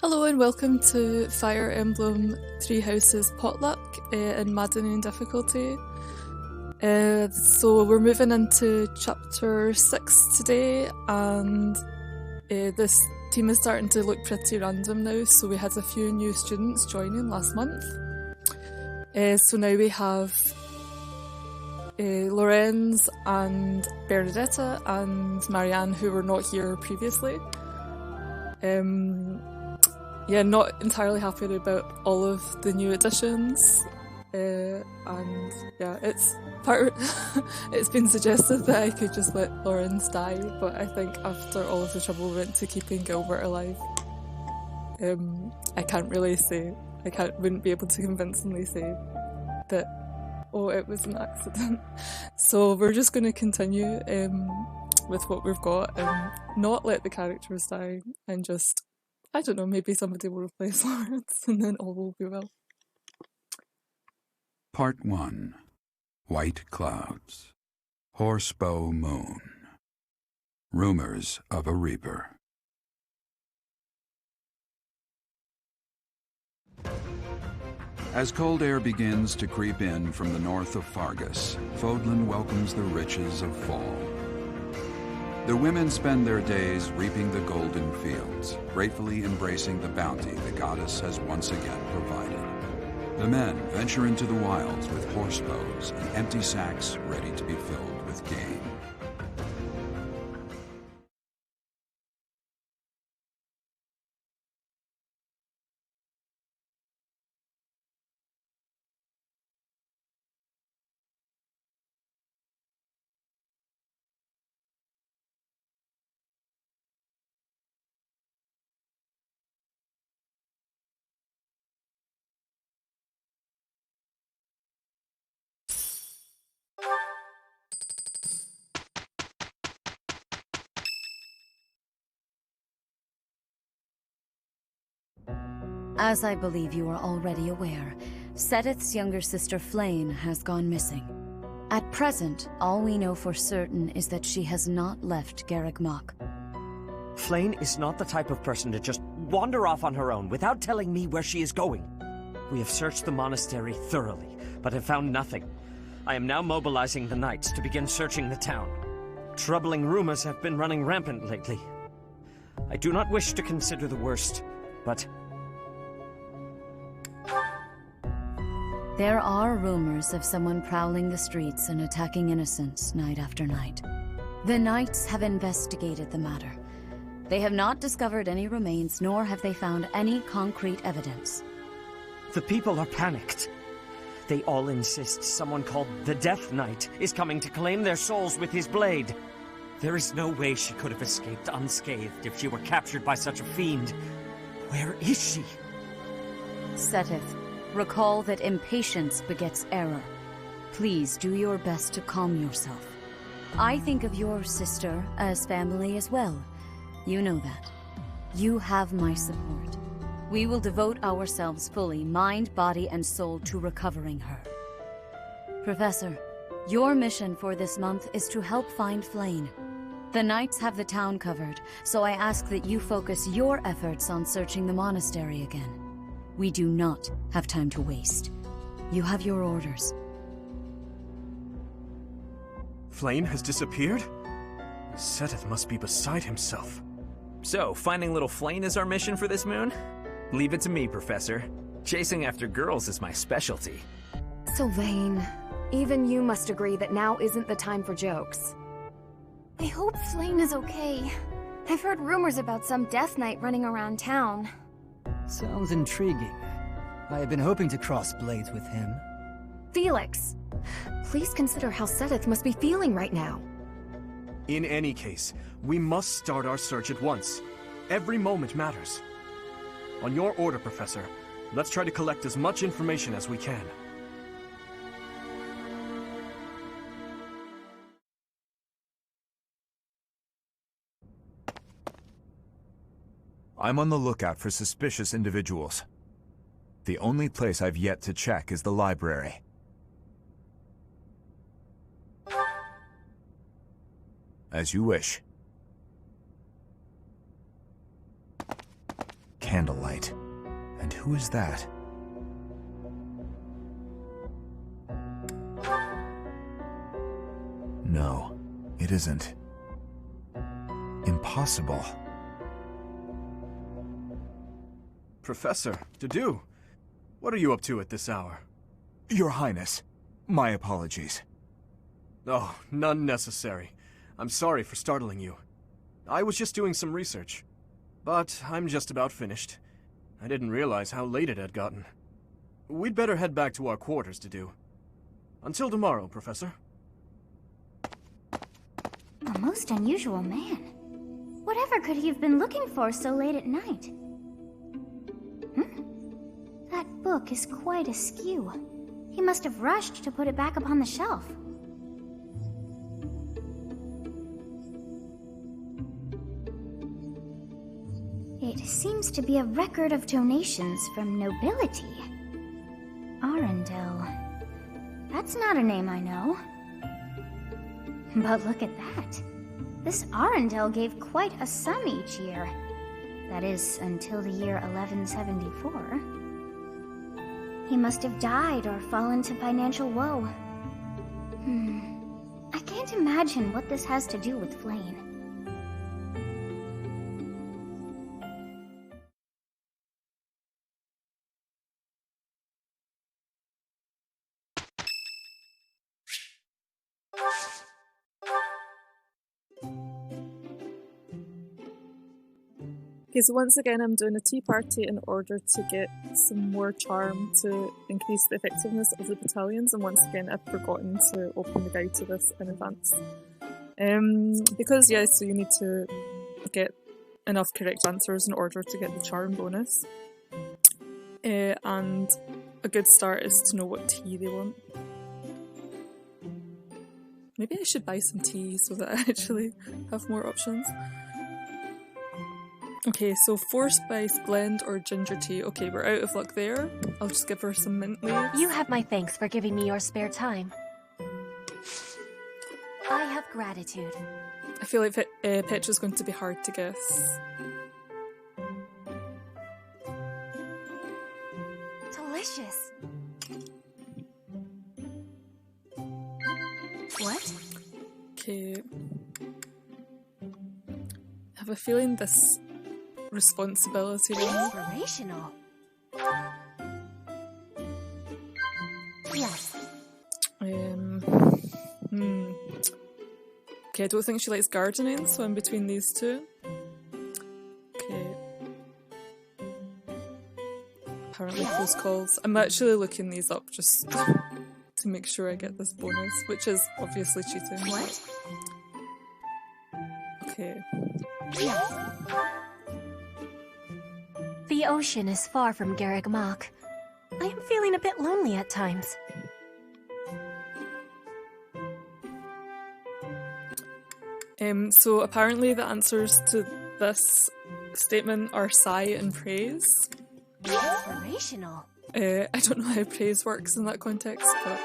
Hello and welcome to Fire Emblem Three Houses Potluck in Maddening difficulty. So we're moving into chapter 6 today, and this team is starting to look pretty random now. So we had a few new students joining last month. So now we have Lorenz and Bernadetta and Marianne, who were not here previously. Yeah, not entirely happy about all of the new additions, and yeah, it's been suggested that I could just let Lorenz die, but I think after all of the trouble we went to keeping Gilbert alive, I can't really say, wouldn't be able to convincingly say that, oh, it was an accident. So we're just going to continue with what we've got and not let the characters die, and just, I don't know, maybe somebody will replace Lorenz and then all will be well. Part 1. White Clouds. Horsebow Moon. Rumors of a Reaper. As cold air begins to creep in from the north of Fargus, Fodlan welcomes the riches of fall. The women spend their days reaping the golden fields, gratefully embracing the bounty the goddess has once again provided. The men venture into the wilds with horsebows and empty sacks ready to be filled with game. As I believe you are already aware, Seteth's younger sister Flayn has gone missing. At present, all we know for certain is that she has not left Garreg Mach. Flayn is not the type of person to just wander off on her own without telling me where she is going. We have searched the monastery thoroughly, but have found nothing. I am now mobilizing the knights to begin searching the town. Troubling rumors have been running rampant lately. I do not wish to consider the worst, but there are rumors of someone prowling the streets and attacking innocents night after night. The Knights have investigated the matter. They have not discovered any remains, nor have they found any concrete evidence. The people are panicked. They all insist someone called the Death Knight is coming to claim their souls with his blade. There is no way she could have escaped unscathed if she were captured by such a fiend. Where is she? Seteth, recall that impatience begets error. Please do your best to calm yourself. I think of your sister as family as well. You know that. You have my support. We will devote ourselves fully, mind, body, and soul, to recovering her. Professor, your mission for this month is to help find Flayn. The Knights have the town covered, so I ask that you focus your efforts on searching the monastery again. We do not have time to waste. You have your orders. Flayn has disappeared? Seteth must be beside himself. So, finding little Flayn is our mission for this moon? Leave it to me, Professor. Chasing after girls is my specialty. Sylvain, even you must agree that now isn't the time for jokes. I hope Flayn is okay. I've heard rumors about some Death Knight running around town. Sounds intriguing. I have been hoping to cross blades with him. Felix, please consider how Seteth must be feeling right now. In any case, we must start our search at once. Every moment matters. On your order, Professor, let's try to collect as much information as we can. I'm on the lookout for suspicious individuals. The only place I've yet to check is the library. As you wish. who is that? No, it isn't. Impossible. Professor, Dedue, what are you up to at this hour? Your Highness, my apologies. Oh, none necessary. I'm sorry for startling you. I was just doing some research. But I'm just about finished. I didn't realize how late it had gotten. We'd better head back to our quarters, Dedue. Until tomorrow, Professor. A most unusual man. Whatever could he have been looking for so late at night? That book is quite askew. He must have rushed to put it back upon the shelf. It seems to be a record of donations from nobility. Arundel. That's not a name I know. But look at that. This Arundel gave quite a sum each year. That is, until the year 1174. He must have died or fallen to financial woe. I can't imagine what this has to do with Flayn. Okay, so once again I'm doing a tea party in order to get some more charm to increase the effectiveness of the battalions, and once again I've forgotten to open the guide to this in advance. Because so you need to get enough correct answers in order to get the charm bonus. And a good start is to know what tea they want. Maybe I should buy some tea so that I actually have more options. Okay, so 4-spice blend or ginger tea. Okay, we're out of luck there. I'll just give her some mint leaves. You have my thanks for giving me your spare time. I have gratitude. I feel like Petra's going to be hard to guess. Delicious. What? Okay. I have a feeling this responsibility one. Inspirational. Yes. Okay, I don't think she likes gardening, so I'm between these two. Okay. Apparently close calls. I'm actually looking these up just to make sure I get this bonus, which is obviously cheating. What? Okay. Yes. The ocean is far from Garreg Mach. I am feeling a bit lonely at times. So apparently the answers to this statement are sigh and praise. Inspirational. I don't know how praise works in that context, but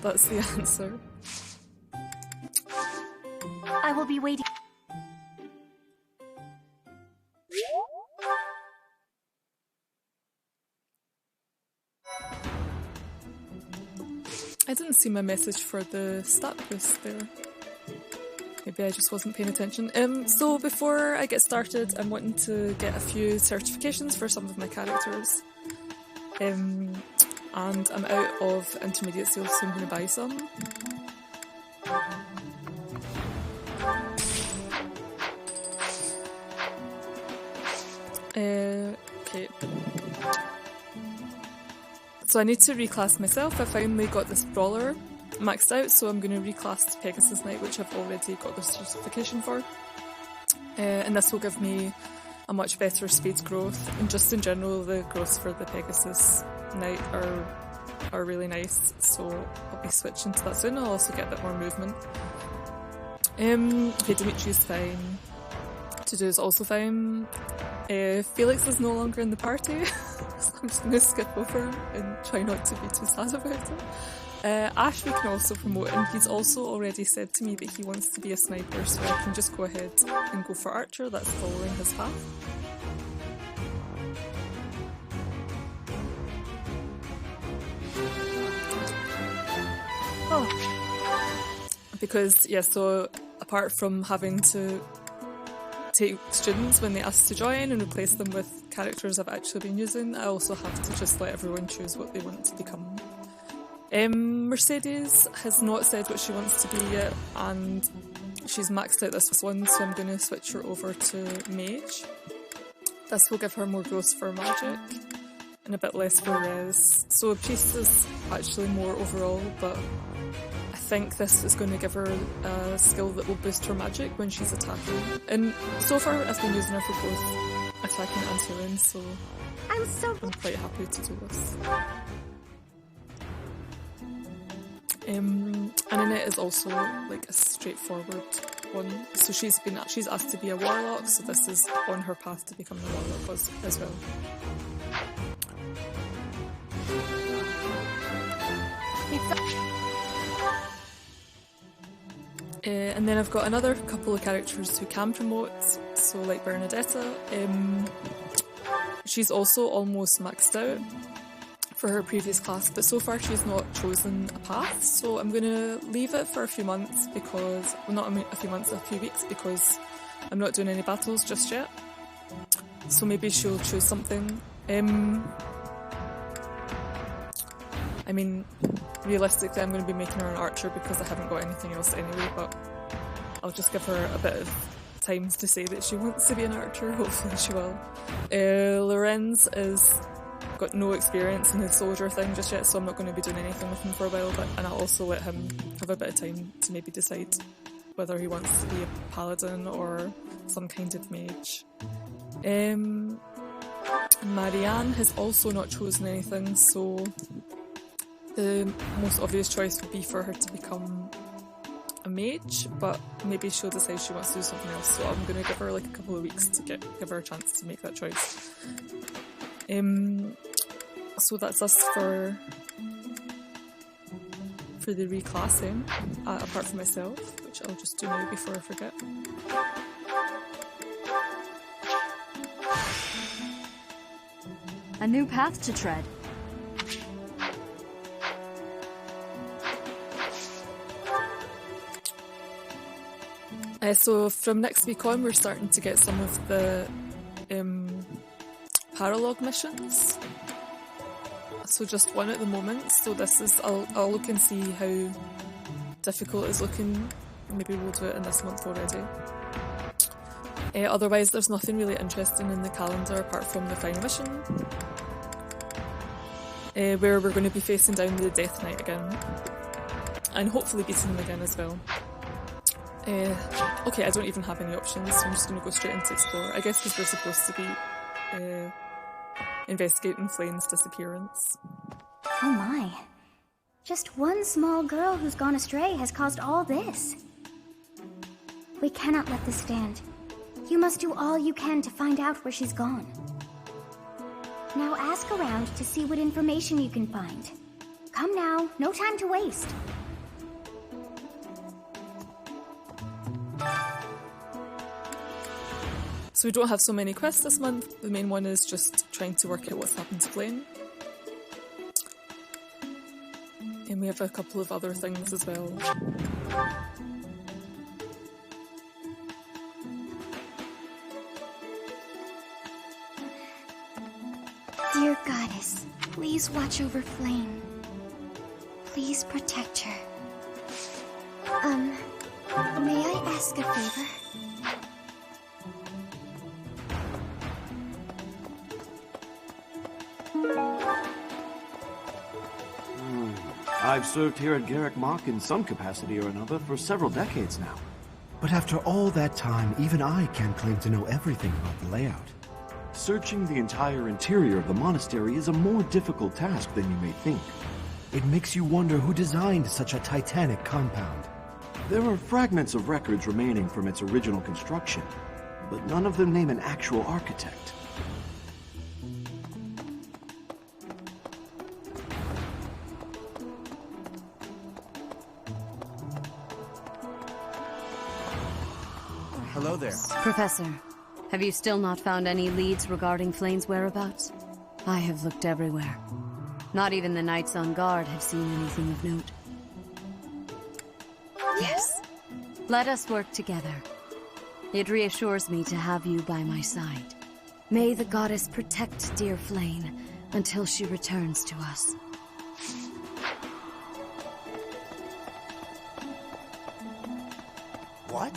that's the answer. I will be waiting. I didn't see my message for the stat boost there. Maybe I just wasn't paying attention. So before I get started, I'm wanting to get a few certifications for some of my characters. And I'm out of intermediate sales, so I'm going to buy some. Okay. So I need to reclass myself. I finally got this brawler maxed out, so I'm going to reclass to Pegasus Knight, which I've already got the certification for. And this will give me a much better speed growth, and just in general the growths for the Pegasus Knight are really nice, so I'll be switching to that soon. I'll also get a bit more movement. Okay, Dimitri is fine. Dedue is also fine. Felix is no longer in the party, so I'm just going to skip over him and try not to be too sad about it. Ashe we can also promote, and he's also already said to me that he wants to be a sniper, so I can just go ahead and go for archer. That's following his path. Because, yeah, so apart from having to take students when they ask to join and replace them with characters I've actually been using, I also have to just let everyone choose what they want to become. Mercedes has not said what she wants to be yet, and she's maxed out this one, so I'm going to switch her over to Mage. This will give her more growth for magic and a bit less for res. So Priest is actually more overall, but I think this is going to give her a skill that will boost her magic when she's attacking. And so far I've been using her for both attacking and healing, so I'm quite happy to do this. And Annette is also like a straightforward one. So she's asked to be a warlock, so this is on her path to becoming a warlock as well. And then I've got another couple of characters who can promote, so like Bernadetta. She's also almost maxed out for her previous class, but so far she's not chosen a path, so I'm going to leave it for a few months because, well, not a few months, a few weeks, because I'm not doing any battles just yet. So maybe she'll choose something. I mean, realistically I'm going to be making her an archer because I haven't got anything else anyway, but I'll just give her a bit of time to say that she wants to be an archer. Hopefully she will. Lorenz is got no experience in the soldier thing just yet, so I'm not going to be doing anything with him for a while, and I'll also let him have a bit of time to maybe decide whether he wants to be a paladin or some kind of mage. Marianne has also not chosen anything, so the most obvious choice would be for her to become a mage, but maybe she'll decide she wants to do something else, so I'm going to give her like a couple of weeks to give her a chance to make that choice. So that's us for the reclassing, apart from myself, which I'll just do now before I forget. A new path to tread. So from next week on, we're starting to get some of the paralog missions. So just one at the moment. So this is, I'll look and see how difficult it's looking. Maybe we'll do it in this month already. Otherwise, there's nothing really interesting in the calendar apart from the final mission, where we're going to be facing down the Death Knight again, and hopefully beating him again as well. Okay, I don't even have any options, so I'm just going to go straight into Explore. I guess because we're supposed to be investigating Flane's disappearance. Oh my. Just one small girl who's gone astray has caused all this. We cannot let this stand. You must do all you can to find out where she's gone. Now ask around to see what information you can find. Come now, no time to waste. So we don't have so many quests this month. The main one is just trying to work out what's happened to Flane. And we have a couple of other things as well. Dear Goddess, please watch over Flane. Please protect her. May I ask a favor? I've served here at Garrick Mach in some capacity or another for several decades now. But after all that time, even I can't claim to know everything about the layout. Searching the entire interior of the monastery is a more difficult task than you may think. It makes you wonder who designed such a titanic compound. There are fragments of records remaining from its original construction, but none of them name an actual architect. Hello there. Professor, have you still not found any leads regarding Flane's whereabouts? I have looked everywhere. Not even the knights on guard have seen anything of note. Yes. Let us work together. It reassures me to have you by my side. May the goddess protect dear Flayn until she returns to us. What?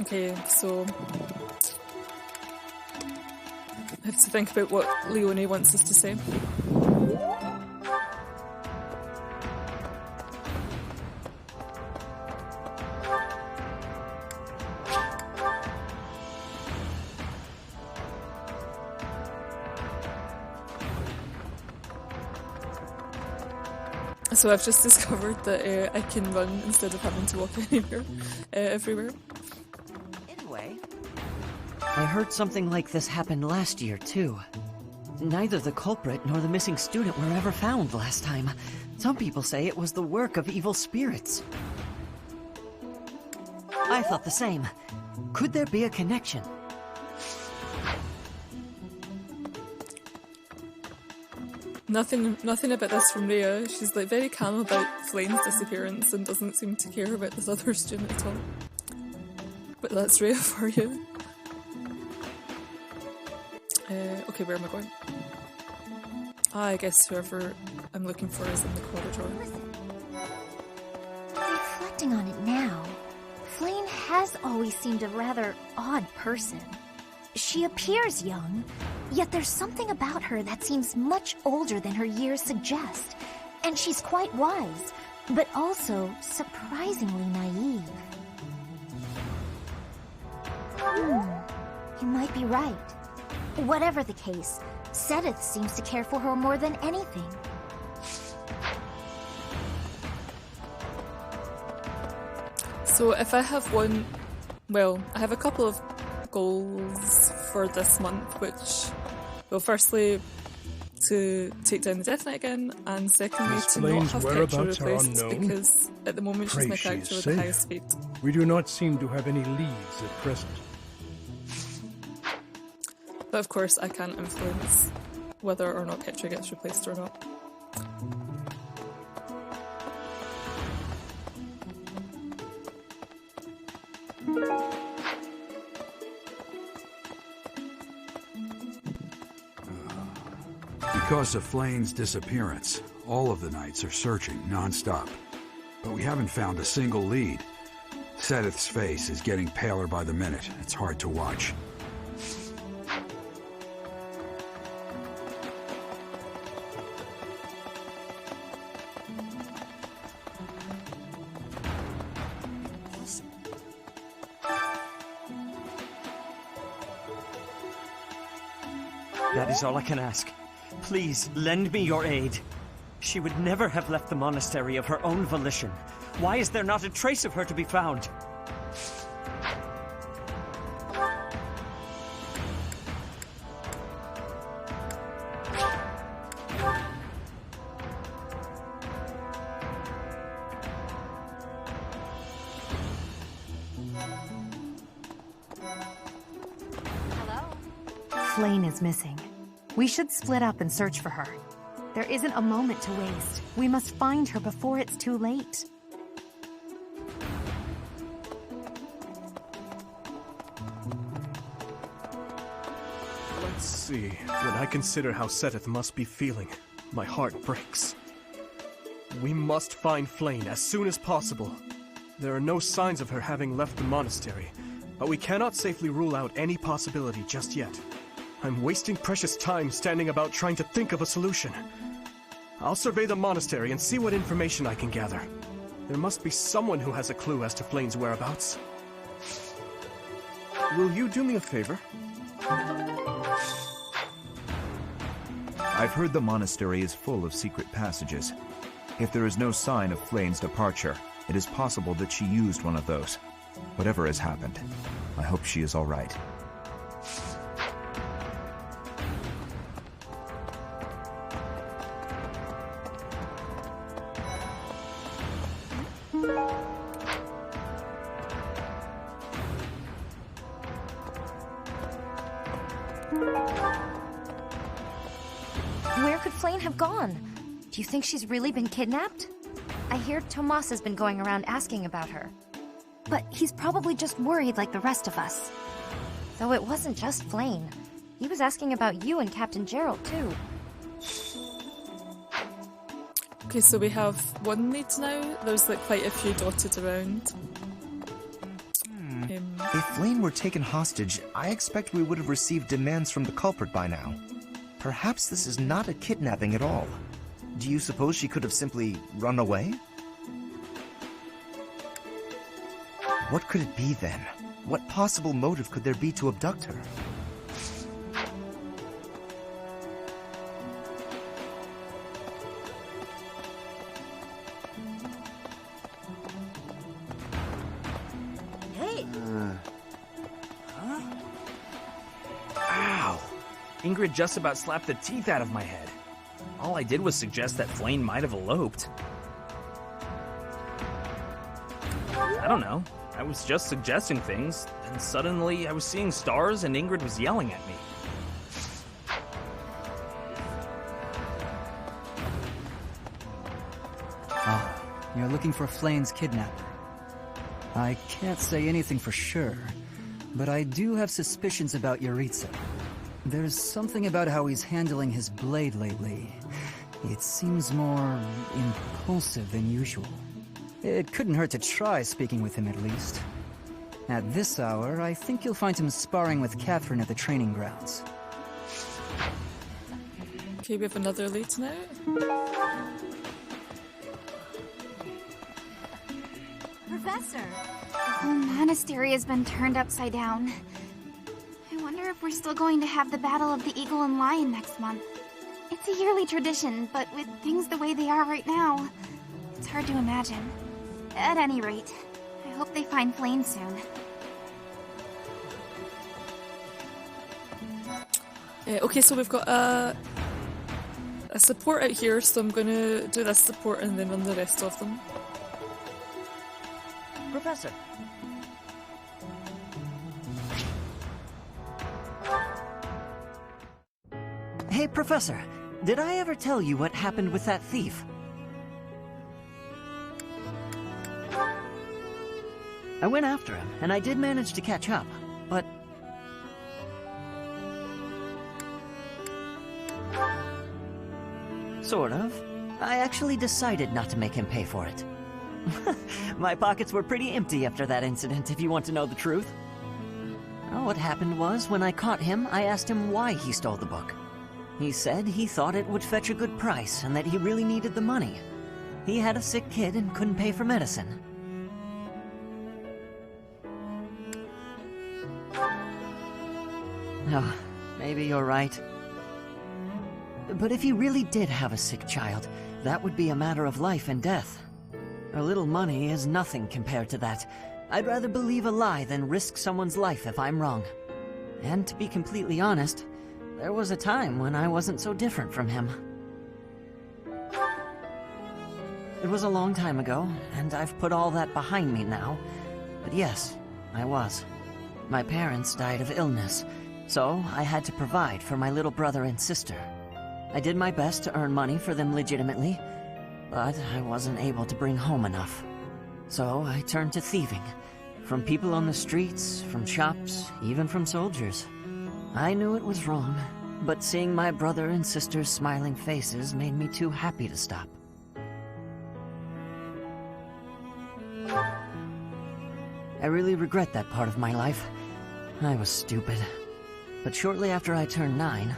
Okay, so I have to think about what Leonie wants us to say. So I've just discovered that I can run instead of having to walk everywhere. Anyway, I heard something like this happened last year, too. Neither the culprit nor the missing student were ever found last time. Some people say it was the work of evil spirits. I thought the same. Could there be a connection? Nothing about this from Rhea. She's like very calm about Flayn's disappearance and doesn't seem to care about this other student at all. But that's Rhea for you. Okay, where am I going? I guess whoever I'm looking for is in the corridor. Reflecting on it now, Flayn has always seemed a rather odd person. She appears young, yet there's something about her that seems much older than her years suggest. And she's quite wise, but also surprisingly naive. You might be right. Whatever the case, Sedith seems to care for her more than anything. So if I have one... Well, I have a couple of goals for this month, which... Well, firstly, to take down the Death Knight again, and secondly, to not have Petra replaced, because at the moment she's my character with the highest speed. We do not seem to have any leads at present. But of course, I can't influence whether or not Petra gets replaced or not. Because of Flayn's disappearance, all of the knights are searching non-stop. But we haven't found a single lead. Sedith's face is getting paler by the minute. It's hard to watch. That is all I can ask. Please, lend me your aid. She would never have left the monastery of her own volition. Why is there not a trace of her to be found? Flayn is missing. We should split up and search for her. There isn't a moment to waste. We must find her before it's too late. Let's see. When I consider how Sedith must be feeling, my heart breaks. We must find Flayn as soon as possible. There are no signs of her having left the monastery, but we cannot safely rule out any possibility just yet. I'm wasting precious time standing about trying to think of a solution. I'll survey the monastery and see what information I can gather. There must be someone who has a clue as to Flayn's whereabouts. Will you do me a favor? I've heard the monastery is full of secret passages. If there is no sign of Flayn's departure, it is possible that she used one of those. Whatever has happened, I hope she is all right. Where could Flayn have gone? Do you think she's really been kidnapped? I hear Tomas has been going around asking about her. But he's probably just worried like the rest of us. Though it wasn't just Flayn. He was asking about you and Captain Gerald, too. Okay, so we have one lead now. There's like quite a few dotted around. If Flayn were taken hostage, I expect we would have received demands from the culprit by now. Perhaps this is not a kidnapping at all. Do you suppose she could have simply run away? What could it be then? What possible motive could there be to abduct her? Hey! Huh? Ow! Ingrid just about slapped the teeth out of my head. All I did was suggest that Flayn might have eloped. I don't know. I was just suggesting things, and suddenly I was seeing stars and Ingrid was yelling at me. Oh, you're looking for Flayn's kidnapper. I can't say anything for sure, but I do have suspicions about Yaritza. There's something about how he's handling his blade lately. It seems more impulsive than usual. It couldn't hurt to try speaking with him at least. At this hour, I think you'll find him sparring with Catherine at the training grounds. Okay, we have another lead now. Professor! The whole monastery has been turned upside down. I wonder if we're still going to have the Battle of the Eagle and Lion next month. It's a yearly tradition, but with things the way they are right now, it's hard to imagine. At any rate, I hope they find Flayn soon. Okay, so we've got a support out here, so I'm going to do this support and then run the rest of them. Professor! Hey, Professor, did I ever tell you what happened with that thief? I went after him, and I did manage to catch up, but... Sort of. I actually decided not to make him pay for it. My pockets were pretty empty after that incident, if you want to know the truth. Well, what happened was, when I caught him, I asked him why he stole the book. He said he thought it would fetch a good price, and that he really needed the money. He had a sick kid and couldn't pay for medicine. Oh, maybe you're right. But if he really did have a sick child, that would be a matter of life and death. A little money is nothing compared to that. I'd rather believe a lie than risk someone's life if I'm wrong. And to be completely honest, there was a time when I wasn't so different from him. It was a long time ago, and I've put all that behind me now. But yes, I was. My parents died of illness, so I had to provide for my little brother and sister. I did my best to earn money for them legitimately, but I wasn't able to bring home enough. So I turned to thieving. From people on the streets, from shops, even from soldiers. I knew it was wrong, but seeing my brother and sister's smiling faces made me too happy to stop. I really regret that part of my life. I was stupid. But shortly after I turned 9,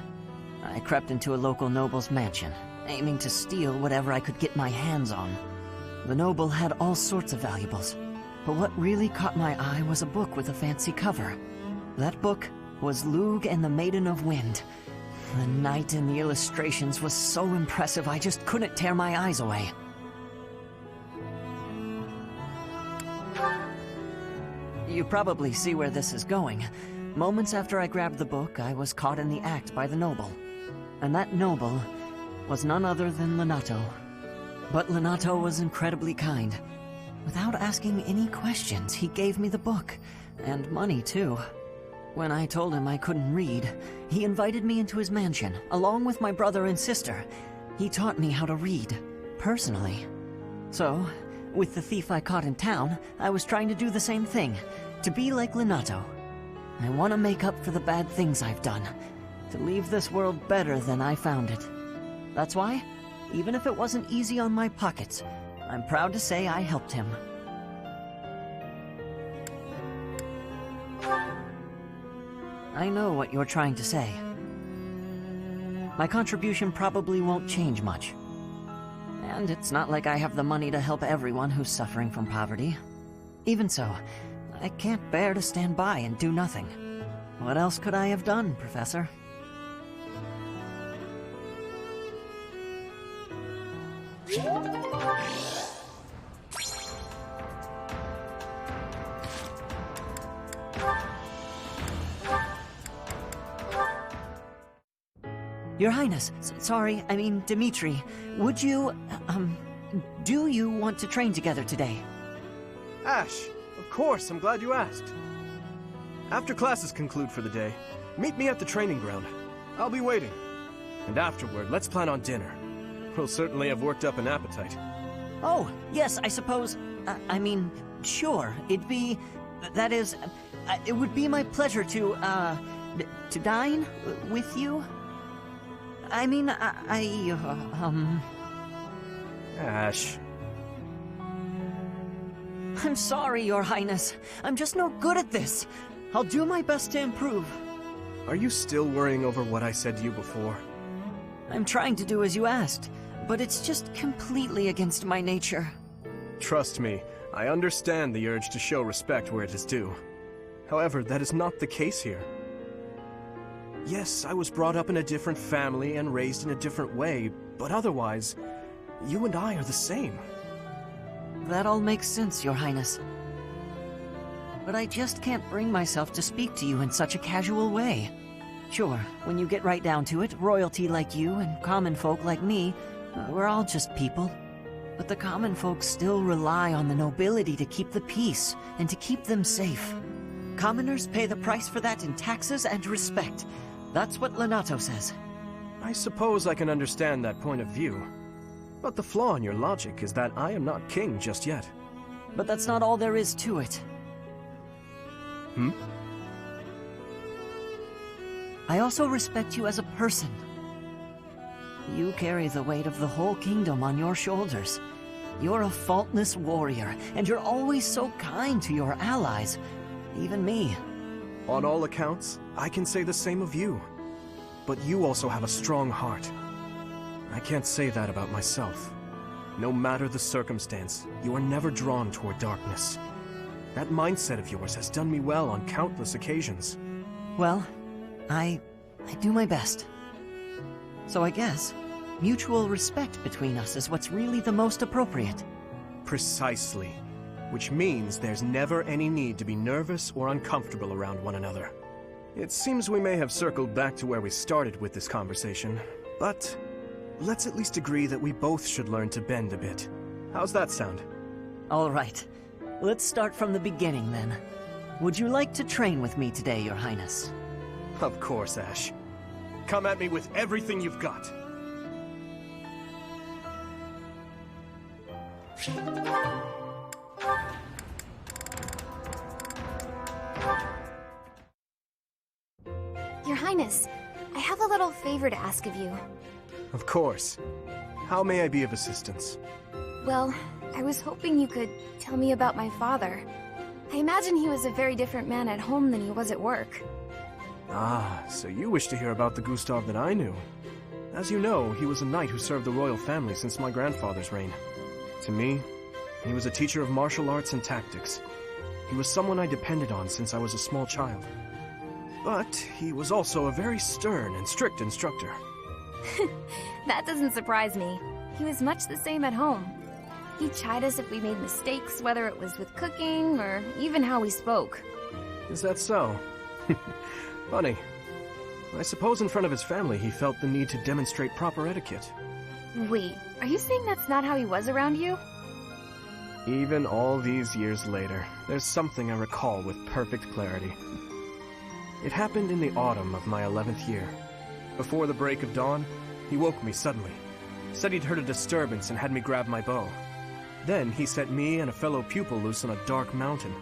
I crept into a local noble's mansion, aiming to steal whatever I could get my hands on. The noble had all sorts of valuables, but what really caught my eye was a book with a fancy cover. That book was Lug and the Maiden of Wind. The knight in the illustrations was so impressive I just couldn't tear my eyes away. You probably see where this is going. Moments after I grabbed the book, I was caught in the act by the noble. And that noble was none other than Lenato. But Lenato was incredibly kind. Without asking any questions, he gave me the book. And money, too. When I told him I couldn't read, he invited me into his mansion, along with my brother and sister. He taught me how to read, personally. So, with the thief I caught in town, I was trying to do the same thing, to be like Lenato. I want to make up for the bad things I've done, to leave this world better than I found it. That's why, even if it wasn't easy on my pockets, I'm proud to say I helped him. I know what you're trying to say. My contribution probably won't change much. And it's not like I have the money to help everyone who's suffering from poverty. Even so, I can't bear to stand by and do nothing. What else could I have done, Professor? Your Highness, sorry, I mean Dimitri, would you, do you want to train together today? Ashe, of course, I'm glad you asked. After classes conclude for the day, meet me at the training ground. I'll be waiting. And afterward, let's plan on dinner. We'll certainly have worked up an appetite. Oh, yes, I suppose, I mean, sure, it'd be, that is, it would be my pleasure to dine with you. I mean, Ashe. I'm sorry, Your Highness. I'm just no good at this. I'll do my best to improve. Are you still worrying over what I said to you before? I'm trying to do as you asked, but it's just completely against my nature. Trust me, I understand the urge to show respect where it is due. However, that is not the case here. Yes, I was brought up in a different family and raised in a different way, but otherwise, you and I are the same. That all makes sense, Your Highness. But I just can't bring myself to speak to you in such a casual way. Sure, when you get right down to it, royalty like you and common folk like me, we're all just people. But the common folk still rely on the nobility to keep the peace and to keep them safe. Commoners pay the price for that in taxes and respect. That's what Lenato says. I suppose I can understand that point of view. But the flaw in your logic is that I am not king just yet. But that's not all there is to it. I also respect you as a person. You carry the weight of the whole kingdom on your shoulders. You're a faultless warrior, and you're always so kind to your allies, even me. On all accounts, I can say the same of you. But you also have a strong heart. I can't say that about myself. No matter the circumstance, you are never drawn toward darkness. That mindset of yours has done me well on countless occasions. Well, I do my best. So I guess, mutual respect between us is what's really the most appropriate. Precisely. Which means there's never any need to be nervous or uncomfortable around one another. It seems we may have circled back to where we started with this conversation, but let's at least agree that we both should learn to bend a bit. How's that sound? All right. Let's start from the beginning, then. Would you like to train with me today, Your Highness? Of course, Ashe. Come at me with everything you've got. Your Highness, I have a little favor to ask of you. Of course. How may I be of assistance? Well, I was hoping you could tell me about my father. I imagine he was a very different man at home than he was at work. Ah, so you wish to hear about the Gustav that I knew. As you know, he was a knight who served the royal family since my grandfather's reign. To me, he was a teacher of martial arts and tactics. He was someone I depended on since I was a small child. But he was also a very stern and strict instructor. That doesn't surprise me. He was much the same at home. He'd chide us if we made mistakes, whether it was with cooking or even how we spoke. Is that so? Funny. I suppose in front of his family he felt the need to demonstrate proper etiquette. Wait, are you saying that's not how he was around you? Even all these years later, there's something I recall with perfect clarity. It happened in the autumn of my 11th year. Before the break of dawn, he woke me suddenly. Said he'd heard a disturbance and had me grab my bow. Then he set me and a fellow pupil loose on a dark mountain.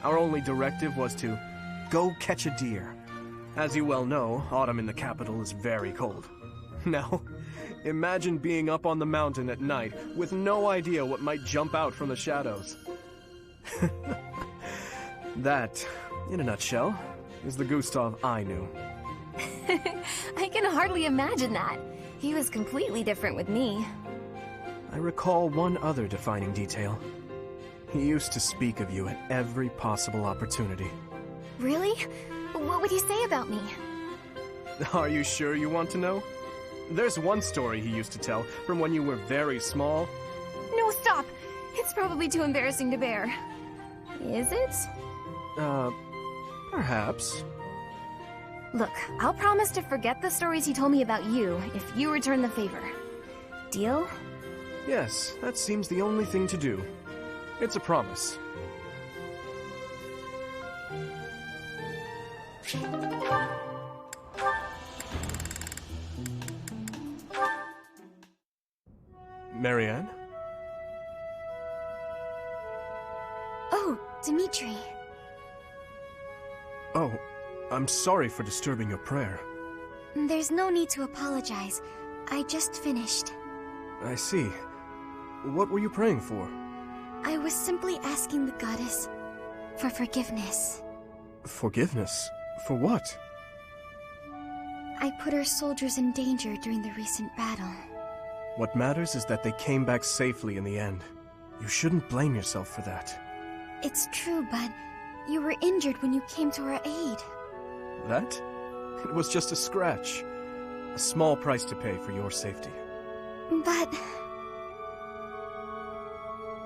Our only directive was to go catch a deer. As you well know, autumn in the capital is very cold. Now, imagine being up on the mountain at night with no idea what might jump out from the shadows. That, in a nutshell, is the Gustav I knew. I can hardly imagine that. He was completely different with me. I recall one other defining detail. He used to speak of you at every possible opportunity. Really? What would he say about me? Are you sure you want to know? There's one story he used to tell from when you were very small. No, stop! It's probably too embarrassing to bear. Is it? Perhaps. Look, I'll promise to forget the stories he told me about you if you return the favor. Deal? Yes, that seems the only thing to do. It's a promise. Marianne? Oh, Dimitri. Oh, I'm sorry for disturbing your prayer. There's no need to apologize. I just finished. I see. What were you praying for? I was simply asking the goddess for forgiveness. Forgiveness? For what? I put our soldiers in danger during the recent battle. What matters is that they came back safely in the end. You shouldn't blame yourself for that. It's true, but you were injured when you came to our aid. That? It was just a scratch. A small price to pay for your safety. But...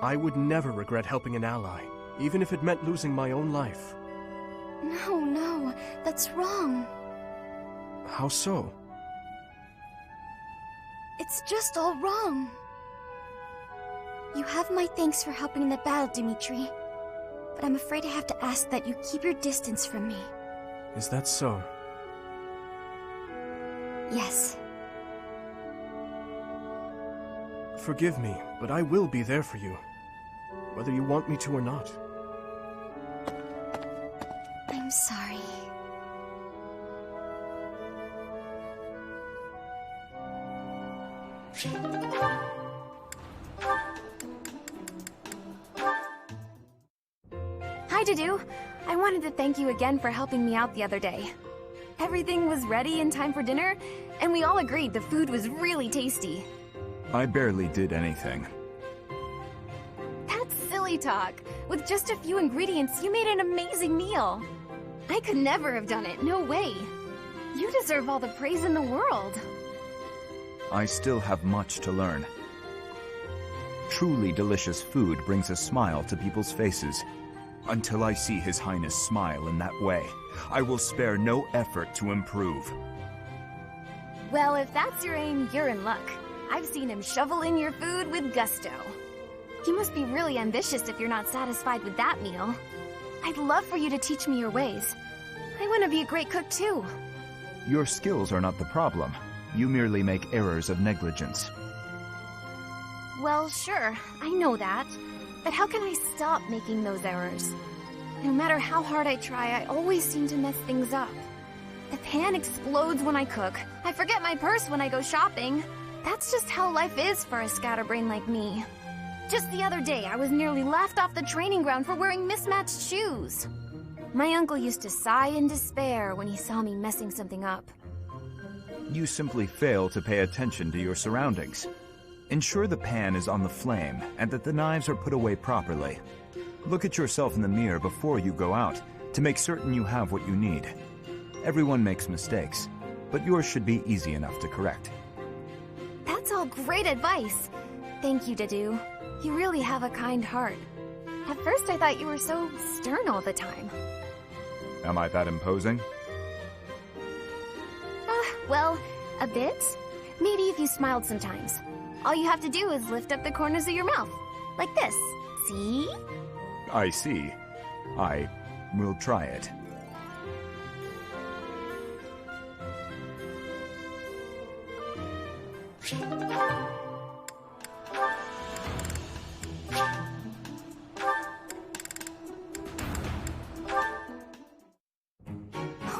I would never regret helping an ally, even if it meant losing my own life. No, that's wrong. How so? It's just all wrong. You have my thanks for helping in the battle, Dimitri. But I'm afraid I have to ask that you keep your distance from me. Is that so? Yes. Forgive me, but I will be there for you. Whether you want me to or not. I'm sorry. Hi, Dedue. I wanted to thank you again for helping me out the other day. Everything was ready in time for dinner, and we all agreed the food was really tasty. I barely did anything. That's silly talk. With just a few ingredients, you made an amazing meal. I could never have done it, no way. You deserve all the praise in the world. I still have much to learn. Truly delicious food brings a smile to people's faces. Until I see His Highness smile in that way, I will spare no effort to improve. Well, if that's your aim, you're in luck. I've seen him shovel in your food with gusto. You must be really ambitious if you're not satisfied with that meal. I'd love for you to teach me your ways. I want to be a great cook too. Your skills are not the problem. You merely make errors of negligence. Well, sure, I know that. But how can I stop making those errors? No matter how hard I try, I always seem to mess things up. The pan explodes when I cook. I forget my purse when I go shopping. That's just how life is for a scatterbrain like me. Just the other day, I was nearly laughed off the training ground for wearing mismatched shoes. My uncle used to sigh in despair when he saw me messing something up. You simply fail to pay attention to your surroundings. Ensure the pan is on the flame and that the knives are put away properly. Look at yourself in the mirror before you go out to make certain you have what you need. Everyone makes mistakes, but yours should be easy enough to correct. That's all great advice. Thank you, Dedue. You really have a kind heart. At first I thought you were so stern all the time. Am I that imposing? Well, a bit. Maybe if you smiled sometimes. All you have to do is lift up the corners of your mouth. Like this. See? I see. I will try it. Oh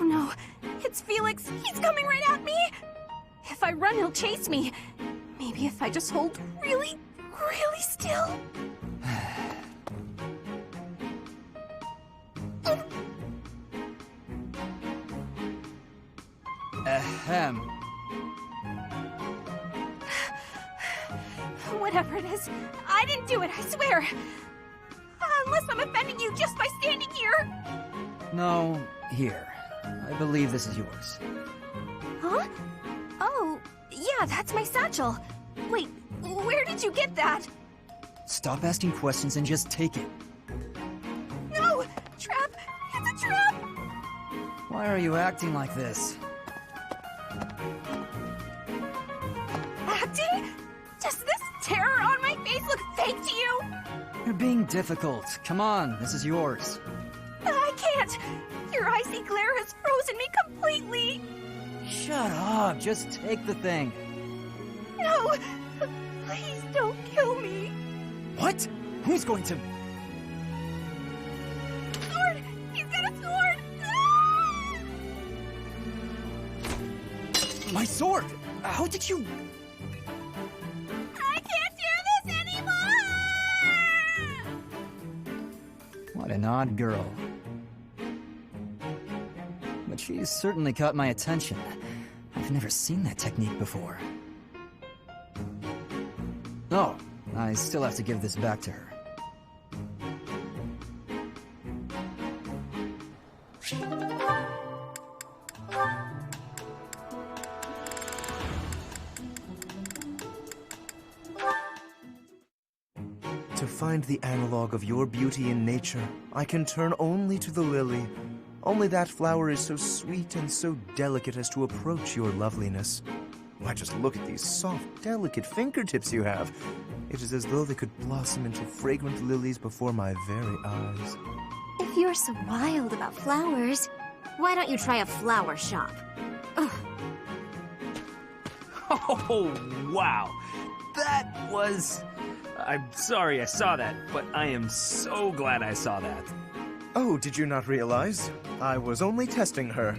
no, it's Felix. He's coming right at me. If I run, he'll chase me. Maybe if I just hold really, really still. Ahem. Whatever it is, I didn't do it, I swear. Unless I'm offending you just by standing here. No, here. I believe this is yours. Huh? Oh, yeah, that's my satchel. Wait, where did you get that? Stop asking questions and just take it. No! Trap! It's a trap! Why are you acting like this? Acting? Does this terror on my face look fake to you? You're being difficult. Come on, this is yours. I can't! Your icy glare has frozen me completely! Shut up, just take the thing. No! Please don't kill me! What? Who's going to... Sword! He's got a sword! Ah! My sword! How did you... I can't do this anymore! What an odd girl. But she's certainly caught my attention. I've never seen that technique before. Oh, I still have to give this back to her. To find the analog of your beauty in nature, I can turn only to the lily. Only that flower is so sweet and so delicate as to approach your loveliness. Why, just look at these soft, delicate fingertips you have. It is as though they could blossom into fragrant lilies before my very eyes. If you're so wild about flowers, why don't you try a flower shop? Ugh. Oh, wow. That was... I'm sorry I saw that, but I am so glad I saw that. Oh, did you not realize? I was only testing her.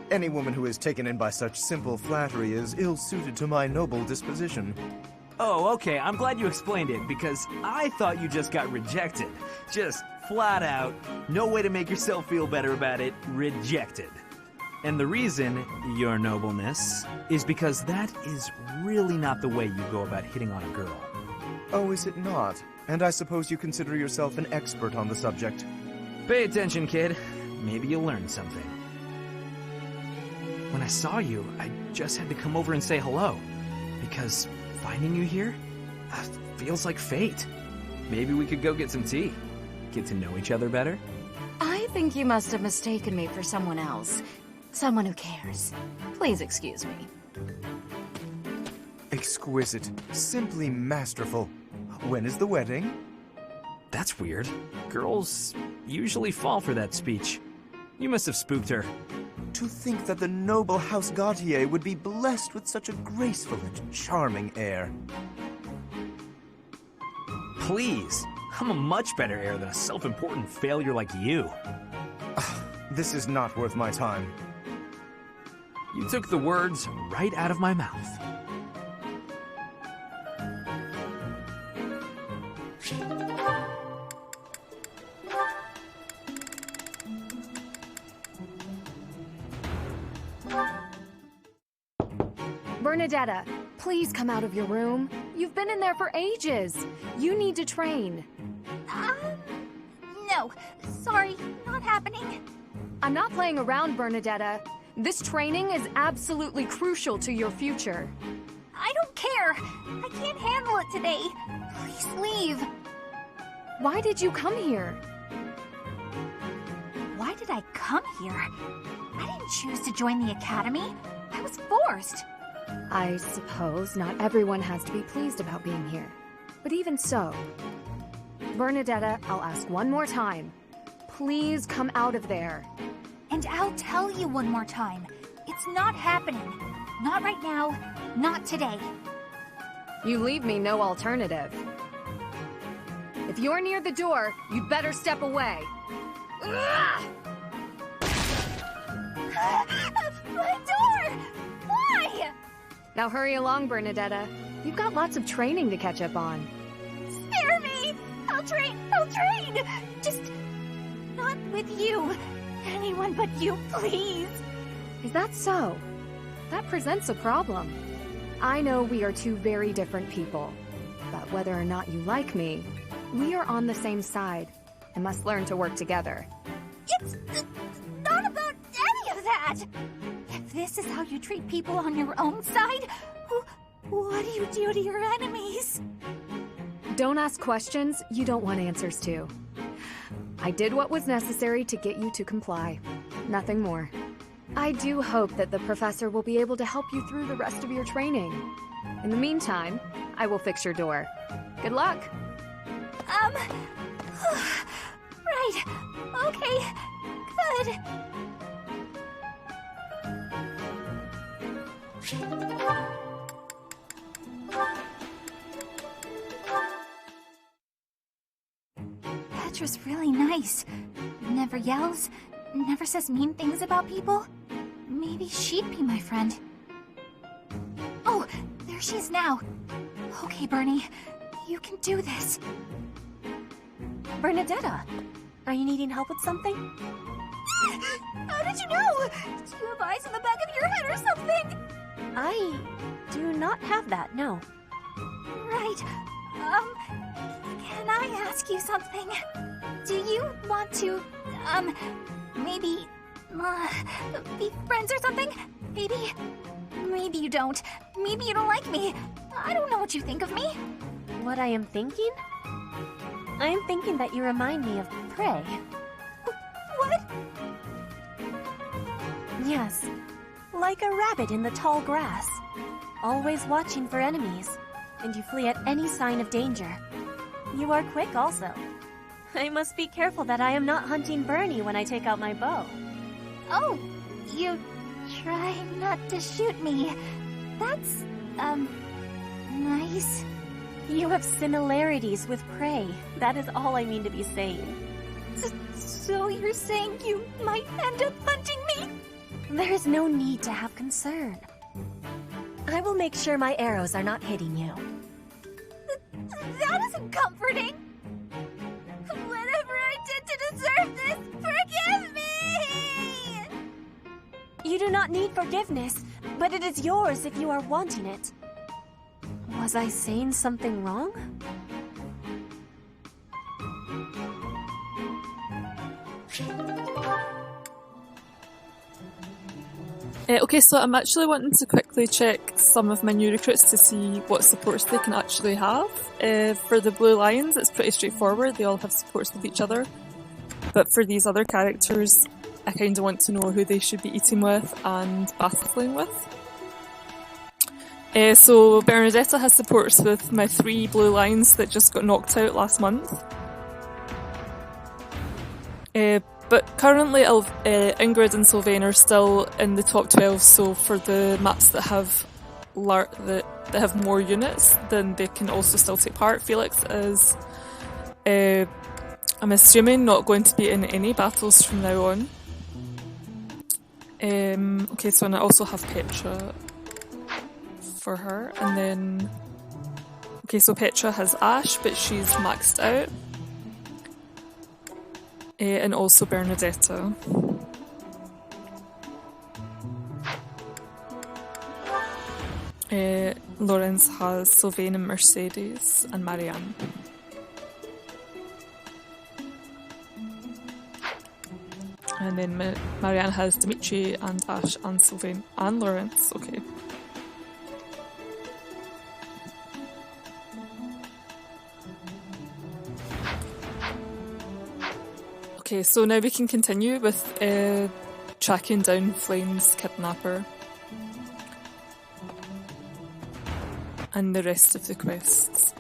Any woman who is taken in by such simple flattery is ill-suited to my noble disposition. Oh, okay, I'm glad you explained it, because I thought you just got rejected. Just flat out, no way to make yourself feel better about it, rejected. And the reason, your nobleness, is because that is really not the way you go about hitting on a girl. Oh, is it not? And I suppose you consider yourself an expert on the subject. Pay attention, kid. Maybe you'll learn something. When I saw you, I just had to come over and say hello. Because finding you here feels like fate. Maybe we could go get some tea. Get to know each other better. I think you must have mistaken me for someone else. Someone who cares. Please excuse me. Exquisite. Simply masterful. When is the wedding? That's weird. Girls usually fall for that speech. You must have spooked her. To think that the noble House Gautier would be blessed with such a graceful and charming heir. Please. I'm a much better heir than a self-important failure like you. This is not worth my time. You took the words right out of my mouth. Bernadetta, please come out of your room. You've been in there for ages. You need to train. No. Sorry, not happening. I'm not playing around, Bernadetta. This training is absolutely crucial to your future. I don't care. I can't handle it today. Please leave. Why did you come here? Why did I come here? I didn't choose to join the academy. I was forced. I suppose not everyone has to be pleased about being here. But even so, Bernadetta, I'll ask one more time. Please come out of there. And I'll tell you one more time. It's not happening. Not right now. Not today. You leave me no alternative. If you're near the door, you'd better step away. My door! Why? Now hurry along, Bernadetta. You've got lots of training to catch up on. Spare me! I'll train! Just not with you. Anyone but you, please. Is that so? That presents a problem. I know we are two very different people, but whether or not you like me, we are on the same side and must learn to work together. It's not about any of that! If this is how you treat people on your own side, what do you do to your enemies? Don't ask questions you don't want answers to. I did what was necessary to get you to comply. Nothing more. I do hope that the professor will be able to help you through the rest of your training. In the meantime, I will fix your door. Good luck! Right. Okay. Good. Petra's really nice. Never yells, never says mean things about people. Maybe she'd be my friend. Oh, there she is now. Okay, Bernie, you can do this. Bernadetta, are you needing help with something? How did you know? Do you have eyes in the back of your head or something? I do not have that, no. Right. Can I ask you something? Do you want to, maybe, be friends or something? Maybe you don't. Maybe you don't like me. I don't know what you think of me. What I am thinking? I am thinking that you remind me of prey. What? Yes, like a rabbit in the tall grass. Always watching for enemies, and you flee at any sign of danger. You are quick also. I must be careful that I am not hunting Bernie when I take out my bow. Oh, you try not to shoot me. That's, nice. You have similarities with prey. That is all I mean to be saying. So you're saying you might end up hunting me? There is no need to have concern. I will make sure my arrows are not hitting you. That isn't comforting. Whatever I did to deserve this, forgive me! You do not need forgiveness, but it is yours if you are wanting it. Was I saying something wrong? Okay, so I'm actually wanting to quickly check some of my new recruits to see what supports they can actually have. For the Blue Lions, it's pretty straightforward. They all have supports with each other. But for these other characters, I kind of want to know who they should be eating with and battling with. So Bernadetta has supports with my 3 Blue Lions that just got knocked out last month. But currently Ingrid and Sylvain are still in the top 12, so for the maps that have more units, then they can also still take part. Felix is, I'm assuming, not going to be in any battles from now on. Okay, so I also have Petra for her, and then... Okay, so Petra has Ashe, but she's maxed out. And also Bernadetta. Lorenz has Sylvain and Mercedes and Marianne. And then Marianne has Dimitri and Ashe and Sylvain and Lorenz. Okay. Okay, so now we can continue with tracking down Flame's kidnapper and the rest of the quests.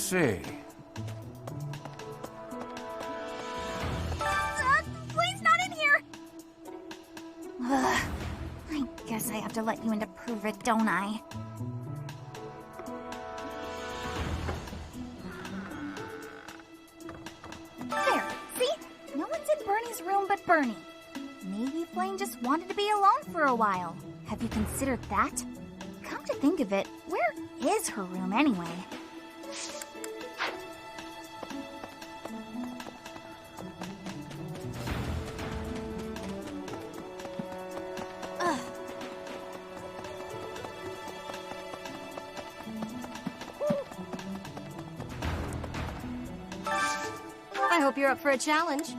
see. Flame's not in here! Ugh, I guess I have to let you in to prove it, don't I? There, see? No one's in Bernie's room but Bernie. Maybe Flame just wanted to be alone for a while. Have you considered that? Come to think of it, where is her room anyway? I hope you're up for a challenge.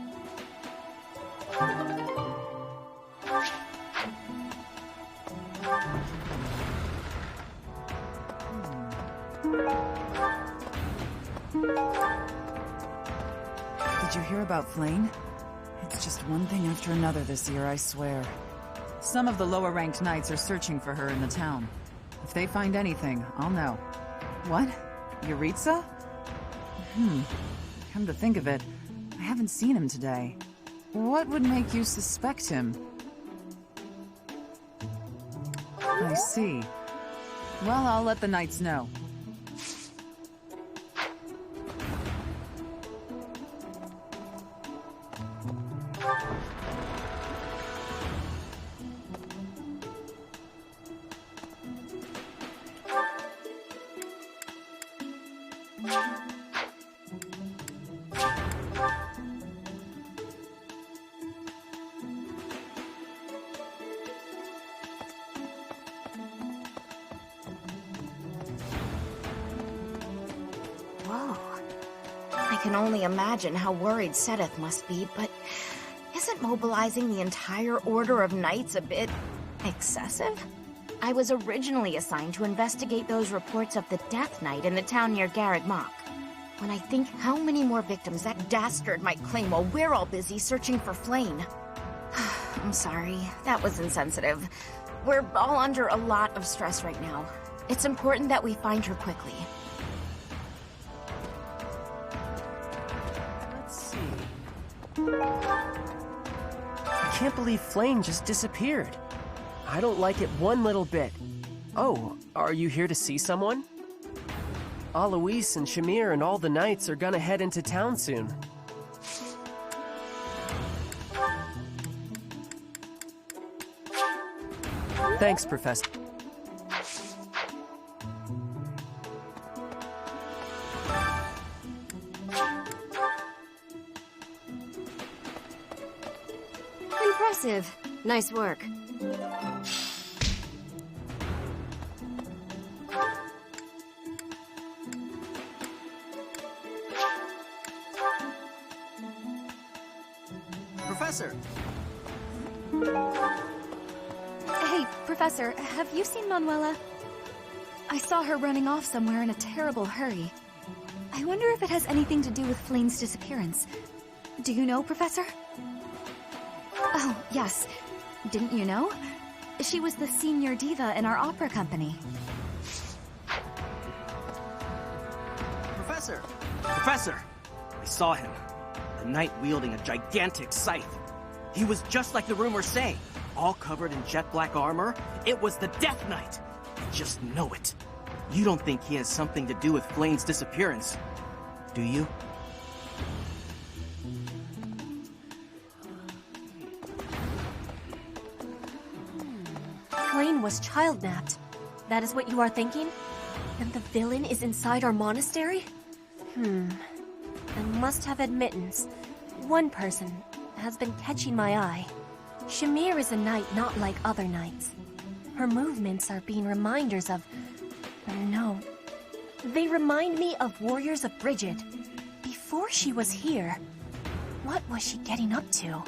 Did you hear about Flame? It's just one thing after another this year, I swear. Some of the lower-ranked knights are searching for her in the town. If they find anything, I'll know. What? Yuritsa? Come to think of it, I haven't seen him today. What would make you suspect him? I see. Well, I'll let the knights know. I can only imagine how worried Seteth must be, but isn't mobilizing the entire Order of Knights a bit excessive? I was originally assigned to investigate those reports of the Death Knight in the town near Garreg Mach. When I think how many more victims that dastard might claim while we're all busy searching for Flame. I'm sorry, that was insensitive. We're all under a lot of stress right now. It's important that we find her quickly. I can't believe Flame just disappeared. I don't like it one little bit. Oh, are you here to see someone? Alois and Shamir and all the knights are gonna head into town soon. Thanks, Professor. Impressive. Nice work. Professor! Hey, Professor, have you seen Manuela? I saw her running off somewhere in a terrible hurry. I wonder if it has anything to do with Flame's disappearance. Do you know, Professor? Oh, yes. Didn't you know? She was the senior diva in our opera company. Professor! Professor! I saw him. A knight wielding a gigantic scythe. He was just like the rumors say, all covered in jet black armor. It was the Death Knight. I just know it. You don't think he has something to do with Flame's disappearance, do you? Flame was child-napped. That is what you are thinking? And the villain is inside our monastery? I must have admittance. One person has been catching my eye. Shamir is a knight not like other knights. Her movements are being reminders of... No. They remind me of Warriors of Brigid. Before she was here, what was she getting up to?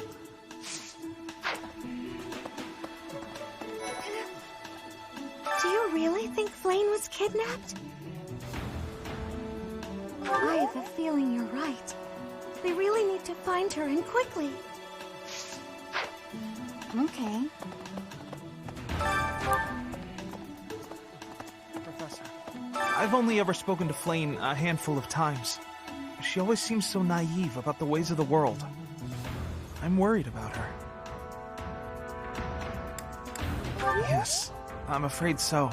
Do you really think Flame was kidnapped? I have a feeling you're right. We really need to find her, and quickly. Okay. Professor, I've only ever spoken to Flane a handful of times. She always seems so naive about the ways of the world. I'm worried about her. Yes, I'm afraid so.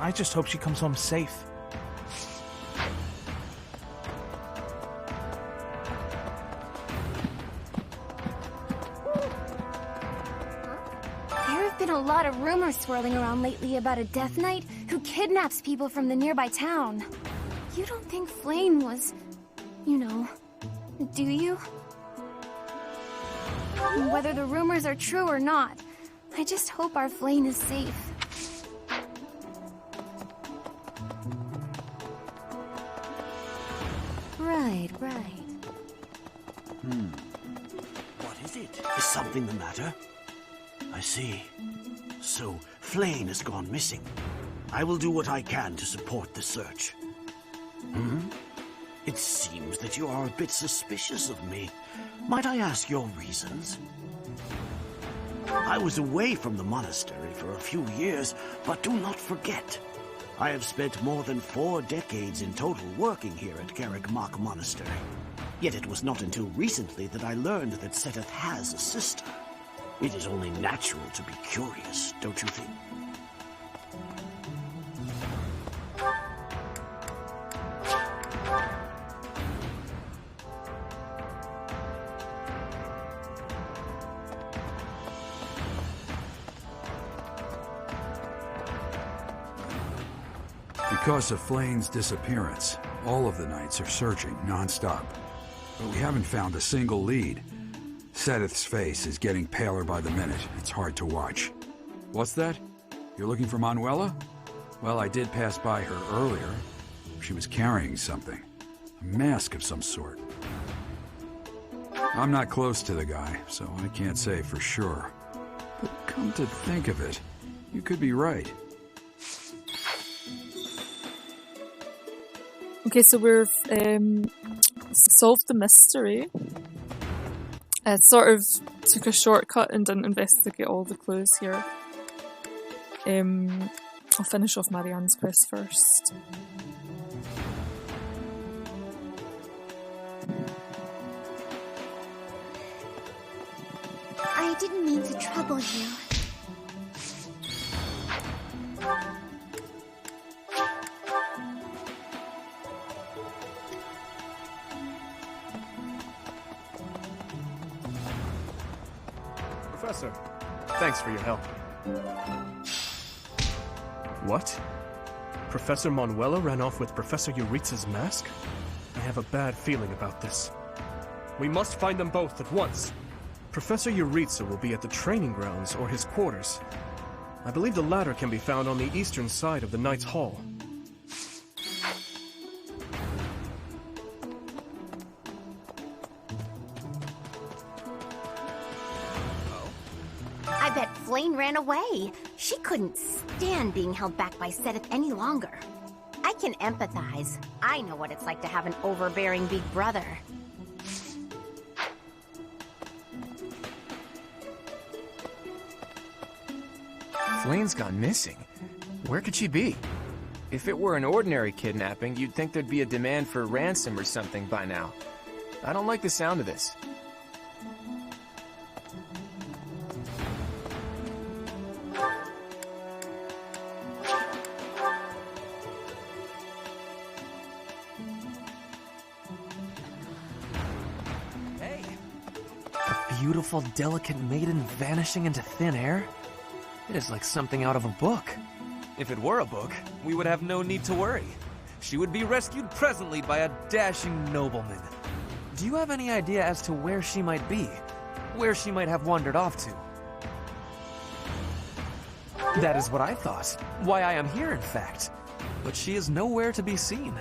I just hope she comes home safe. There have been a lot of rumors swirling around lately about a Death Knight who kidnaps people from the nearby town. You don't think Flane was, do you? Whether the rumors are true or not, I just hope our Flane is safe. Right. What is it? Is something the matter? I see. So, Flane has gone missing. I will do what I can to support the search. It seems that you are a bit suspicious of me. Might I ask your reasons? I was away from the monastery for a few years, but do not forget, I have spent more than 4 decades in total working here at Garrick Mach Monastery. Yet it was not until recently that I learned that Seteth has a sister. It is only natural to be curious, don't you think? Because of Flane's disappearance, all of the knights are searching non-stop. But we haven't found a single lead. Seteth's face is getting paler by the minute. It's hard to watch. What's that? You're looking for Manuela? Well, I did pass by her earlier. She was carrying something. A mask of some sort. I'm not close to the guy, so I can't say for sure. But come to think of it, you could be right. Okay, so we've solved the mystery. Sort of took a shortcut and didn't investigate all the clues here. I'll finish off Marianne's quest first. I didn't mean to trouble you. Professor, thanks for your help. What? Professor Manuela ran off with Professor Euritza's mask? I have a bad feeling about this. We must find them both at once. Professor Euritza will be at the training grounds or his quarters. I believe the latter can be found on the eastern side of the Knight's Hall. I bet Flane ran away. She couldn't stand being held back by Seteth any longer. I can empathize. I know what it's like to have an overbearing big brother. Flane's gone missing. Where could she be? If it were an ordinary kidnapping, you'd think there'd be a demand for ransom or something by now. I don't like the sound of this. Beautiful, delicate maiden vanishing into thin air? It is like something out of a book. If it were a book, we would have no need to worry. She would be rescued presently by a dashing nobleman. Do you have any idea as to where she might be? Where she might have wandered off to? That is what I thought. Why I am here, in fact. But she is nowhere to be seen.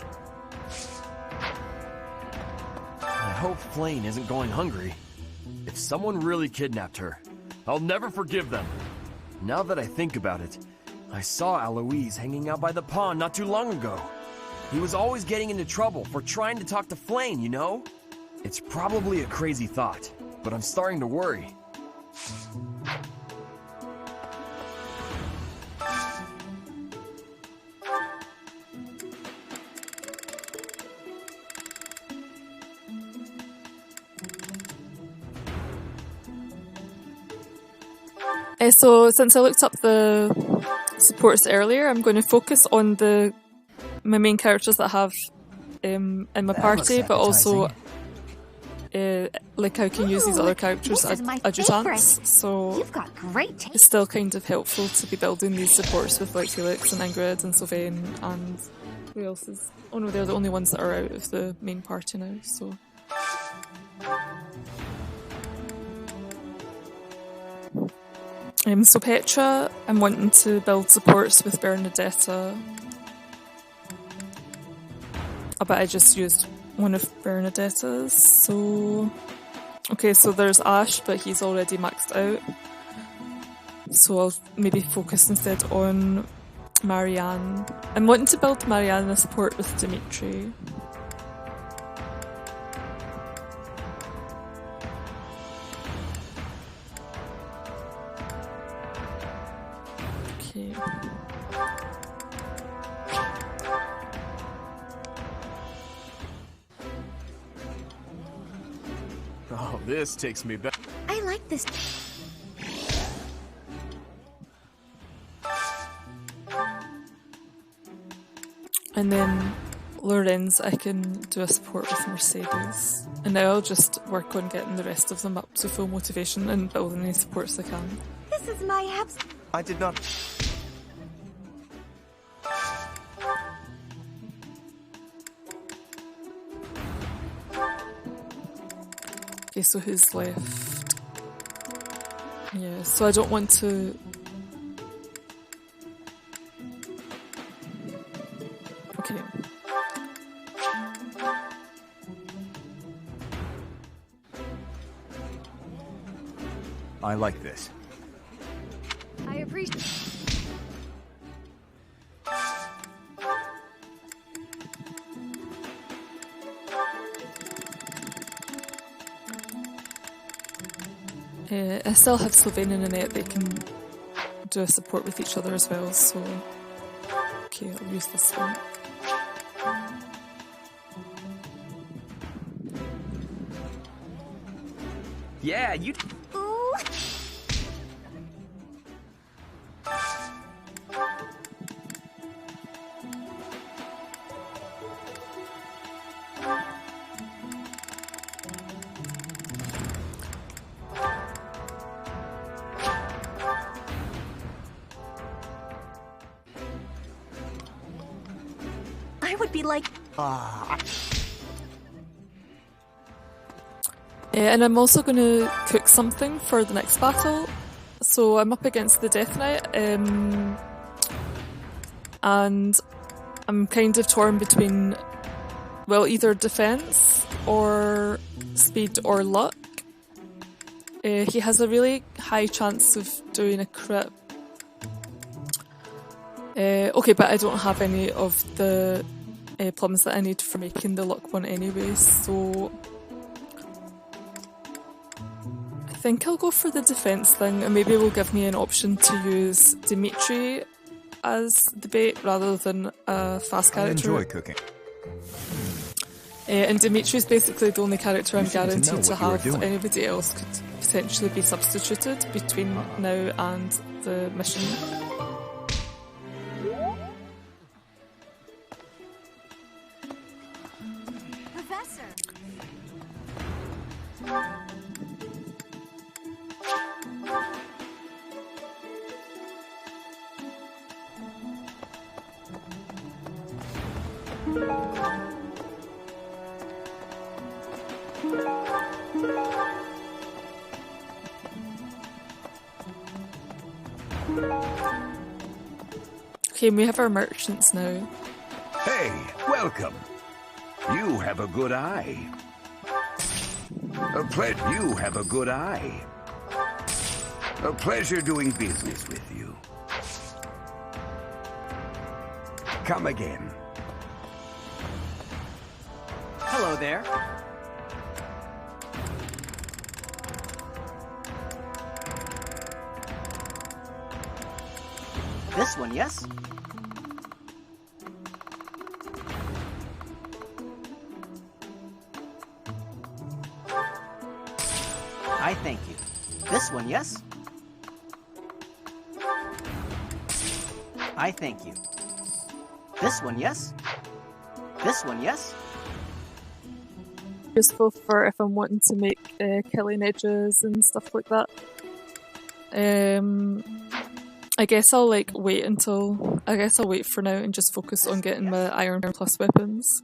I hope Flane isn't going hungry. If someone really kidnapped her, I'll never forgive them. Now that I think about it, I saw Aloise hanging out by the pond not too long ago. He was always getting into trouble for trying to talk to Flane, you know? It's probably a crazy thought, but I'm starting to worry. So since I looked up the supports earlier, I'm going to focus on my main characters that I have in my party, but also like how I can use these other characters as adjutants. So You've got great taste. it's still kind of helpful to be building these supports with like Felix and Ingrid and Sylvain and who else is? Oh no, they're the only ones that are out of the main party now. So. So Petra, I'm wanting to build supports with Bernadetta. But I just used one of Bernadetta's, so... Okay, so there's Ashe, but he's already maxed out. So I'll maybe focus instead on Marianne. I'm wanting to build Marianne a support with Dimitri. Okay. Oh, this takes me back. I like this. And then Lorenz, I can do a support with Mercedes. And now I'll just work on getting the rest of them up to full motivation and building any supports I can. This is my abs. I did not. Okay, so who's left? Yeah, so I don't want to... Okay. I like this. I appreciate. I still have Sylvain and Annette. They can do a support with each other as well, so... Okay, I'll use this one. Yeah, you... Ooh. I would be like... And I'm also going to cook something for the next battle. So I'm up against the Death Knight, and I'm kind of torn between, well, either defense or speed or luck. He has a really high chance of doing a crit. Okay, but I don't have any of the plums that I need for making the luck one anyway, so... I think I'll go for the defense thing, and maybe it will give me an option to use Dimitri as the bait rather than a fast character. I enjoy cooking. And Dimitri's basically the only character I'm You seem to know guaranteed to what you are have. doing. Anybody else could potentially be substituted between now and the mission. Professor! Okay, we have our merchants now. Hey, welcome. You have a good eye. You have a good eye. A pleasure doing business with you. Come again. Hello there. This one, yes? I thank you. This one, yes? I thank you. This one, yes? This one, yes? Useful for if I'm wanting to make killing edges and stuff like that. I guess I'll wait for now and just focus on getting my Iron Plus weapons.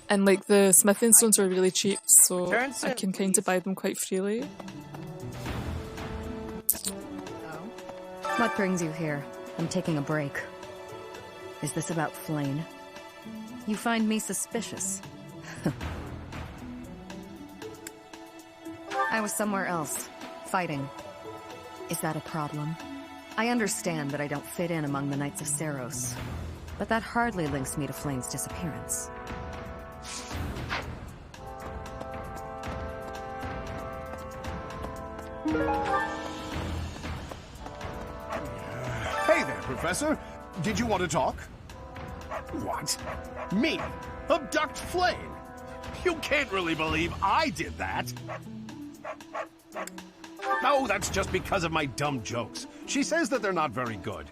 And like the smithing stones are really cheap, so I can kind of buy them quite freely. What brings you here? I'm taking a break. Is this about Flayn? You find me suspicious. I was somewhere else, fighting. Is that a problem? I understand that I don't fit in among the Knights of Seiros, but that hardly links me to Flayn's disappearance. Hey there, Professor. Did you want to talk? What? Me? Abduct Flayn? You can't really believe I did that. No, that's just because of my dumb jokes. She says that they're not very good.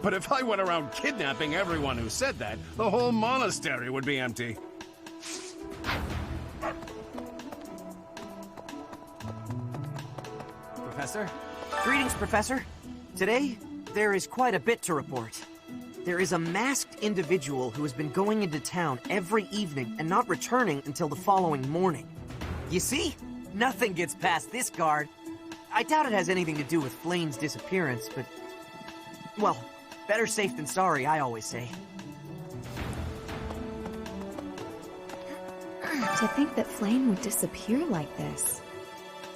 But if I went around kidnapping everyone who said that, the whole monastery would be empty. Professor? Greetings, Professor. Today, there is quite a bit to report. There is a masked individual who has been going into town every evening and not returning until the following morning. You see? Nothing gets past this guard. I doubt it has anything to do with Flayn's disappearance, but... well, better safe than sorry, I always say. To think that Flayn would disappear like this.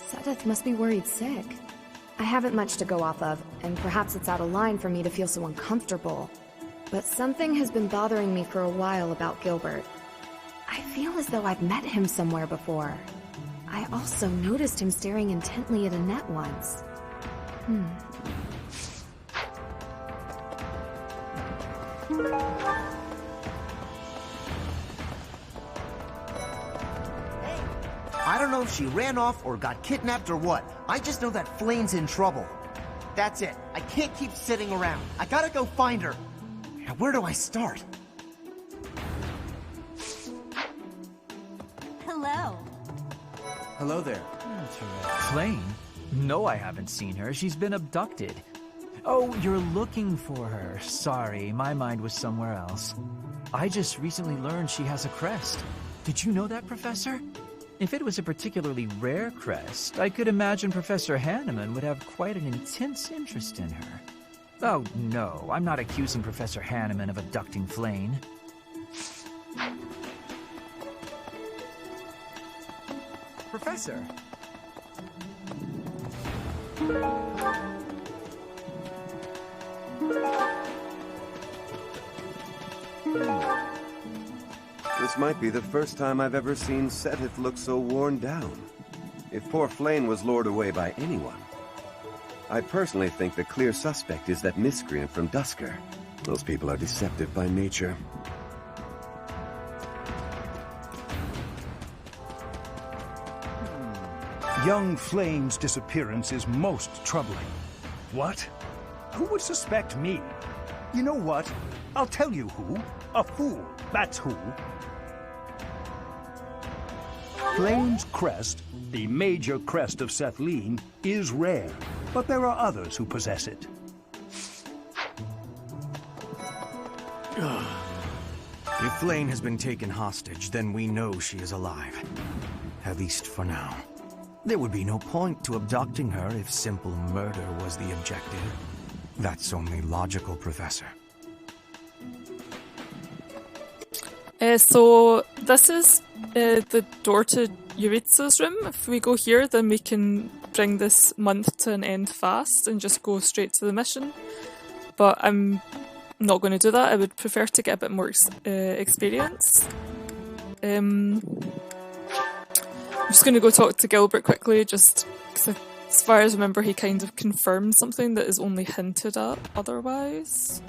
Seteth must be worried sick. I haven't much to go off of, and perhaps it's out of line for me to feel so uncomfortable. But something has been bothering me for a while about Gilbert. I feel as though I've met him somewhere before. I also noticed him staring intently at Annette once. I don't know if she ran off or got kidnapped or what. I just know that Flayn's in trouble. That's it. I can't keep sitting around. I gotta go find her. Now, where do I start? Hello. Hello there. Flayn? No, I haven't seen her. She's been abducted. Oh, you're looking for her. Sorry, my mind was somewhere else. I just recently learned she has a crest. Did you know that, Professor? If it was a particularly rare crest, I could imagine Professor Hanneman would have quite an intense interest in her. Oh, no, I'm not accusing Professor Hanneman of abducting Flayn. Professor! This might be the first time I've ever seen Seteth look so worn down. If poor Flayn was lured away by anyone. I personally think the clear suspect is that miscreant from Dusker. Those people are deceptive by nature. Young Flayn's disappearance is most troubling. What? Who would suspect me? You know what? I'll tell you who. A fool, that's who. Flayn's crest, the major crest of Sethlene, is rare, but there are others who possess it. If Flayn has been taken hostage, then we know she is alive. At least for now. There would be no point to abducting her if simple murder was the objective. That's only logical, Professor. So this is the door to Yuritsu's room. If we go here, then we can bring this month to an end fast and just go straight to the mission. But I'm not going to do that. I would prefer to get a bit more experience. I'm just going to go talk to Gilbert quickly, just because as far as I remember, he kind of confirmed something that is only hinted at otherwise.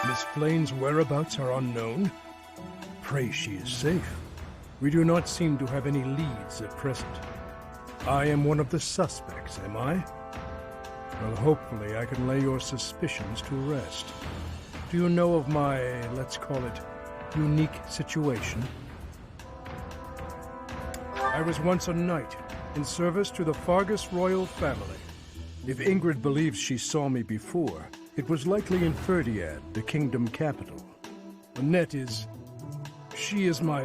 Miss Flayn's whereabouts are unknown. Pray she is safe. We do not seem to have any leads at present. I am one of the suspects, am I? Well, hopefully I can lay your suspicions to rest. Do you know of my, let's call it, unique situation? I was once a knight, in service to the Fargus royal family. If Ingrid believes she saw me before, it was likely in Ferdiad, the kingdom capital. Annette she is my...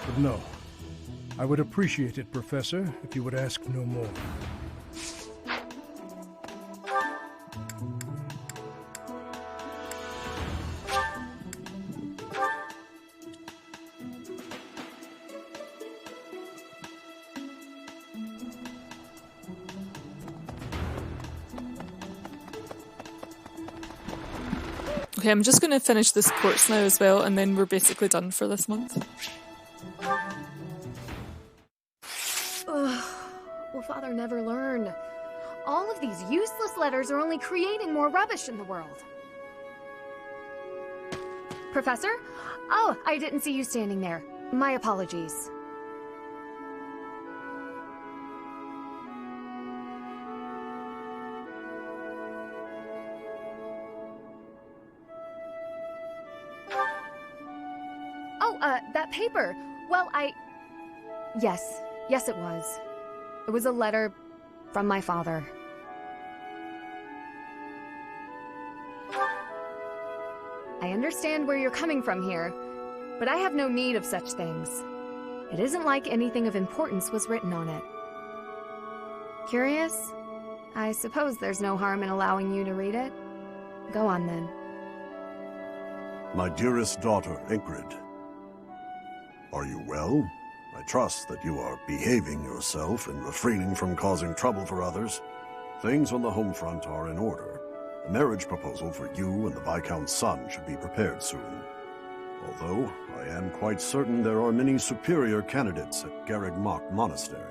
But no. I would appreciate it, Professor, if you would ask no more. Okay, I'm just going to finish this course now as well, and then we're basically done for this month. Ugh, will Father never learn? All of these useless letters are only creating more rubbish in the world. Professor? Oh, I didn't see you standing there. My apologies. That paper. Well, Yes, it was. It was a letter from my father. I understand where you're coming from here, but I have no need of such things. It isn't like anything of importance was written on it. Curious? I suppose there's no harm in allowing you to read it. Go on, then. My dearest daughter, Ingrid. Are you well? I trust that you are behaving yourself and refraining from causing trouble for others. Things on the home front are in order. The marriage proposal for you and the Viscount's son should be prepared soon. Although, I am quite certain there are many superior candidates at Garreg-Mach Monastery.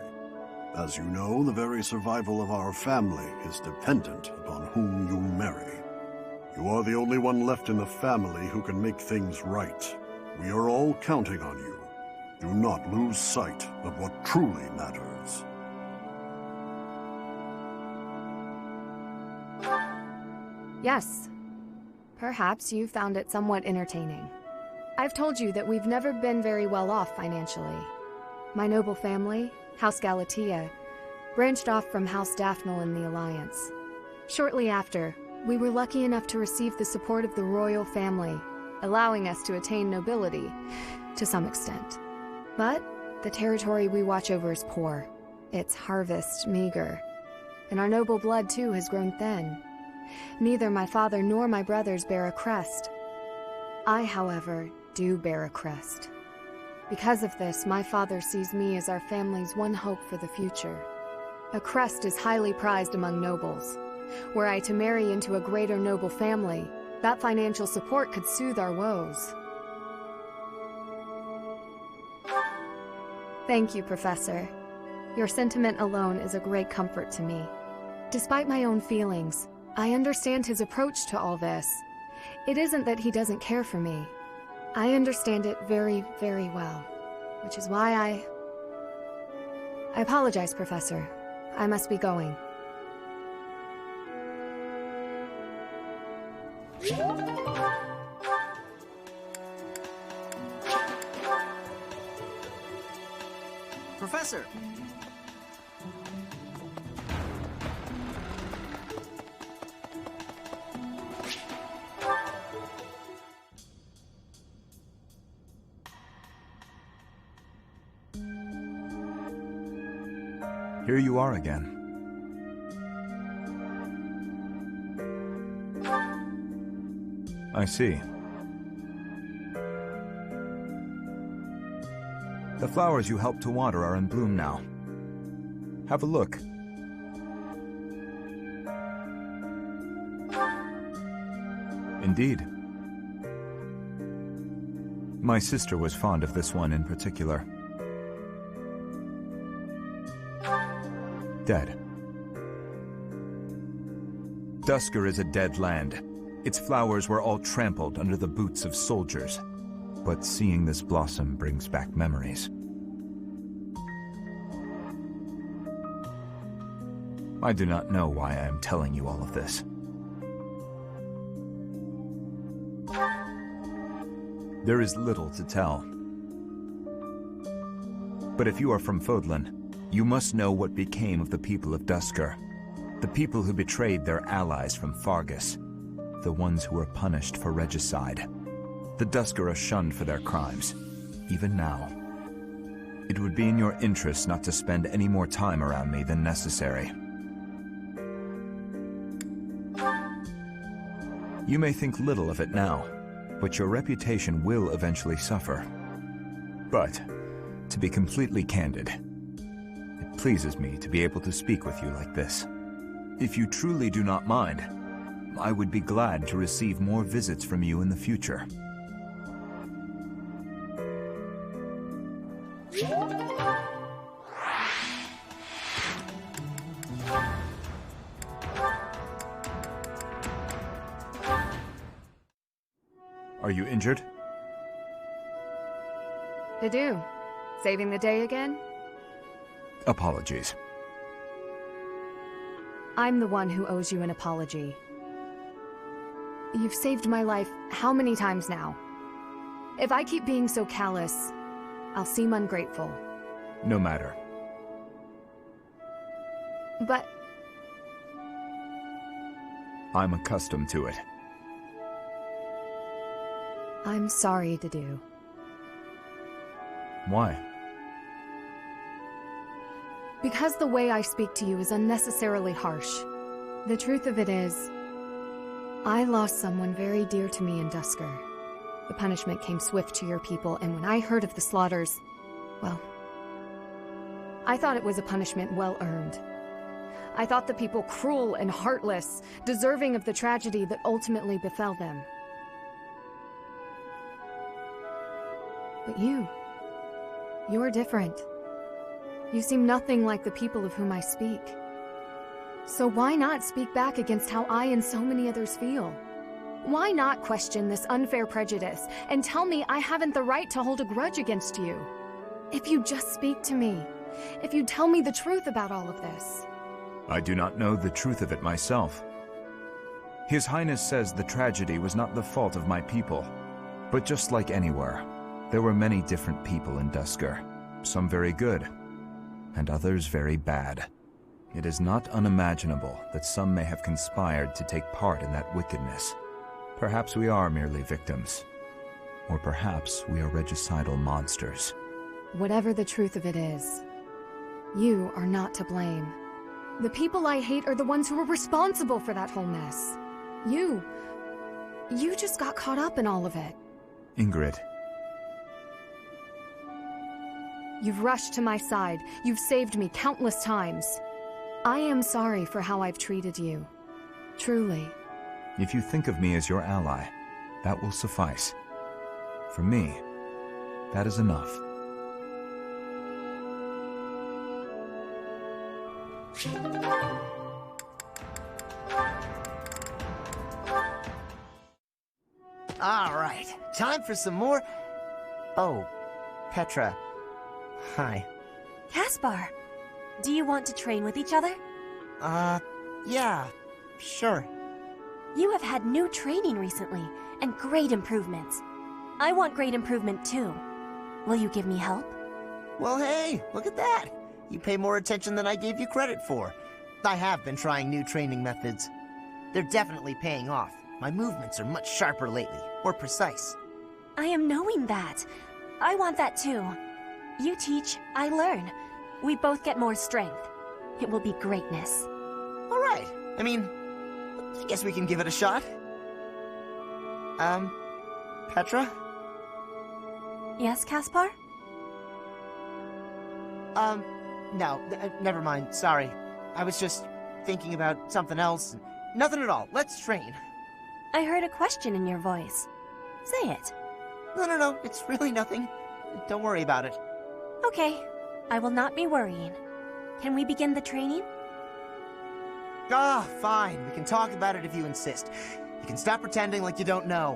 As you know, the very survival of our family is dependent upon whom you marry. You are the only one left in the family who can make things right. We are all counting on you. Do not lose sight of what truly matters. Yes. Perhaps you found it somewhat entertaining. I've told you that we've never been very well off financially. My noble family, House Galatea, branched off from House Daphne in the Alliance. Shortly after, we were lucky enough to receive the support of the royal family, allowing us to attain nobility, to some extent. But the territory we watch over is poor, its harvest meager, and our noble blood too has grown thin. Neither my father nor my brothers bear a crest. I, however, do bear a crest. Because of this, my father sees me as our family's one hope for the future. A crest is highly prized among nobles. Were I to marry into a greater noble family, that financial support could soothe our woes. Thank you, Professor. Your sentiment alone is a great comfort to me. Despite my own feelings, I understand his approach to all this. It isn't that he doesn't care for me. I understand it very, very well, which is why I apologize, Professor. I must be going. Professor! Here you are again. I see. The flowers you helped to water are in bloom now. Have a look. Indeed. My sister was fond of this one in particular. Dead. Dusker is a dead land. Its flowers were all trampled under the boots of soldiers. But seeing this blossom brings back memories. I do not know why I am telling you all of this. There is little to tell. But if you are from Fodlan, you must know what became of the people of Duscur. The people who betrayed their allies from Fargus. The ones who were punished for regicide. The Duscur are shunned for their crimes, even now. It would be in your interest not to spend any more time around me than necessary. You may think little of it now, but your reputation will eventually suffer. But, to be completely candid, it pleases me to be able to speak with you like this. If you truly do not mind, I would be glad to receive more visits from you in the future. Are you injured? Dedue, saving the day again? Apologies. I'm the one who owes you an apology. You've saved my life how many times now? If I keep being so callous, I'll seem ungrateful. No matter. But... I'm accustomed to it. I'm sorry, Dedue. Why? Because the way I speak to you is unnecessarily harsh. The truth of it is, I lost someone very dear to me in Duscur. The punishment came swift to your people, and when I heard of the slaughters, well, I thought it was a punishment well earned. I thought the people cruel and heartless, deserving of the tragedy that ultimately befell them. But you're different. You seem nothing like the people of whom I speak. So why not speak back against how I and so many others feel? Why not question this unfair prejudice and tell me I haven't the right to hold a grudge against you? If you just speak to me, if you tell me the truth about all of this. I do not know the truth of it myself. His Highness says the tragedy was not the fault of my people. But just like anywhere, there were many different people in Duscur. Some very good, and others very bad. It is not unimaginable that some may have conspired to take part in that wickedness. Perhaps we are merely victims. Or perhaps we are regicidal monsters. Whatever the truth of it is, you are not to blame. The people I hate are the ones who are responsible for that whole mess. You just got caught up in all of it. Ingrid. You've rushed to my side. You've saved me countless times. I am sorry for how I've treated you. Truly. If you think of me as your ally, that will suffice. For me, that is enough. All right, time for some more... Oh, Petra. Hi. Caspar, do you want to train with each other? Yeah, sure. You have had new training recently, and great improvements. I want great improvement too. Will you give me help? Well, hey, look at that. You pay more attention than I gave you credit for. I have been trying new training methods. They're definitely paying off. My movements are much sharper lately, more precise. I am knowing that. I want that too. You teach, I learn. We both get more strength. It will be greatness. All right. I mean, I guess we can give it a shot. Petra? Yes, Caspar? No, never mind. Sorry. I was just thinking about something else. Nothing at all. Let's train. I heard a question in your voice. Say it. No. It's really nothing. Don't worry about it. Okay. I will not be worrying. Can we begin the training? Fine. We can talk about it if you insist. You can stop pretending like you don't know.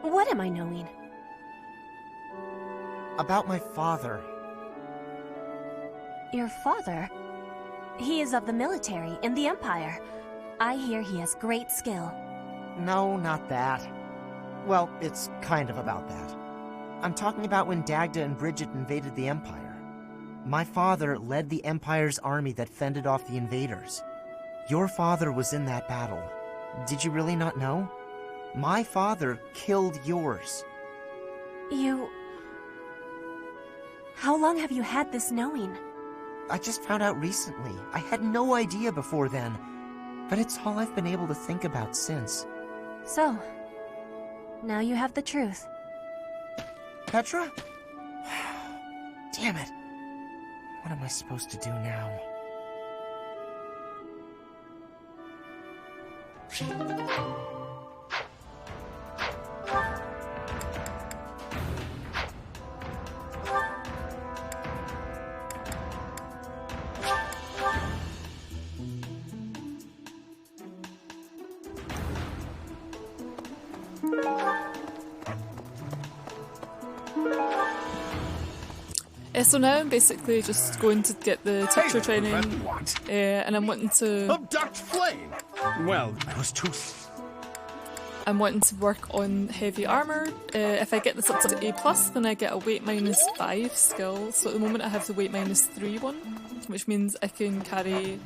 What am I knowing? About my father. Your father? He is of the military in the Empire. I hear he has great skill. No, not that. Well, it's kind of about that. I'm talking about when Dagda and Bridget invaded the Empire. My father led the Empire's army that fended off the invaders. Your father was in that battle. Did you really not know? My father killed yours. You... How long have you had this knowing? I just found out recently. I had no idea before then. But it's all I've been able to think about since. So, now you have the truth. Petra? Damn it. What am I supposed to do now? So now I'm basically just going to get the teacher training, and I'm wanting to abduct Flame. Well, I was too. I'm wanting to work on heavy armor. If I get this up to A+, then I get a weight -5 skill. So at the moment I have the weight -3 one, which means I can carry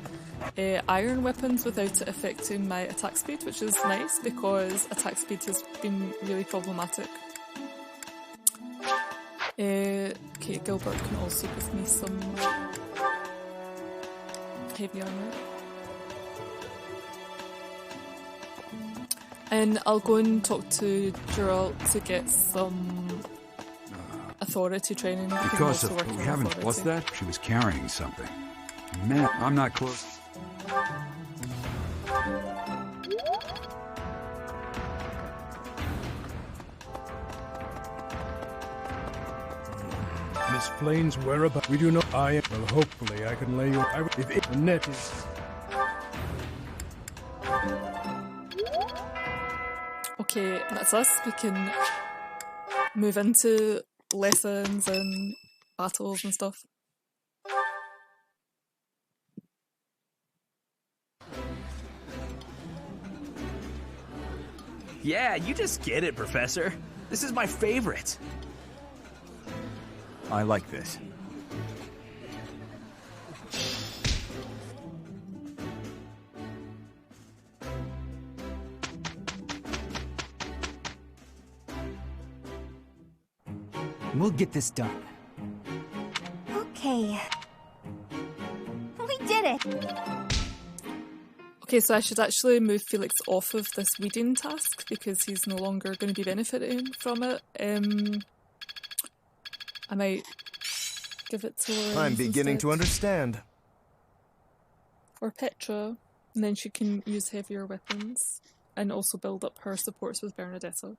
iron weapons without it affecting my attack speed, which is nice because attack speed has been really problematic. Okay, Gilbert can also give me some heavy armor. And I'll go and talk to Geralt to get some authority training. Because of we haven't. What's that? She was carrying something. Man, I'm not close. Miss Flane's whereabouts? We do not. Well, hopefully I can lay your. If Annette is. Okay, that's us. We can move into lessons and battles and stuff. Yeah, you just get it, Professor. This is my favorite. I like this. We'll get this done. Okay. We did it! Okay, so I should actually move Felix off of this weeding task because he's no longer going to be benefiting from it. I might give it to Lorenz I'm beginning instead. to understand. Or Petra, and then she can use heavier weapons and also build up her supports with Bernadetta.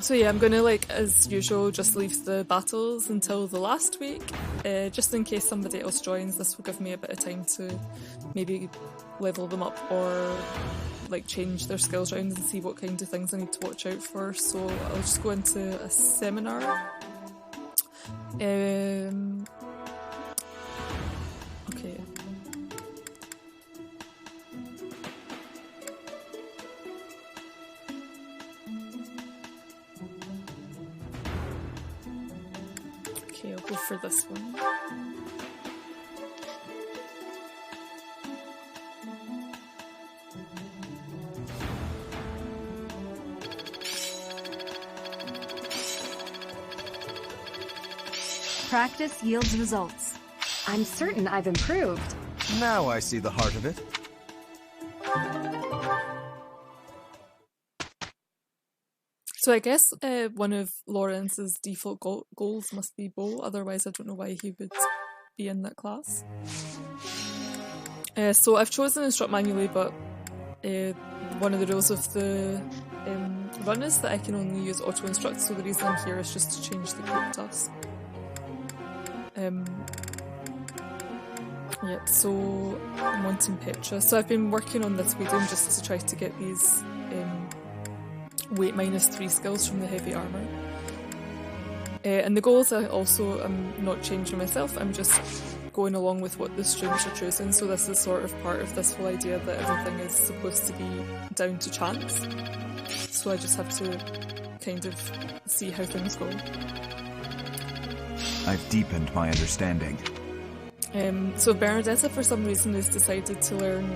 So yeah, I'm gonna, like, as usual, just leave the battles until the last week, just in case somebody else joins. This will give me a bit of time to maybe level them up or, like, change their skills around and see what kind of things I need to watch out for. So I'll just go into a seminar. Okay. Okay, I'll go for this one. Practice yields results. I'm certain I've improved. Now I see the heart of it. So I guess one of Lorenz's default goals must be bow, otherwise I don't know why he would be in that class. So I've chosen instruct manually, but one of the rules of the run is that I can only use auto instruct, so the reason I'm here is just to change the group task. Yeah, so I'm wanting Petra. So I've been working on this weeding just to try to get these weight -3 skills from the heavy armour. And the goals I also am not changing myself, I'm just going along with what the students are choosing, so this is sort of part of this whole idea that everything is supposed to be down to chance. So I just have to kind of see how things go. I've deepened my understanding. So Bernadetta for some reason has decided to learn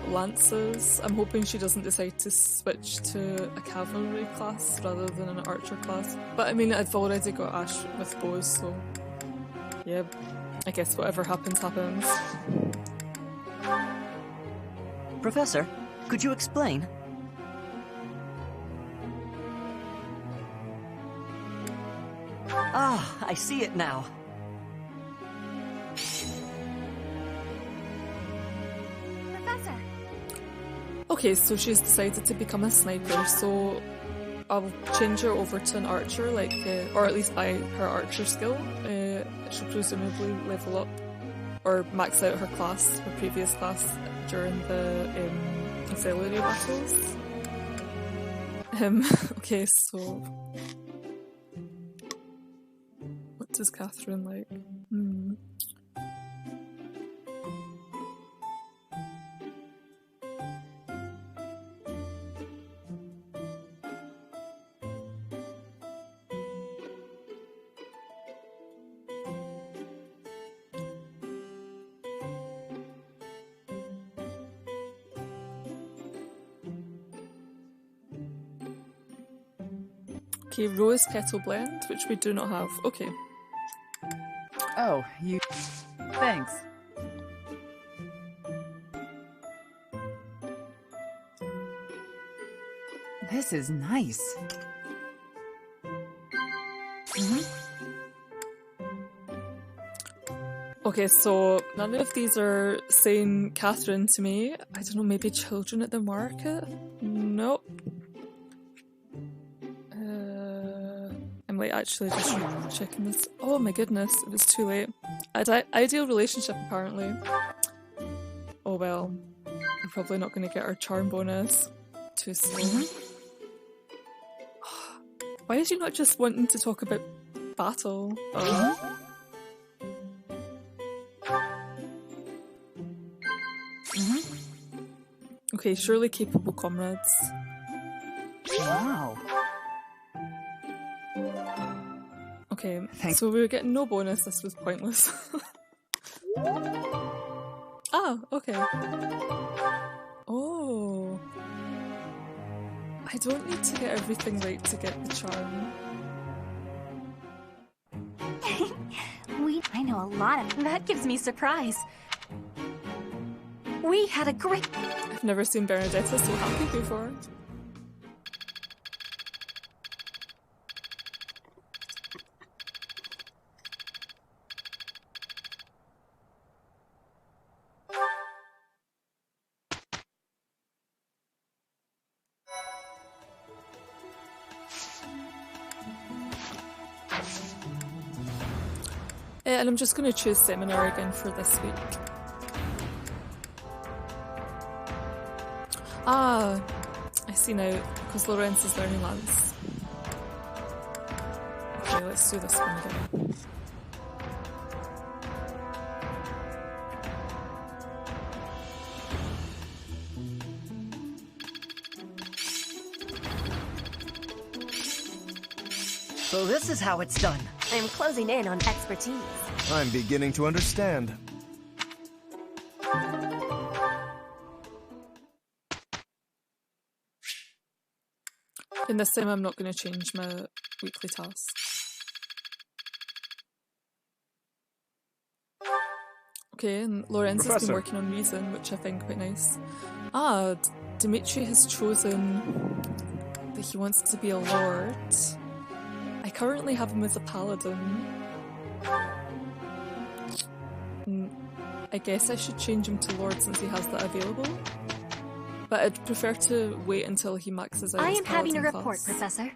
lances. I'm hoping she doesn't decide to switch to a cavalry class rather than an archer class. But I mean, I've already got Ashe with bows, so yeah, I guess whatever happens, happens. Professor, could you explain? Ah, I see it now. Professor! Okay, so she's decided to become a sniper, so I'll change her over to an archer, like, or at least by her archer skill. She'll presumably level up, or max out her class, her previous class, during the auxiliary battles. Okay, so... What does Catherine like? Okay, rose petal blend, which we do not have. Okay. Oh, you... Thanks. This is nice. Okay, so none of these are saying Catherine to me. I don't know, maybe children at the market? Nope. I'm like actually just checking this. Oh my goodness, it was too late. Ideal relationship apparently. Oh well, we're probably not going to get our charm bonus. Too slow. Why is she not just wanting to talk about battle? Okay, surely capable comrades. Wow. Okay, so we were getting no bonus, this was pointless. Ah, okay. Oh. I don't need to get everything right to get the charm. I know a lot of... That gives me surprise. We had a great... I've never seen Bernadetta so happy before. And I'm just going to choose seminar again for this week. Ah, I see now, because Lorenz is learning lance. Okay, let's do this one again. So this is how it's done. I'm closing in on expertise. I'm beginning to understand. And this time I'm not going to change my weekly tasks. Okay, and Lorenz has been working on reason, which I find quite nice. Ah, Dimitri has chosen that he wants to be a lord. I currently have him as a paladin. I guess I should change him to lord since he has that available. But I'd prefer to wait until he maxes out I his am having a paladin report, class. Professor.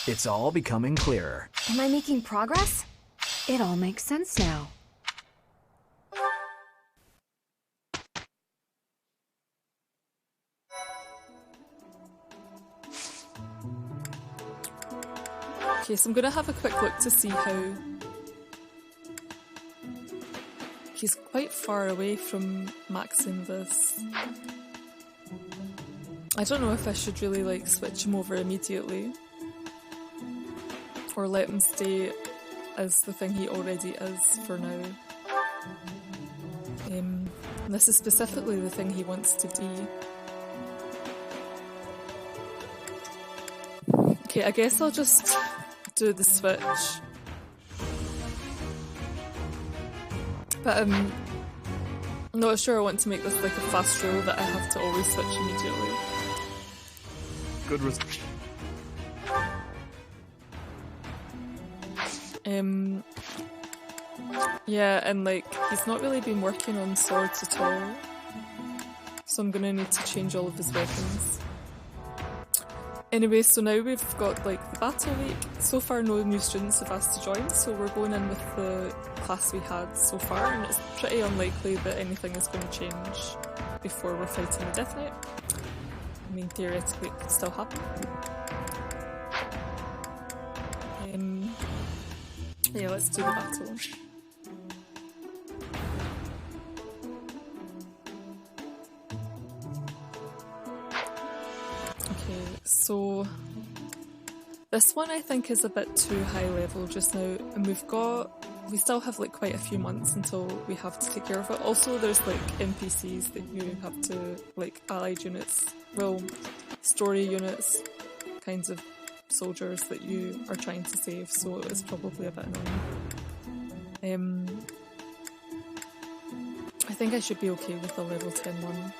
It's all becoming clearer. Am I making progress? It all makes sense now. Okay, so I'm going to have a quick look to see how... He's quite far away from maxing this. I don't know if I should really like switch him over immediately or let him stay as the thing he already is for now. This is specifically the thing he wants to be. Okay, I guess I'll just do the switch. But I'm not sure I want to make this like a fast rule that I have to always switch immediately. Good result. Yeah, and like he's not really been working on swords at all, so I'm gonna need to change all of his weapons. Anyway, so now we've got like the battle week. So far no new students have asked to join, so we're going in with the class we had so far, and it's pretty unlikely that anything is going to change before we're fighting the Death Knight. I mean, theoretically it could still happen. Yeah, let's do the battle. Okay, so this one I think is a bit too high level just now, and we still have like quite a few months until we have to take care of it. Also, there's like NPCs that you have to, like allied units, well, story units, kinds of soldiers that you are trying to save, so it's probably a bit annoying. I think I should be okay with the level 10 one.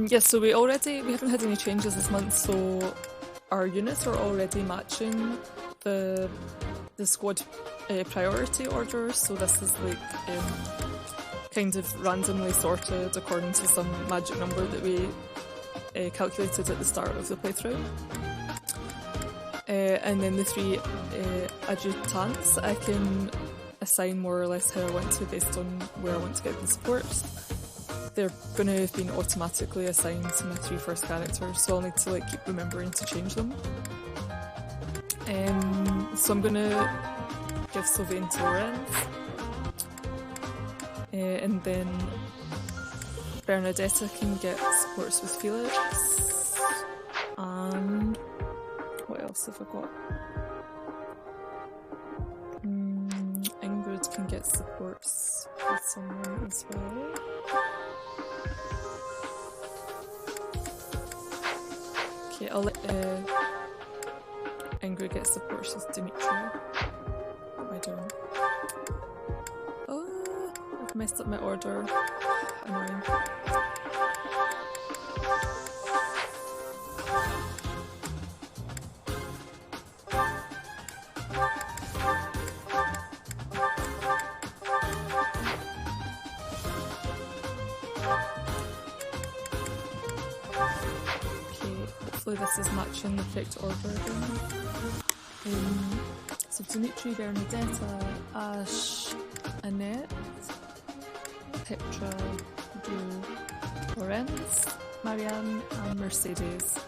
Yeah, so we haven't had any changes this month, so our units are already matching the squad priority order, so this is like kind of randomly sorted according to some magic number that we calculated at the start of the playthrough. And then the 3 adjutants I can assign more or less how I want to based on where I want to get the supports. They're going to have been automatically assigned to my 3 first characters, so I'll need to like keep remembering to change them. So I'm going to give Sylvain to Lorenz, and then Bernadetta can get supports with Felix, and what else have I got? Ingrid can get supports with someone as well. Okay, I'll let Ingrid get supports with Dimitri. What am I doing? Oh, I've messed up my order. Annoying. Hopefully this is matching the correct order again. So Dimitri, Bernadetta, Ashe, Annette, Petra, Dedue, Lorenz, Marianne and Mercedes.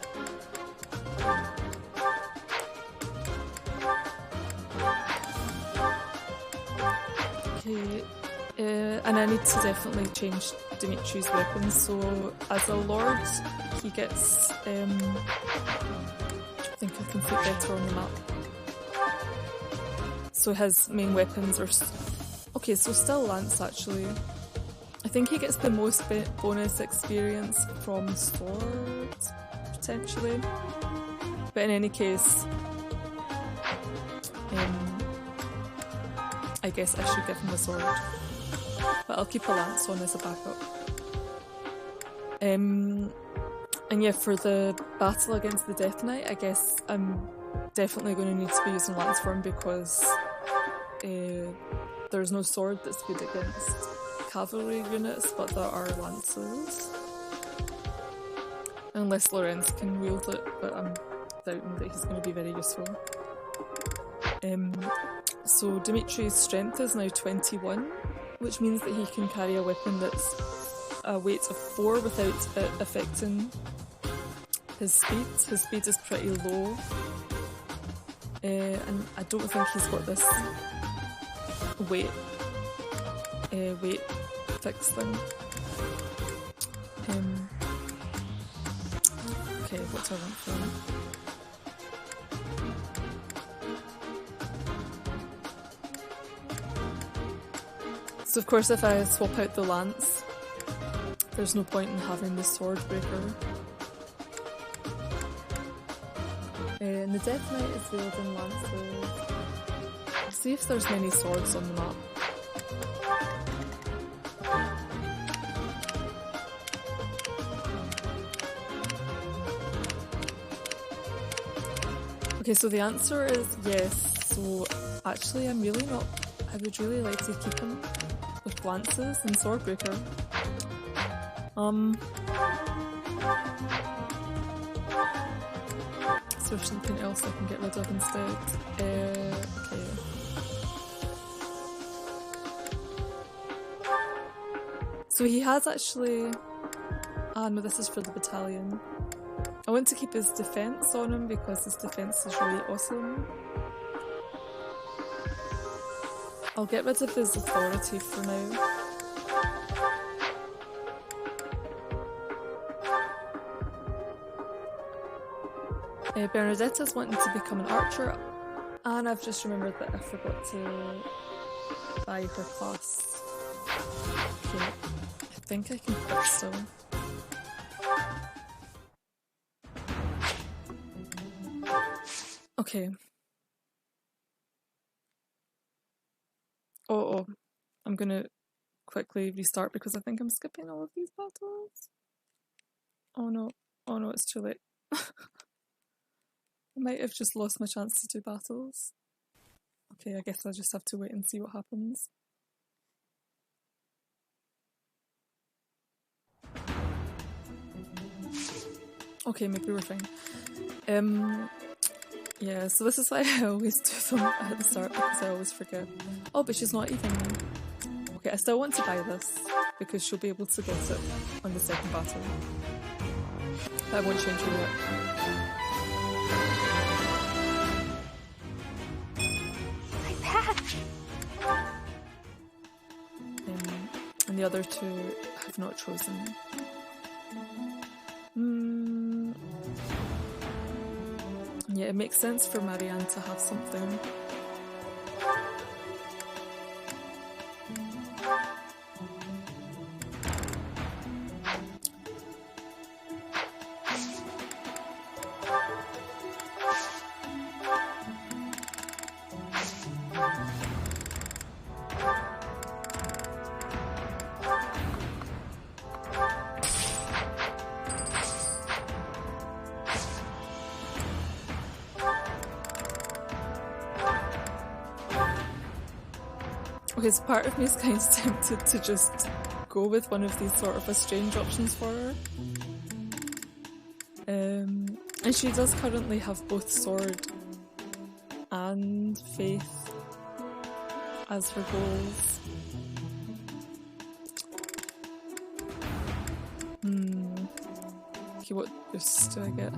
Okay, and I need to definitely change Dimitri's weapons, so as a lord he gets, I think I can put better on the map. So his main weapons are, okay, so still Lance actually. I think he gets the most bonus experience from swords. potentially. But in any case, I guess I should give him a sword. But I'll keep a lance on as a backup. And yeah, for the battle against the Death Knight, I guess I'm definitely going to need to be using lance form because there's no sword that's good against cavalry units, but there are lances. Unless Lorenz can wield it, but I'm doubting that he's going to be very useful. So Dimitri's strength is now 21, which means that he can carry a weapon that's a weight of 4 without it affecting his speed. His speed is pretty low, and I don't think he's got this weight fix thing. Okay, what do I want for him? So of course if I swap out the lance, there's no point in having the sword breaker. And the Death Knight is wielding lances. See if there's many swords on the map. Okay, so the answer is yes. So actually I would really like to keep him with lances and swordbreaker. Is there something else I can get rid of instead? Okay. So he has actually... Ah no, this is for the battalion. I want to keep his defense on him because his defense is really awesome. I'll get rid of his authority for now. Bernadetta's wanting to become an archer, and I've just remembered that I forgot to buy her class. Okay, I think I can quit still. Okay. Oh, I'm gonna quickly restart because I think I'm skipping all of these battles. Oh no, it's too late. I might have just lost my chance to do battles. Okay, I guess I'll just have to wait and see what happens. Okay, maybe we're fine. Yeah, so this is why I always do them at the start because I always forget. Oh, but she's not even... Okay, I still want to buy this because she'll be able to get it on the second battle. But I won't change her yet. And the other two have not chosen. Yeah, it makes sense for Marianne to have something. Okay, so part of me is kind of tempted to just go with one of these sort of exchange options for her. And she does currently have both sword and faith as her goals. Okay, what boosts do I get?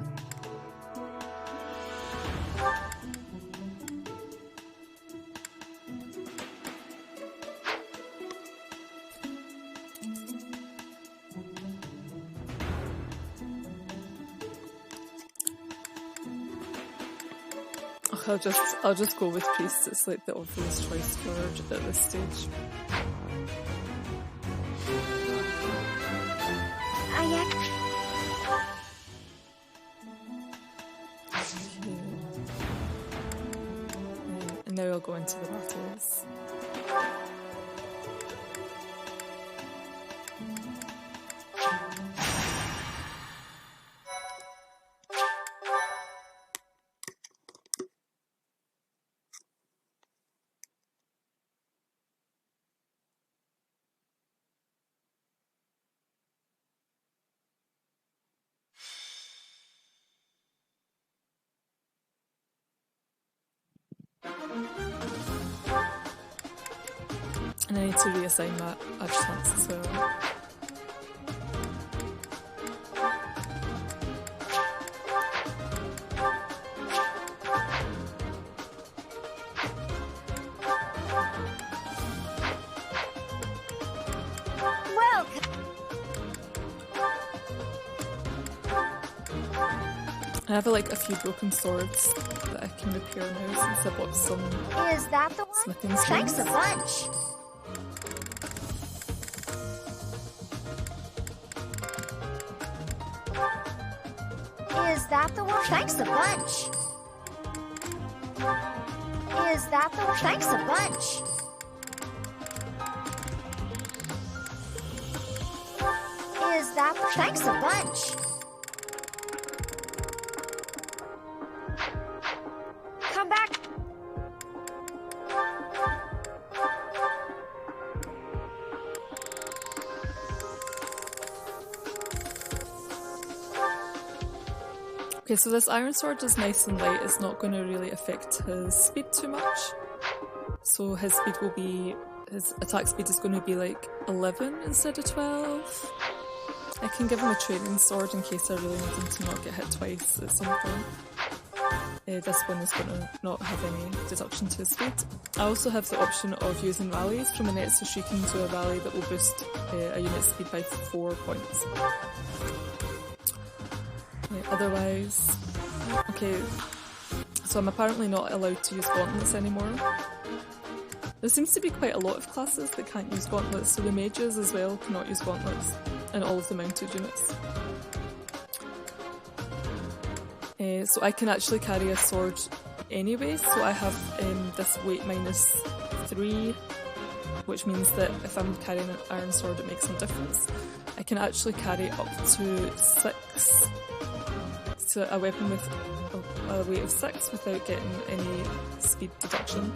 I'll just go with priest. It's like the obvious choice for her at this stage. they'll go into the battles. And I need to reassign that Ashe chance as well. I have like a few broken swords that I can repair now since I bought some. Is that the one? Smithing Thanks a stones. bunch. Is that the one? Thanks a bunch. Is that the one? Thanks a bunch. Is that the thanks a bunch. Come back. Okay, so this iron sword is nice and light. It's not going to really affect his speed too much. So his speed will be, his attack speed is going to be like 11 instead of 12. I can give him a training sword in case I really need him to not get hit twice at some point. This one is going to not have any deduction to his speed. I also have the option of using rallies from Annette, so she can do a rally that will boost a unit's speed by 4 points. Otherwise, okay, so I'm apparently not allowed to use gauntlets anymore. There seems to be quite a lot of classes that can't use gauntlets, so the mages as well cannot use gauntlets, and all of the mounted units. So I can actually carry a sword anyway, so I have this weight -3, which means that if I'm carrying an iron sword it makes no difference. I can actually carry up to 6, so a weapon with a weight of 6 without getting any speed deduction.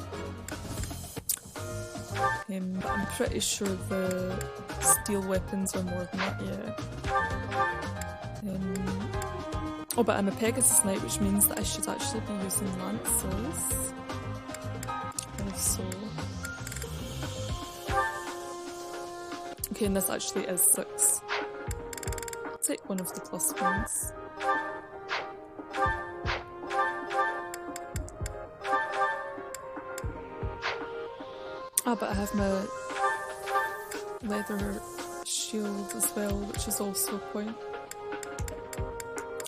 But I'm pretty sure the steel weapons are more than that, yeah. Oh, but I'm a Pegasus Knight, which means that I should actually be using lances. Also. Okay, and this actually is 6. I'll take one of the plus ones. Ah, but I have my leather shield as well, which is also a point.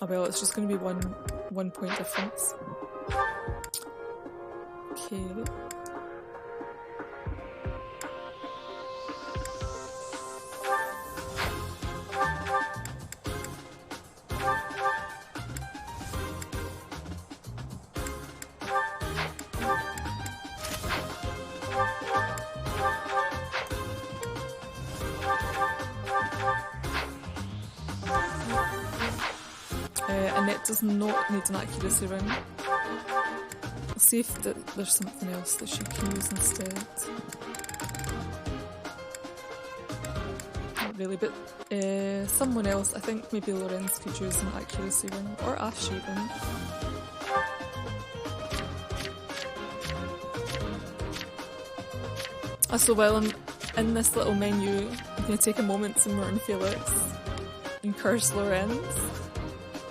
Oh well, it's just going to be one point difference. Okay. Annette does not need an accuracy ring. I'll see if there's something else that she can use instead. Not really, but someone else, I think maybe Lorenz could use an accuracy ring, or Ashe even. So while I'm in this little menu, I'm going to take a moment to mourn Felix and curse Lorenz.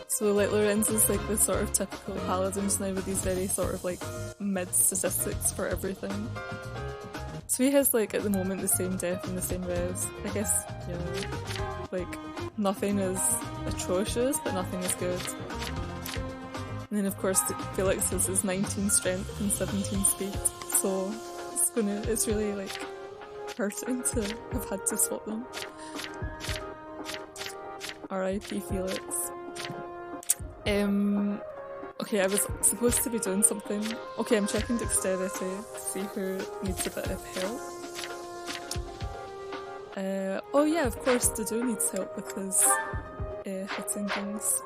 So like Lorenz is like the sort of typical paladins now with these very sort of like mid statistics for everything. So he has like at the moment the same death and the same res. I guess, yeah, like nothing is atrocious but nothing is good. And then of course Felix has his 19 strength and 17 speed, so it's really like hurting to have had to swap them. R.I.P. Felix. Okay, I was supposed to be doing something. Okay, I'm checking dexterity to see who needs a bit of help. Oh yeah, of course, Dedue needs help with his hitting things.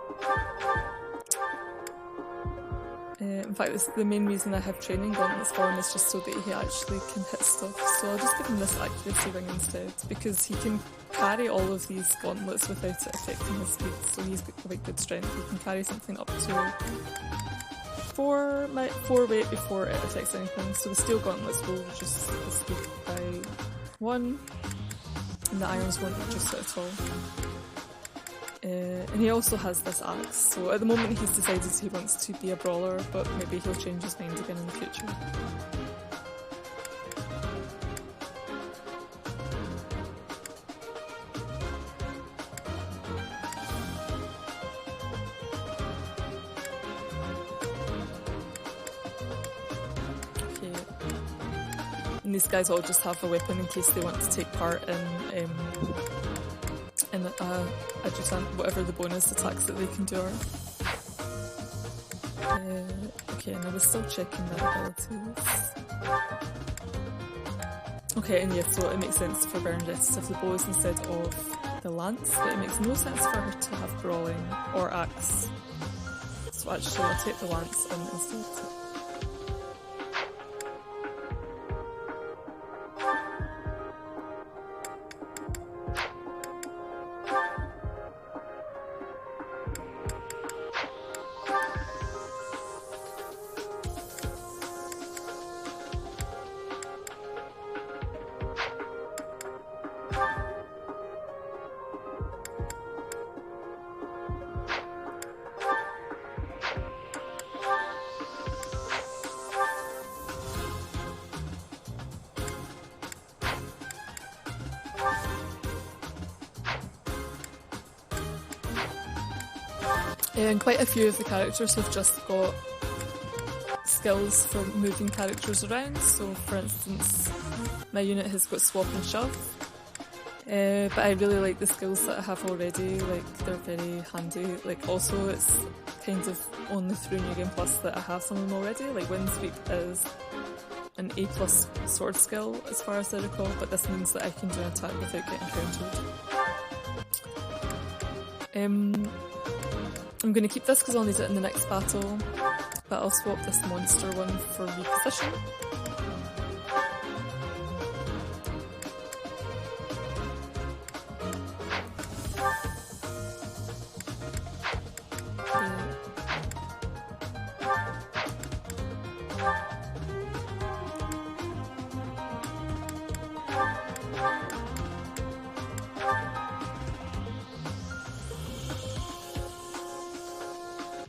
In fact, this is the main reason I have training gauntlets for him, is just so that he actually can hit stuff. So I'll just give him this accuracy ring instead, because he can carry all of these gauntlets without it affecting his speed, so he's got quite good strength. He can carry something up to 4 weight before it affects anything. So the steel gauntlets will reduce the speed by 1, and the irons won't reduce it at all. And he also has this axe, so at the moment he's decided he wants to be a brawler, but maybe he'll change his mind again in the future. Okay. And these guys all just have a weapon in case they want to take part in adjutant, whatever the bonus attacks that they can do are. Okay, and I was still checking their abilities. Okay, and yeah, so it makes sense for Bernadette to have the bows instead of the lance, but it makes no sense for her to have brawling or axe. So actually I'll take the lance in instead. And quite a few of the characters have just got skills for moving characters around. So for instance, my unit has got swap and shove. But I really like the skills that I have already, like they're very handy. Like also it's kind of only through New Game Plus that I have some of them already. Like Wind Sweep is an A+ sword skill as far as I recall, but this means that I can do an attack without getting countered. I'm going to keep this because I'll need it in the next battle, but I'll swap this monster one for reposition.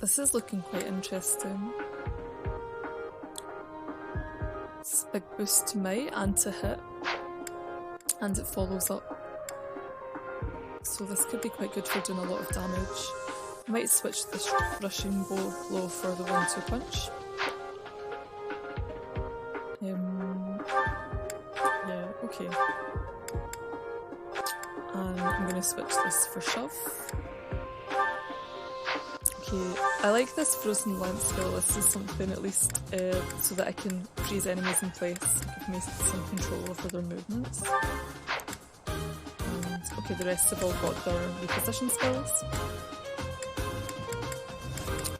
This is looking quite interesting. It's a big boost to might and to hit, and it follows up. So this could be quite good for doing a lot of damage. I might switch this rushing blow for the 1-2 punch. Yeah, okay. And I'm going to switch this for shove. Okay, I like this frozen lance skill. This is something at least so that I can freeze enemies in place, give me some control over their movements. And okay, the rest have all got their reposition skills.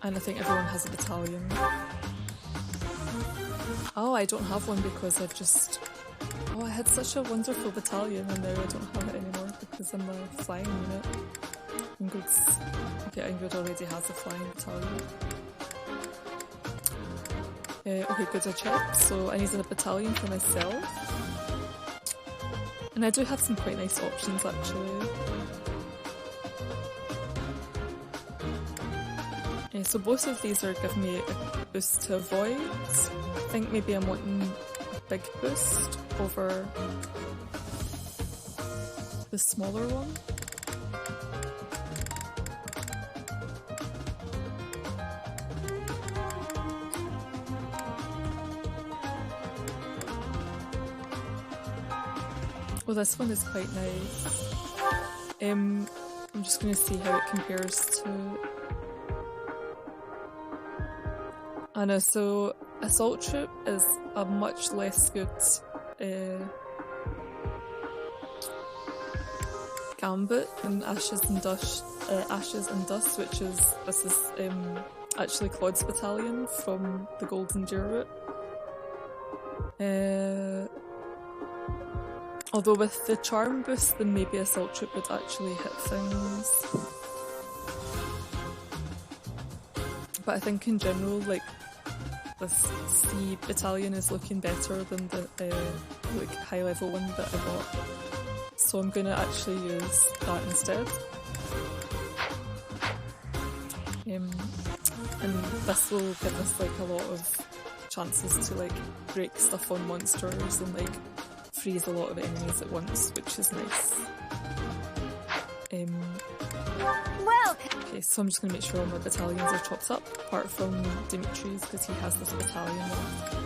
And I think everyone has a battalion. Oh, I don't have one because I've just... Oh, I had such a wonderful battalion and now I don't have it anymore because I'm a flying unit. Ingrid's... Okay, Ingrid already has a flying battalion. Okay, good, I checked. So I needed a battalion for myself. And I do have some quite nice options actually. So both of these are giving me a boost to avoid. I think maybe I'm wanting a big boost over the smaller one. Well, this one is quite nice. I'm just going to see how it compares to I know, so Assault Troop is a much less good gambit than Ashes and Dust, which is actually Claude's battalion from the Golden Deer route. Although with the charm boost, then maybe Assault Troop would actually hit things. But I think in general, like, this C battalion is looking better than the like high level one that I got. So I'm gonna actually use that instead. And this will give us like a lot of chances to like break stuff on monsters and like freeze a lot of enemies at once, which is nice. Okay, so I'm just going to make sure all my battalions are chopped up, apart from Dimitri's, because he has this battalion left.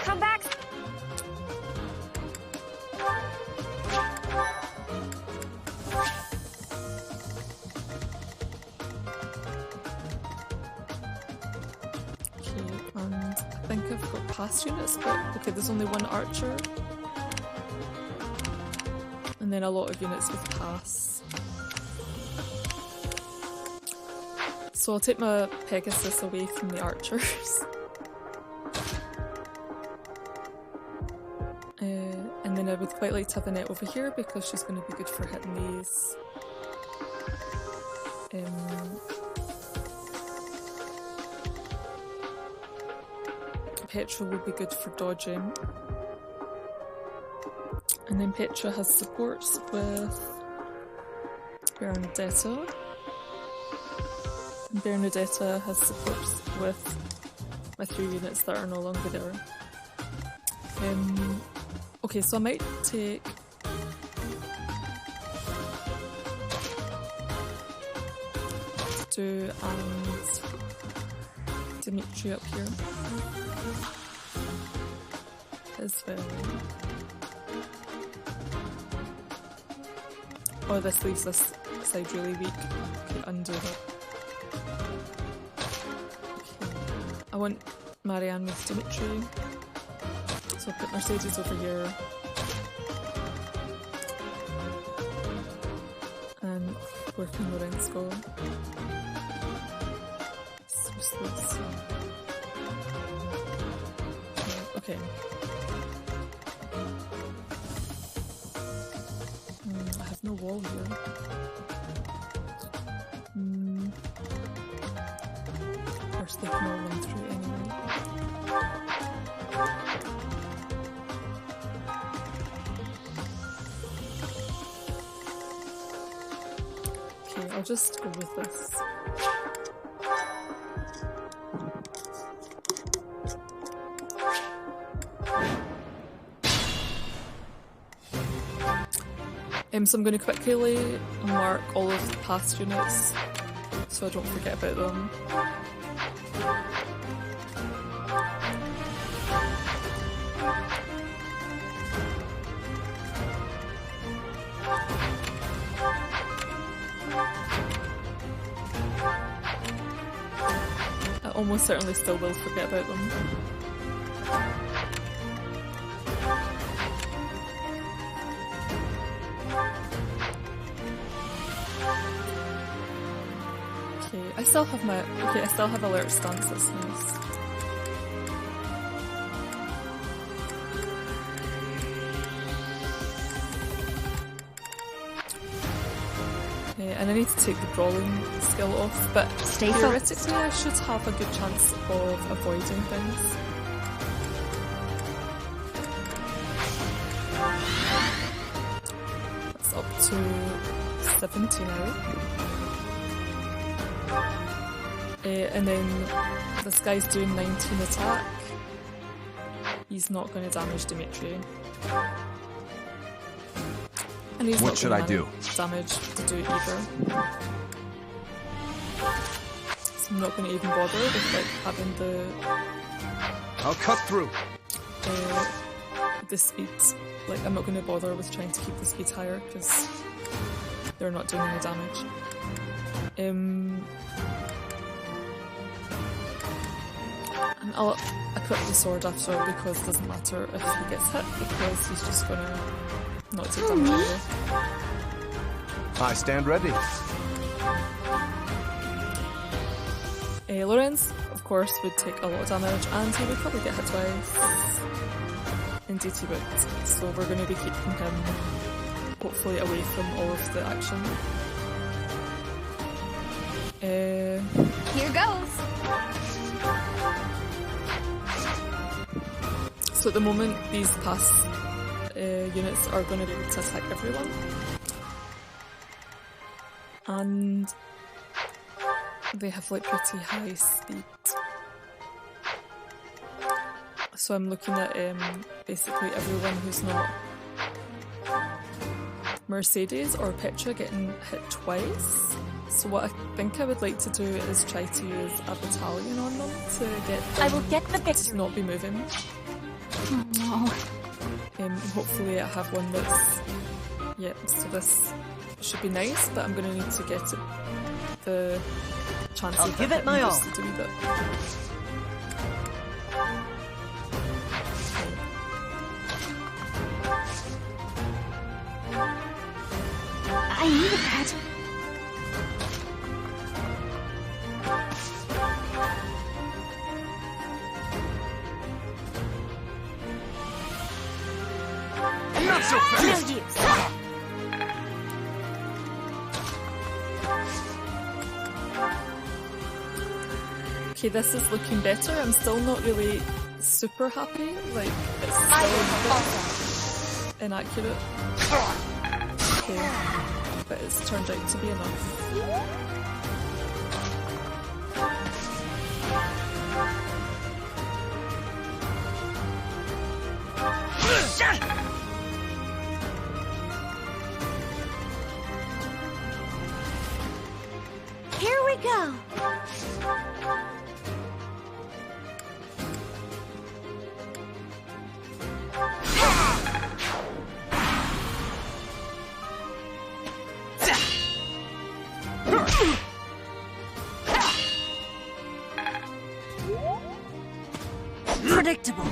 Come back! I think I've got past units, but okay, there's only one archer. And then a lot of units with pass. So I'll take my Pegasus away from the archers. And then I would quite like to have Annette over here because she's going to be good for hitting these. Petra will be good for dodging. And then Petra has supports with Bernadetta. And Bernadetta has supports with my 3 units that are no longer there. Okay, so I might take Dedue and Dimitri up here as well. Oh, this leaves this side really weak. Okay, undo that. Okay. I want Marianne with Dimitri, so I'll put Mercedes over here. And where can Lorenz go? It's useless. Okay. I have no wall here. Of course they can all run through anyway. Okay, I'll just go with this. So I'm going to quickly mark all of the past units so I don't forget about them. I almost certainly still will forget about them. I still have my... Okay, I still have alert stance, that's nice. Okay, and I need to take the brawling skill off, but theoretically I should have a good chance of avoiding things. That's up to 70 now. And then this guy's doing 19 attack. He's not going to damage Dimitri. And he's what should I do? Damage to do either. So I'm not going to even bother with like having the. I'll cut through. the speed. Like, I'm not going to bother with trying to keep the speed higher because they're not doing any damage. And I'll equip the sword after because it doesn't matter if he gets hit because he's just going to not take damage anyway. I stand ready. Lorenz, of course, would take a lot of damage and he would probably get hit twice. Indeed he would. So we're going to be keeping him hopefully away from all of the action. Here goes! So at the moment, these pass units are going to be able to attack everyone. And they have like pretty high speed. So I'm looking at basically everyone who's not Mercedes or Petra getting hit twice. So what I think I would like to do is try to use a battalion on them to get them I will get the victory. to not be moving. Oh. Hopefully I have one that's... Yeah, so this should be nice, but I'm going to need to get it, the chance I'll of give it my all. boosted a wee bit. I needed that. Not so fast! Okay, this is looking better. I'm still not really super happy. Like, it's still inaccurate. Okay, but it's turned out to be enough. Here we go! Predictable.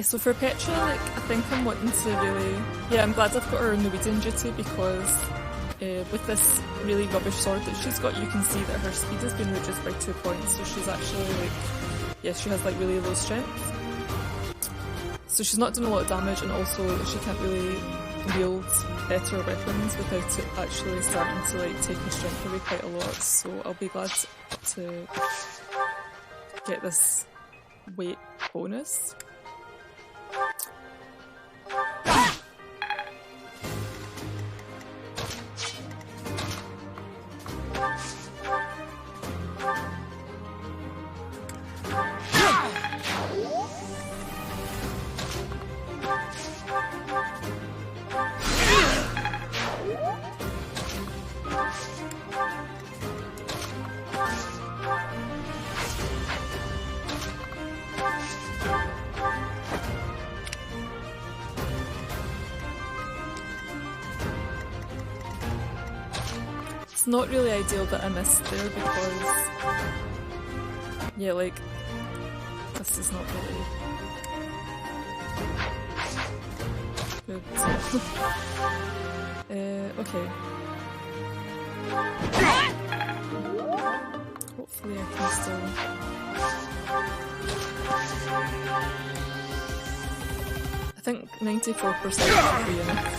So for Petra, like, I think I'm wanting to really... Yeah, I'm glad I've got her Norwegian duty because with this really rubbish sword that she's got, you can see that her speed has been reduced by 2 points, so she's actually like... Yeah, she has like really low strength. So she's not doing a lot of damage, and also she can't really wield better weapons without it actually starting to like take her strength away quite a lot, so I'll be glad to get this weight bonus. It's not really ideal that I missed there because, yeah, like, this is not really good. Okay. Hopefully I can still... I think 94% should be enough.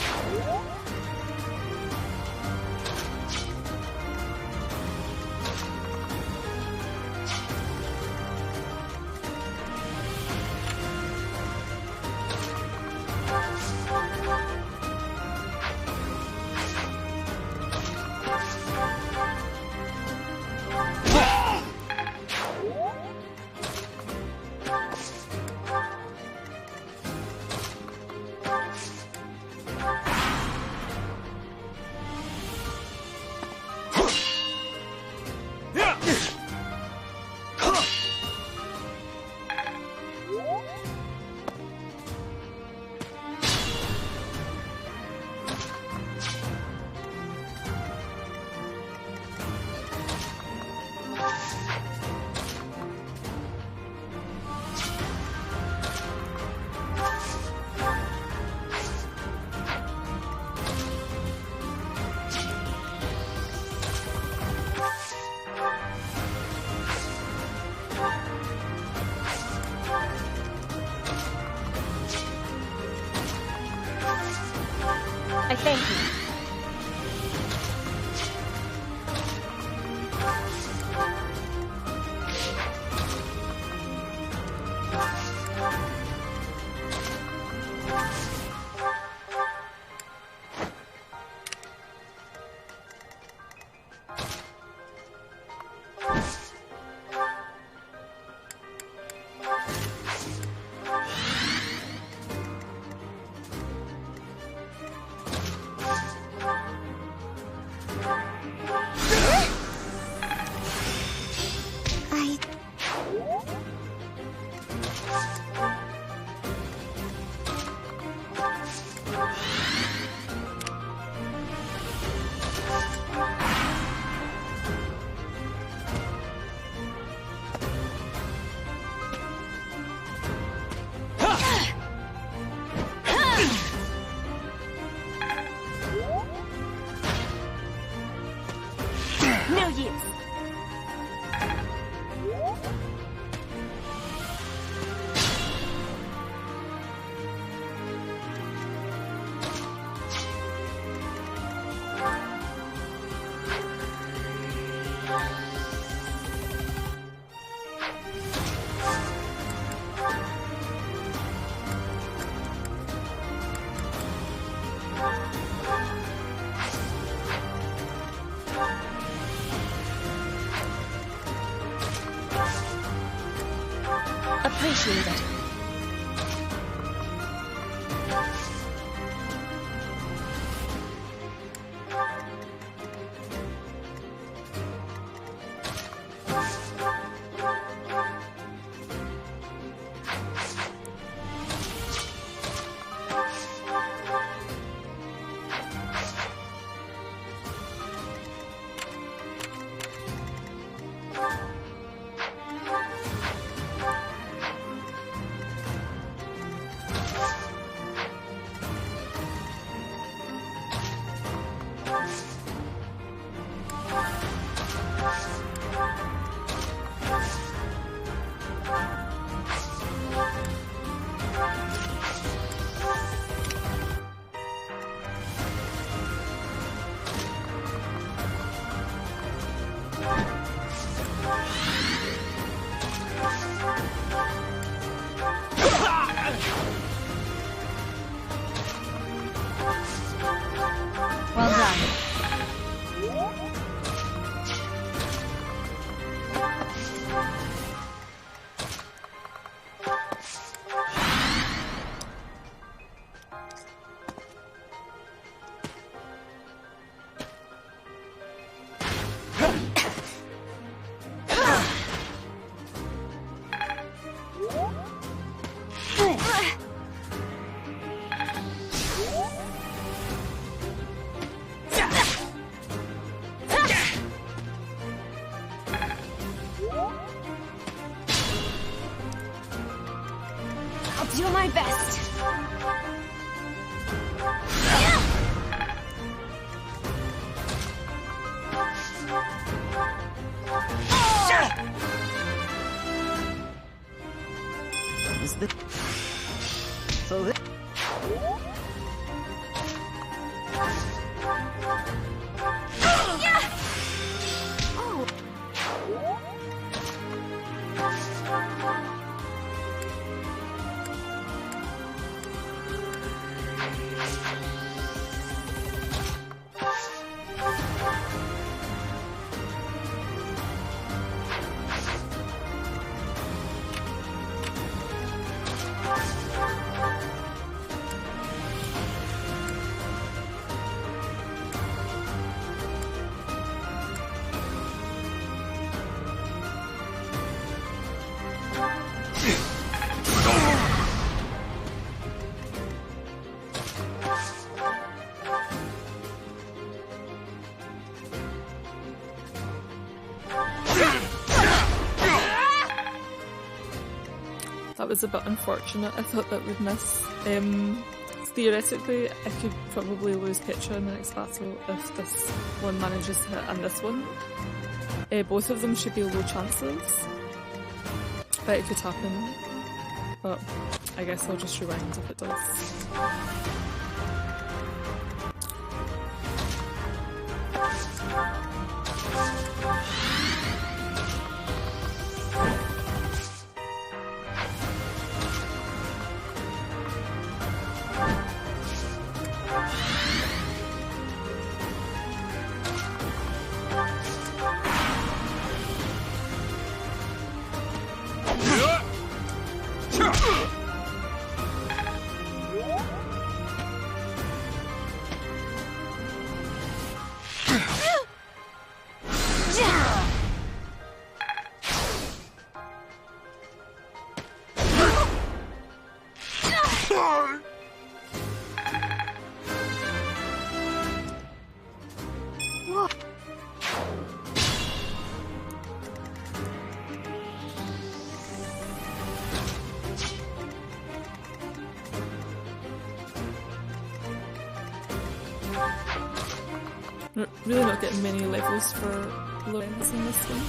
I thank you. Appreciate it. Well done. Do my best. Is this... So this... Oh. That was a bit unfortunate. I thought that would miss. Theoretically, I could probably lose Petra in the next battle if this one manages to hit and this one. Both of them should be low chances, but it could happen. But I guess I'll just rewind if it does. We're really not getting many levels for Lorenz in this one.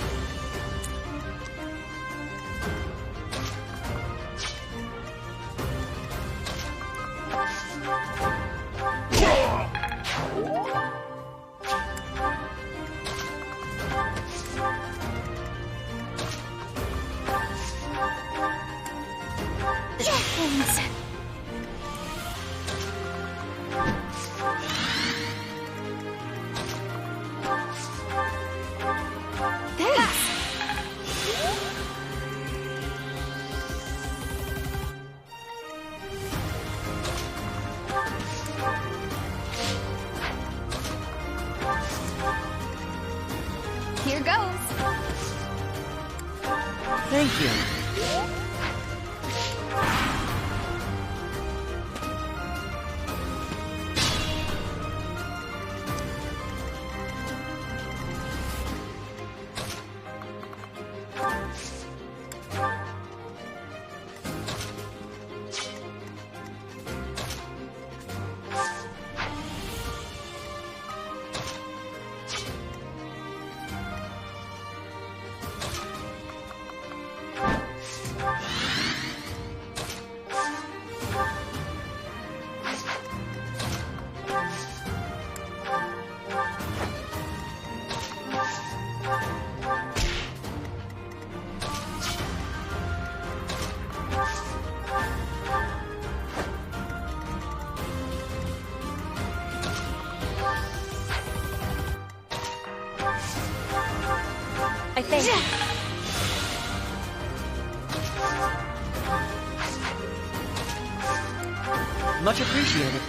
Here goes. Thank you. I think. Much appreciated.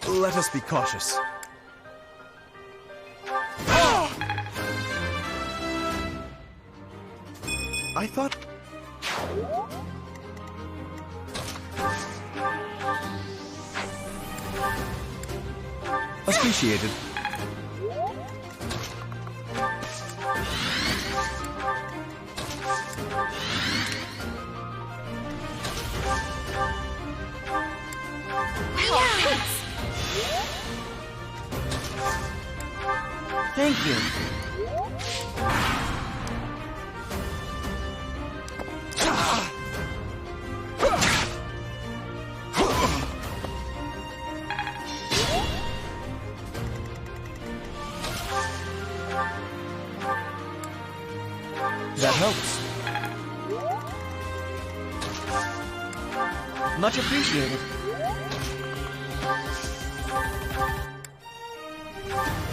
Let us be cautious. I thought... Appreciated. Thank you. That helps. Much appreciated.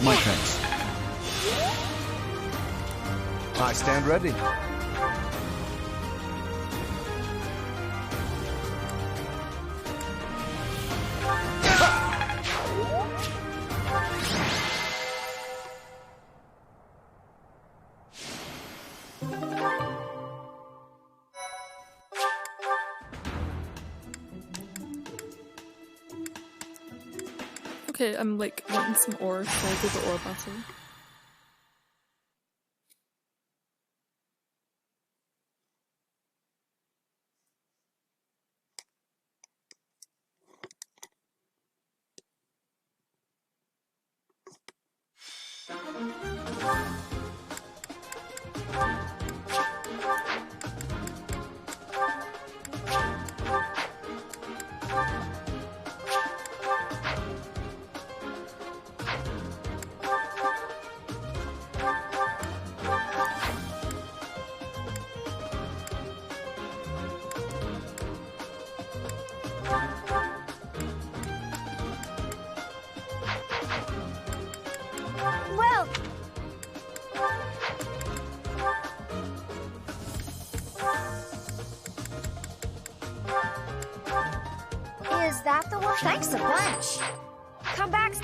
My thanks. I stand ready. Okay, I'm like wanting some ore, so I'll do the ore battle. Is that the one? Thanks a bunch. Come back.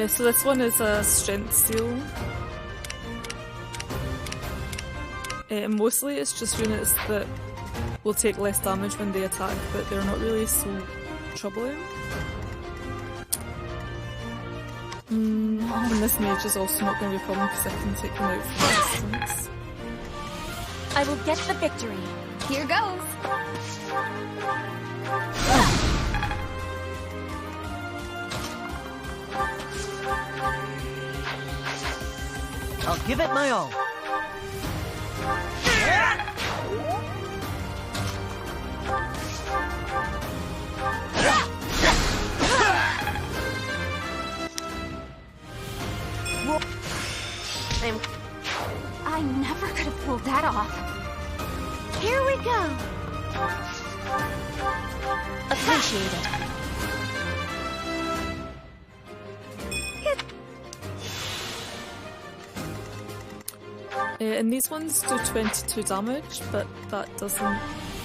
So this one is a strength seal. Mostly it's just units that will take less damage when they attack, but they're not really so troubling. And this mage is also not going to be a problem because I can take them out from distance. I will get the victory. Here goes. I'll give it my all. I never could have pulled that off. Here we go. Appreciate And these ones do 22 damage, but that doesn't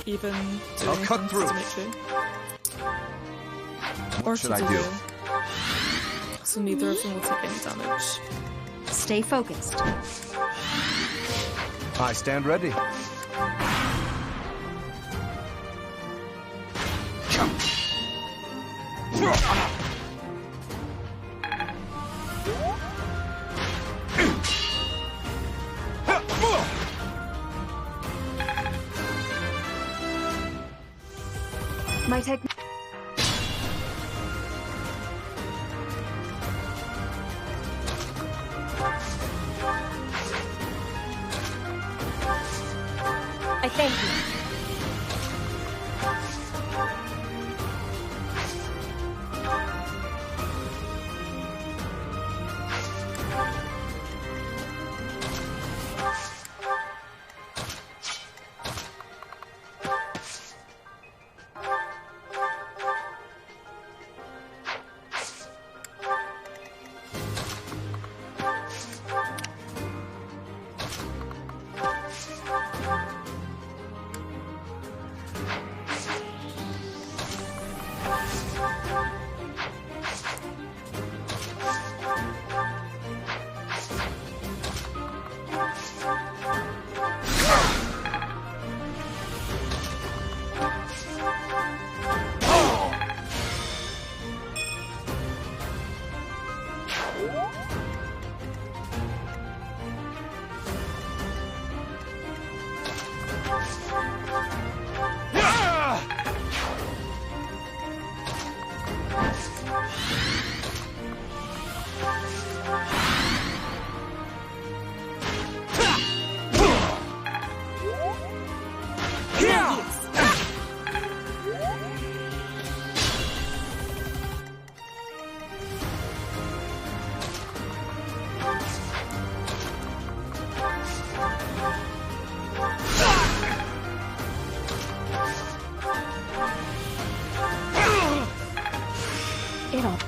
even do I'll anything cut through. to Dimitri. What should I do? So neither of them will take any damage. Stay focused. I stand ready. My technique. I thank you. don't...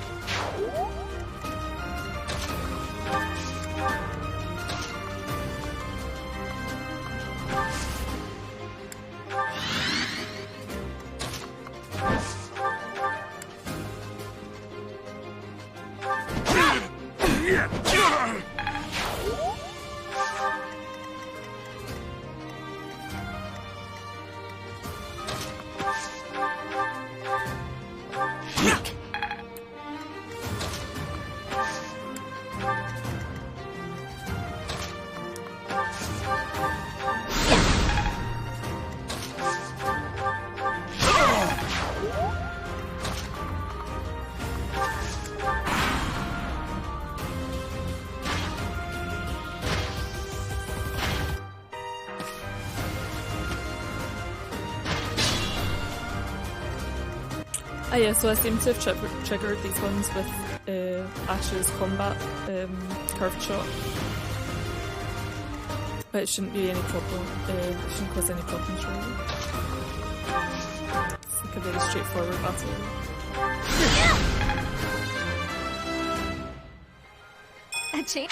Ah yeah, so I seem to have triggered these ones with Ashe's combat curved shot. But it shouldn't be any problem, it shouldn't cause any problems really. It's like a very straightforward battle. Ashe?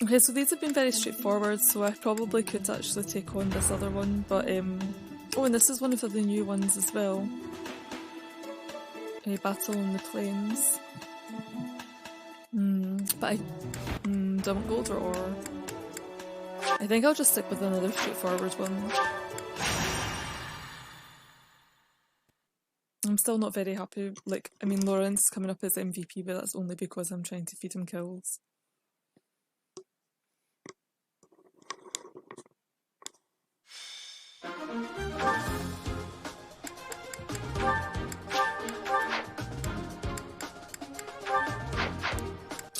Okay, so these have been very straightforward, so I probably could actually take on this other one, but oh, and this is one of the new ones as well. Battle on the Plains. But I don't gold or ore. I think I'll just stick with another straightforward one. I'm still not very happy. Like, I mean, Lorenz coming up as MVP, but that's only because I'm trying to feed him kills.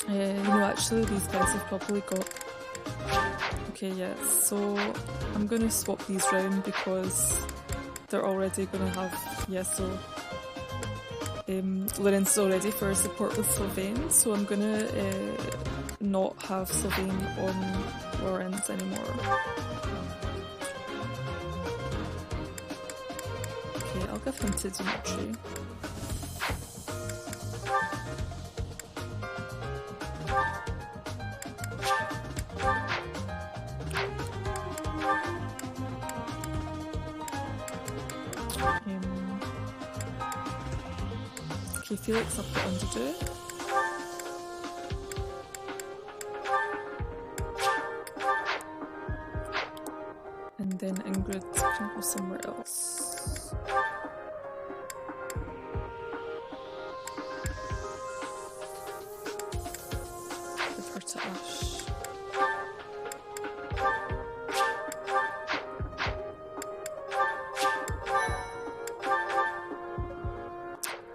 You know, actually, these guys have probably got... Okay, yeah, so I'm going to swap these round because they're already going to have... Yeah, so... Lorenz is already for support with Sylvain, so I'm going to not have Sylvain on Lorenz anymore. Okay, I'll give him to Dimitri. Okay, Felix I've got on Dedue. And then Ingrid can go somewhere else. Give her to Ashe.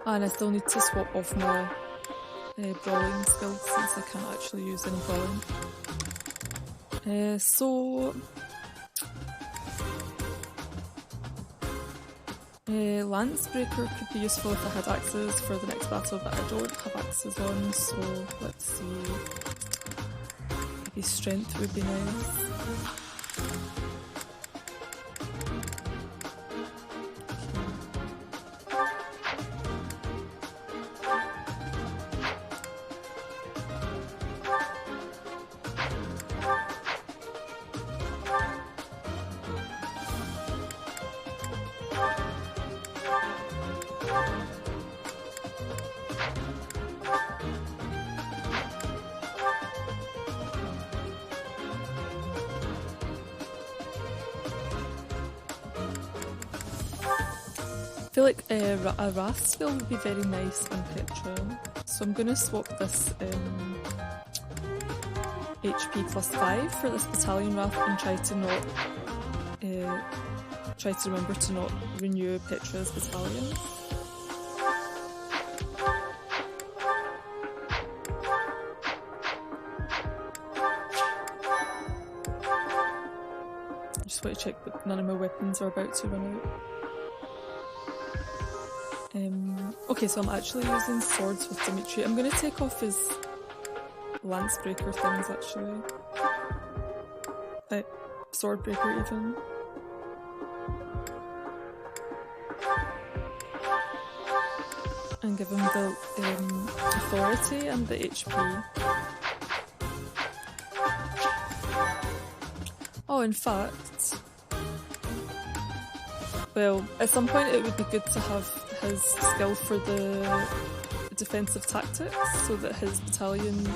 And I still need to swap off my brawling skills since I can't actually use any brawling. So Lancebreaker could be useful if I had axes for the next battle, but I don't have axes on, so let's see. Maybe strength would be nice. I feel like a Wrath skill would be very nice on Petra, so I'm going to swap this HP plus 5 for this Battalion Wrath and try to remember to not renew Petra's Battalion. I just want to check that none of my weapons are about to run out. Okay, so I'm actually using swords with Dimitri. I'm going to take off his Lancebreaker things, actually. Swordbreaker, even. And give him the authority and the HP. Oh, in fact... Well, at some point it would be good to have his skill for the defensive tactics so that his battalion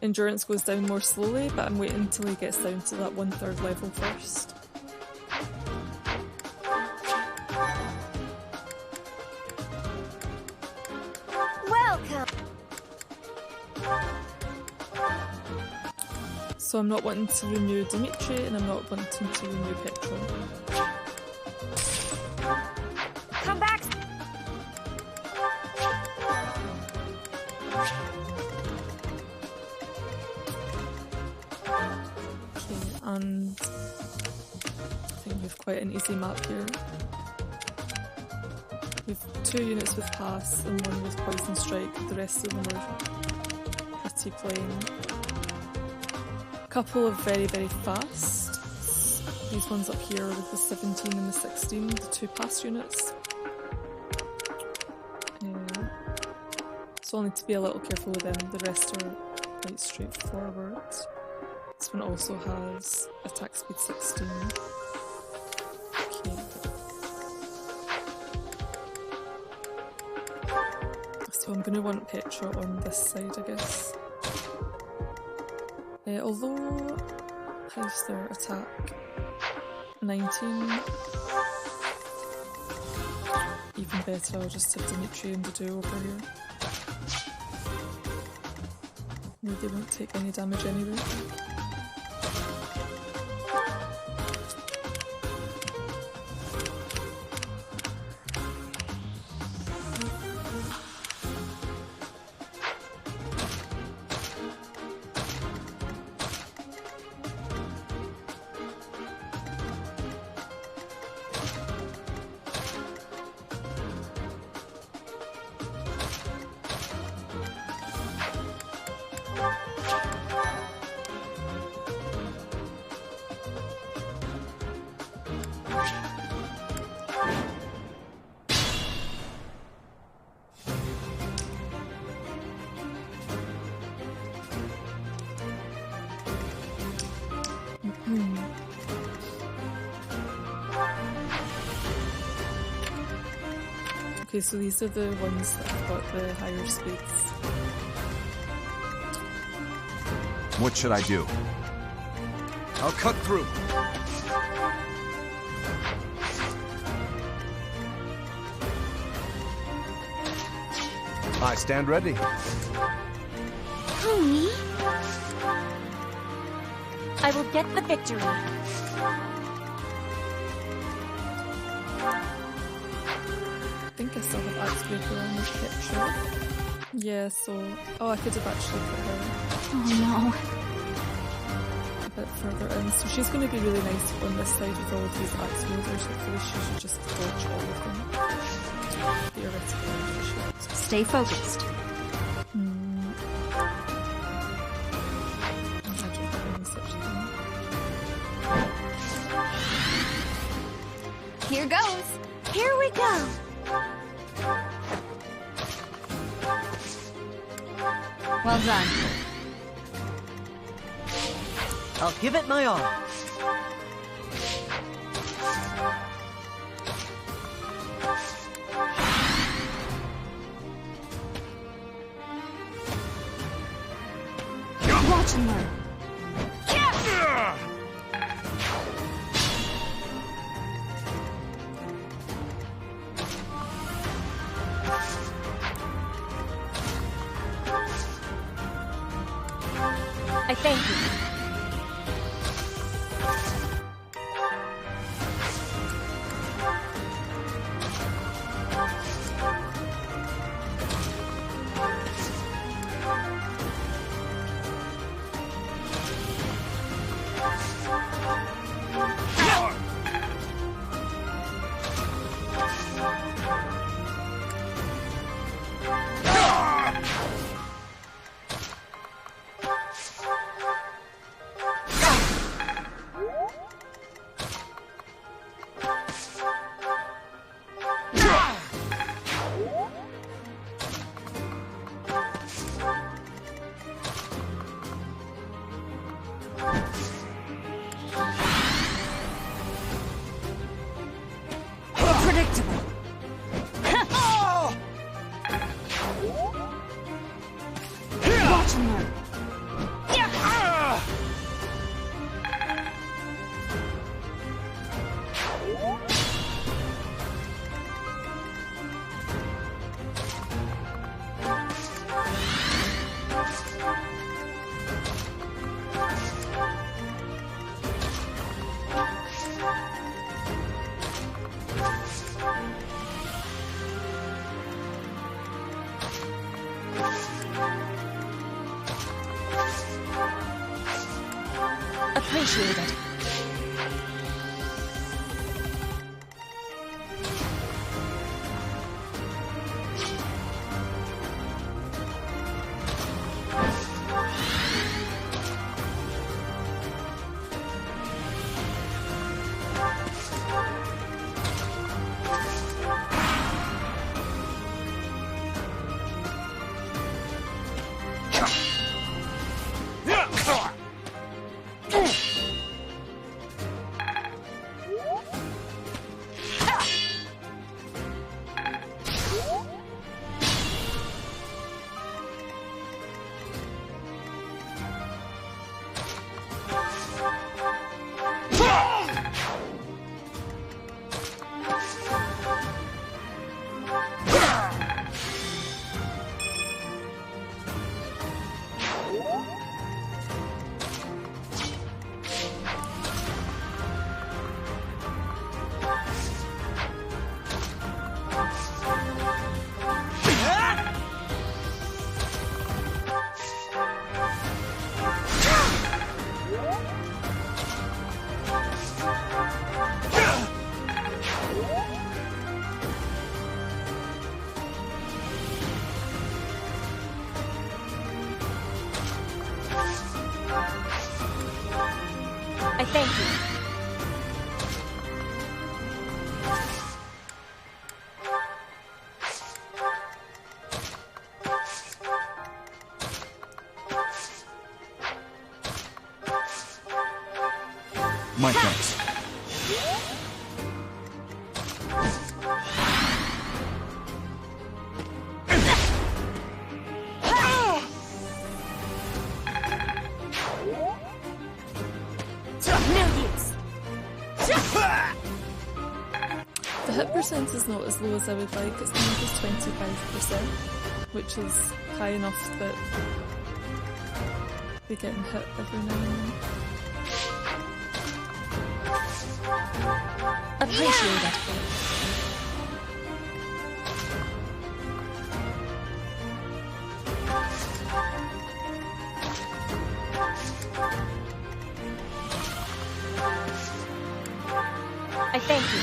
endurance goes down more slowly, but I'm waiting until he gets down to that 1/3 level first. Welcome! So I'm not wanting to renew Dimitri and I'm not wanting to renew Petra. Come back! Okay, and I think we have quite an easy map here. We've 2 units with Pass and 1 with Poison Strike, the rest of them are pretty plain. A couple of very, very fast. These ones up here with the 17 and the 16, the 2 Pass units. So I'll need to be a little careful with them, the rest are quite straightforward. This one also has attack speed 16. Okay. So I'm going to want Petra on this side, I guess. Although, how's their attack? 19. Even better, I'll just have Dimitri and Dedue over here. Maybe they won't take any damage anyway. Okay, so these are the ones that have got the higher speeds. What should I do? I'll cut through. I stand ready. Homie, I will get the victory. I think I still have Axe Breaker on this picture. Yeah, so... Oh, I could have actually put her oh a bit further in. So she's going to be really nice on this side with all of these Axe Wielders. Hopefully she should just dodge all of them. Theoretically, she should. Stay focused. I don't have any such thing. here goes. Here we go. Well done. I'll give it my all. Watch and learn. I thank you. Appreciate it. thank you. My thanks. The hit percent is not as low as I would like, it's only just 25%, which is high enough that they're getting hit every now and then. Appreciate it. I thank you.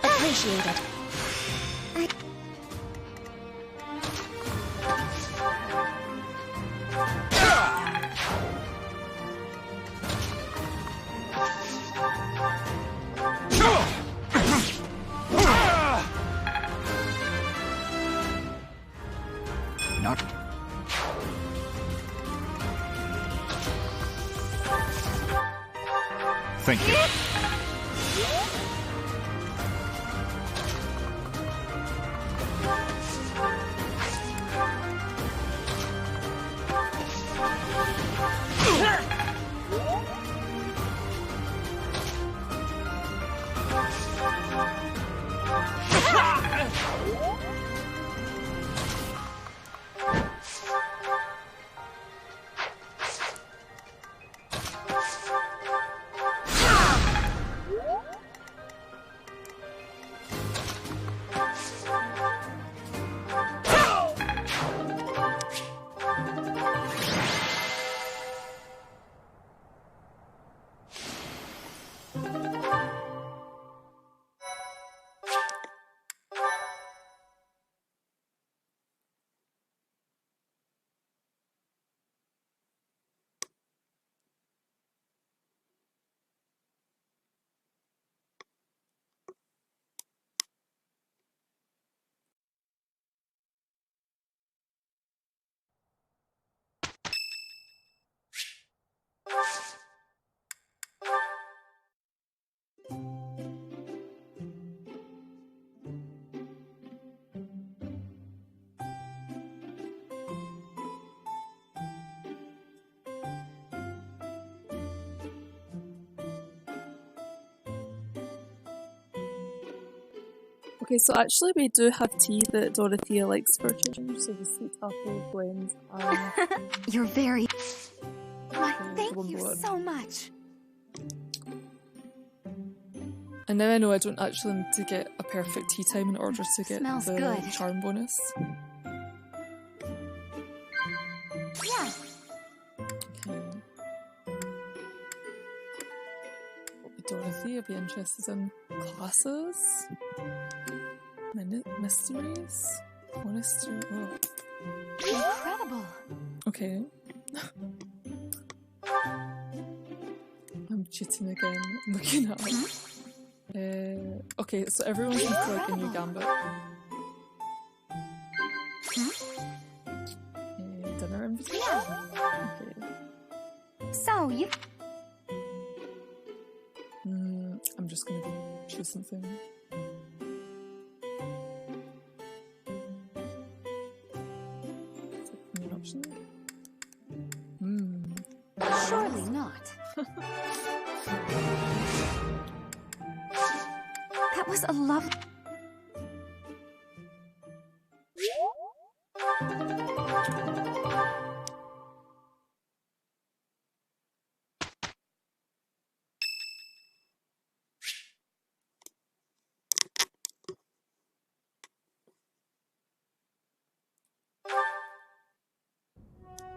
Appreciate it. Not. Thank you. Okay, so actually we do have tea that Dorothea likes for change, so the sweet apple blend and... You're very... Why, the thank you blood. so much. And now I know I don't actually need to get a perfect tea time in order to get Smells the good. charm bonus. Yeah. Okay. Would Dorothea be interested in classes? Mysteries? Monastery? Oh. Incredible. Okay. I'm cheating again, looking up. Okay, so everyone's into like a new gambit. Dinner invitation? Okay. So, you... I'm just gonna choose something. Options. was a lovely...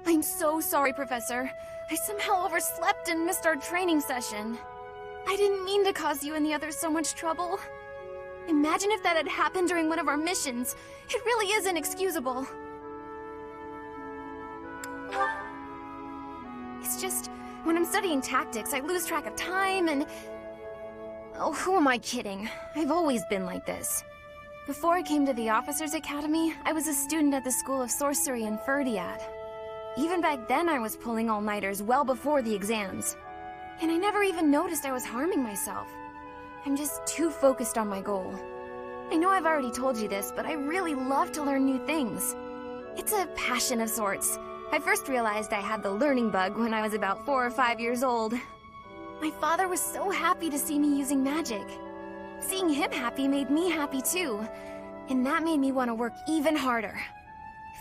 I'm so sorry, Professor. I somehow overslept and missed our training session. I didn't mean to cause you and the others so much trouble. Imagine if that had happened during one of our missions. It really is inexcusable. It's just, when I'm studying tactics, I lose track of time and... Oh, who am I kidding? I've always been like this. Before I came to the Officers' Academy, I was a student at the School of Sorcery in Ferdiad. Even back then, I was pulling all-nighters well before the exams. And I never even noticed I was harming myself. I'm just too focused on my goal. I know I've already told you this, but I really love to learn new things. It's a passion of sorts. I first realized I had the learning bug when I was about 4 or 5 years old. My father was so happy to see me using magic. Seeing him happy made me happy too. And that made me want to work even harder.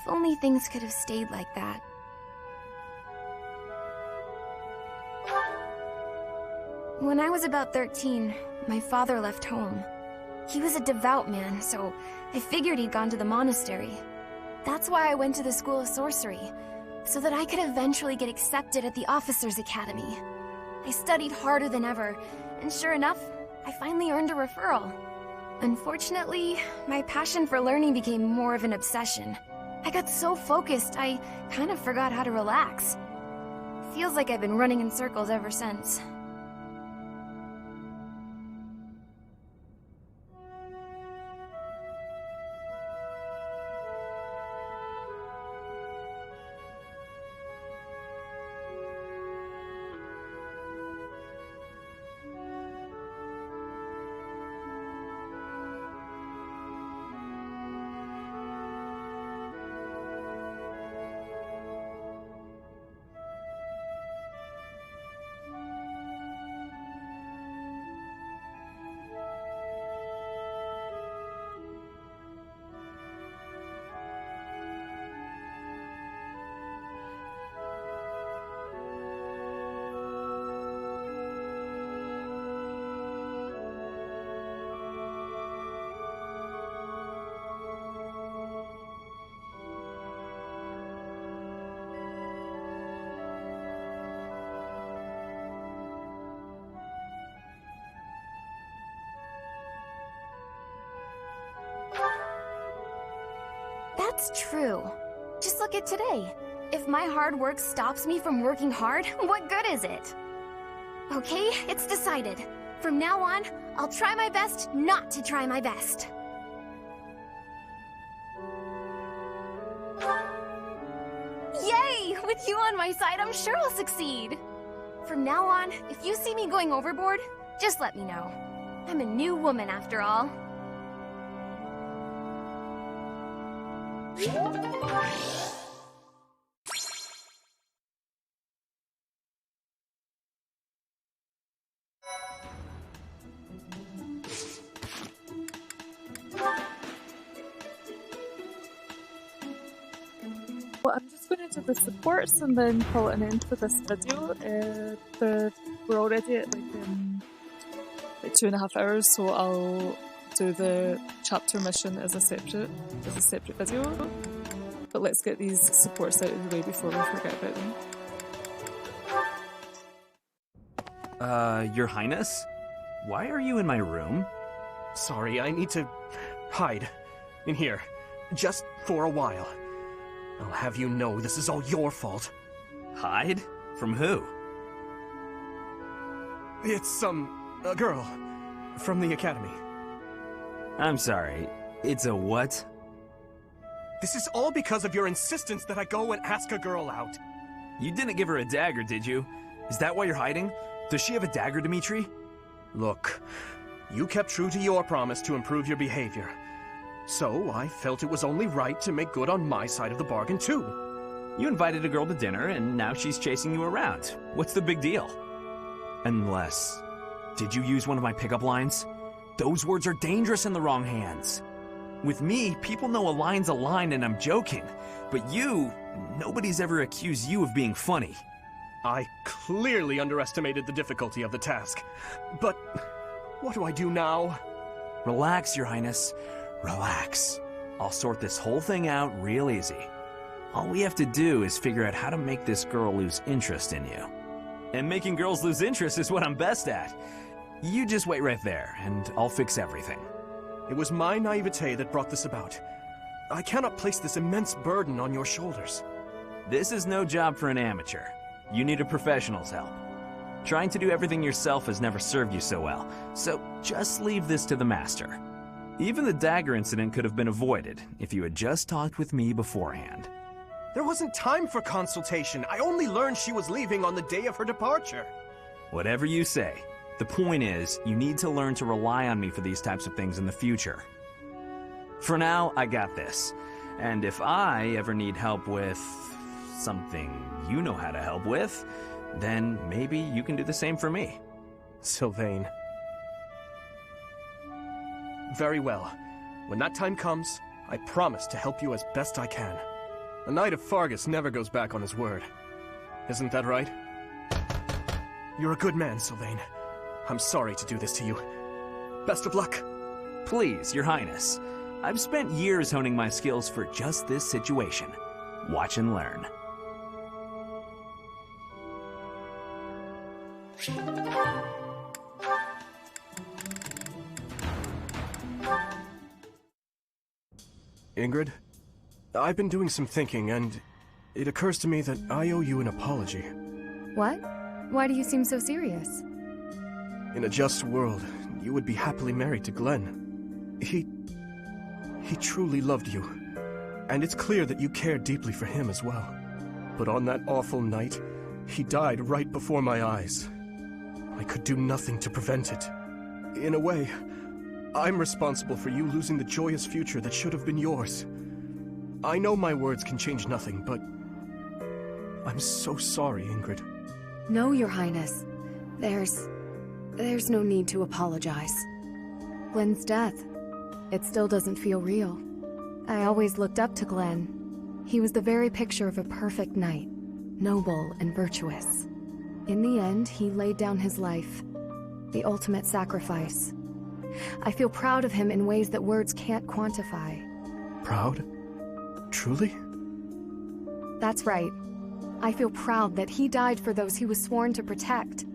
If only things could have stayed like that. When I was about 13, my father left home. He was a devout man, so I figured he'd gone to the monastery. That's why I went to the School of Sorcery, so that I could eventually get accepted at the Officers' Academy. I studied harder than ever, and sure enough, I finally earned a referral. Unfortunately, my passion for learning became more of an obsession. I got so focused, I kind of forgot how to relax. Feels like I've been running in circles ever since. That's true. Just look at today. If my hard work stops me from working hard, what good is it? Okay, it's decided. From now on, I'll try my best not to try my best. Yay! With you on my side, I'm sure I'll succeed. From now on, if you see me going overboard, just let me know. I'm a new woman after all. Well, I'm just going to do the supports and then call it an end for this video. We're already at like 2.5 hours, so I'll do the chapter mission as a separate video. But let's get these supports out of the way before we forget about them. Your Highness? Why are you in my room? Sorry, I need to hide in here, just for a while. I'll have you know this is all your fault. Hide? From who? It's, a girl from the academy. I'm sorry, it's a what? This is all because of your insistence that I go and ask a girl out. You didn't give her a dagger, did you? Is that why you're hiding? Does she have a dagger, Dimitri? Look, you kept true to your promise to improve your behavior. So I felt it was only right to make good on my side of the bargain, too. You invited a girl to dinner, and now she's chasing you around. Unless... Did you use one of my pickup lines? Those words are dangerous in the wrong hands. With me, people know a line's a line and I'm joking. But you, nobody's ever accused you of being funny. I clearly underestimated the difficulty of the task. But what do I do now? Relax, Your Highness. Relax. I'll sort this whole thing out real easy. All we have to do is figure out how to make this girl lose interest in you. And making girls lose interest is what I'm best at. You just wait right there, and I'll fix everything. It was my naivete that brought this about. I cannot place this immense burden on your shoulders. This is no job for an amateur. You need a professional's help. Trying to do everything yourself has never served you so well, so just leave this to the master. Even the dagger incident could have been avoided if you had just talked with me beforehand. There wasn't time for consultation. I only learned she was leaving on the day of her departure. Whatever you say. The point is, you need to learn to rely on me for these types of things in the future. For now, I got this. And if I ever need help with something you know how to help with, then maybe you can do the same for me. Sylvain. Very well. When that time comes, I promise to help you as best I can. A Knight of Fargus never goes back on his word. Isn't that right? You're a good man, Sylvain. I'm sorry to do this to you. Best of luck. Please, Your Highness. I've spent years honing my skills for just this situation. Watch and learn. Ingrid, I've been doing some thinking, and it occurs to me that I owe you an apology. What? Why do you seem so serious? In a just world, you would be happily married to Glenn. He truly loved you, and it's clear that you cared deeply for him as well. But on that awful night, he died right before my eyes. I could do nothing to prevent it. In a way, I'm responsible for you losing the joyous future that should have been yours. I know my words can change nothing, but I'm so sorry, Ingrid. No, Your Highness. There's no need to apologize. Glenn's death, it still doesn't feel real. I always looked up to Glenn. He was the very picture of a perfect knight, noble and virtuous. In the end, he laid down his life, the ultimate sacrifice. I feel proud of him in ways that words can't quantify. Proud? Truly? That's right. I feel proud that he died for those he was sworn to protect.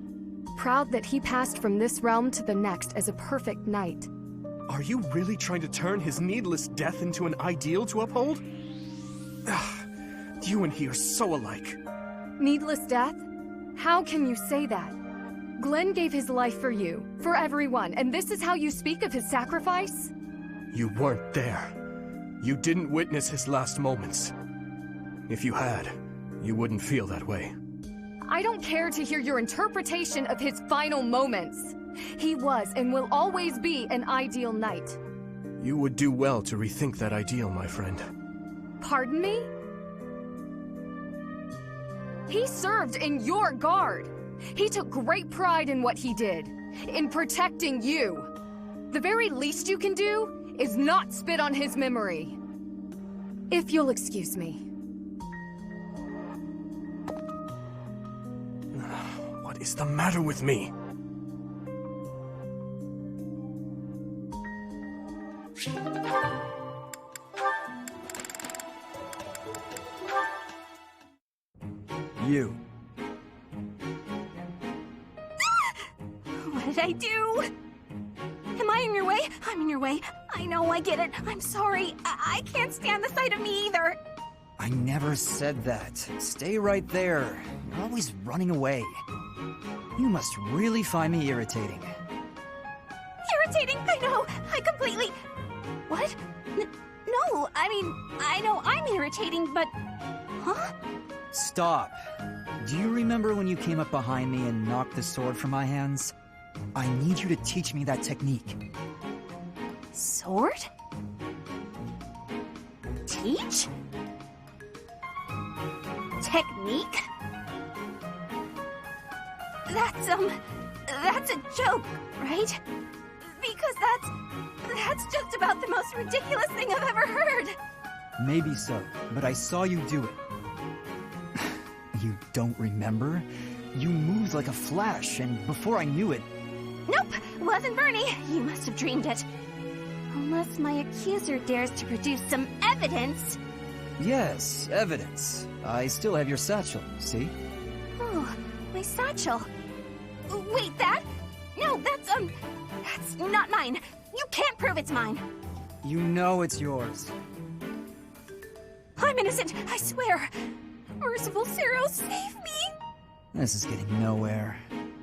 Proud that he passed from this realm to the next as a perfect knight. Are you really trying to turn his needless death into an ideal to uphold? You and he are so alike. Needless death? How can you say that? Glenn gave his life for you, for everyone, and this is how you speak of his sacrifice? You weren't there. You didn't witness his last moments. If you had, you wouldn't feel that way. I don't care to hear your interpretation of his final moments. He was and will always be an ideal knight. You would do well to rethink that ideal, my friend. Pardon me? He served in your guard. He took great pride in what he did, in protecting you. The very least you can do is not spit on his memory. If you'll excuse me. What is the matter with me? You. What did I do? Am I in your way? I'm in your way. I know, I get it. I'm sorry. I can't stand the sight of me either. I never said that. Stay right there. You're always running away. You must really find me irritating. Irritating? I know. I completely... What? No, I mean, I know I'm irritating, but... Huh? Stop. Do you remember when you came up behind me and knocked the sword from my hands? I need you to teach me that technique. Sword? Teach? Technique? That's a joke, right? Because that's just about the most ridiculous thing I've ever heard. Maybe so, but I saw you do it. You don't remember? You moved like a flash, and before I knew it... Nope, wasn't Bernie. You must have dreamed it. Unless my accuser dares to produce some evidence. Yes, evidence. I still have your satchel, see? Oh, my satchel. Wait, that? No, that's not mine. You can't prove it's mine. You know it's yours. I'm innocent, I swear. Merciful Zero, save me! This is getting nowhere.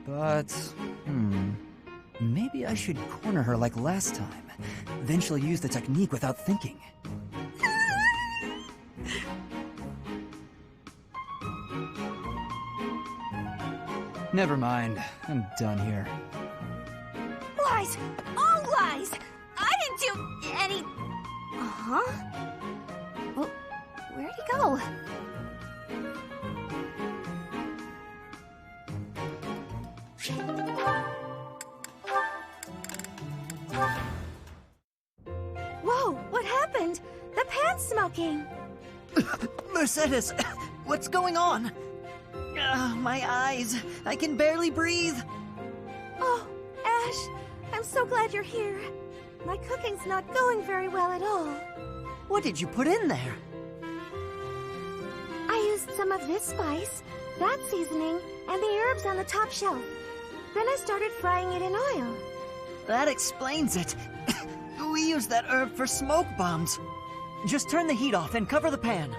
But, maybe I should corner her like last time. Then she'll use the technique without thinking. Never mind. I'm done here. Lies! All lies! I didn't do any... Uh-huh? Well, where'd he go? Whoa, what happened? The pan's smoking! Mercedes, what's going on? My eyes, I can barely breathe. Oh, Ashe, I'm so glad you're here. My cooking's not going very well at all. What did you put in there? I used some of this spice, that seasoning, and the herbs on the top shelf. Then I started frying it in oil. That explains it. We used that herb for smoke bombs. Just turn the heat off and cover the pan.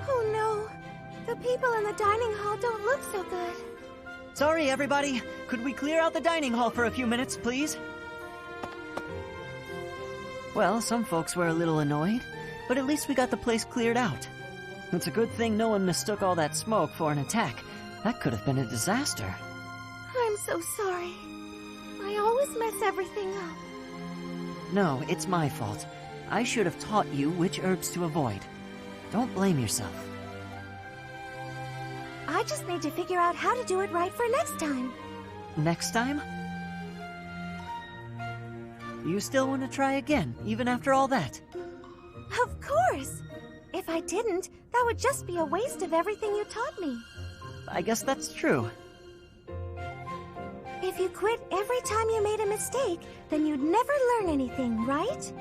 Oh no, the people in the dining hall don't look so good. Sorry, everybody. Could we clear out the dining hall for a few minutes, please? Well, some folks were a little annoyed, but at least we got the place cleared out. It's a good thing no one mistook all that smoke for an attack. That could have been a disaster. I'm so sorry. I always mess everything up. No, it's my fault. I should have taught you which herbs to avoid. Don't blame yourself. I just need to figure out how to do it right for next time. Next time? You still want to try again, even after all that? Of course! If I didn't, that would just be a waste of everything you taught me. I guess that's true. If you quit every time you made a mistake, then you'd never learn anything, right?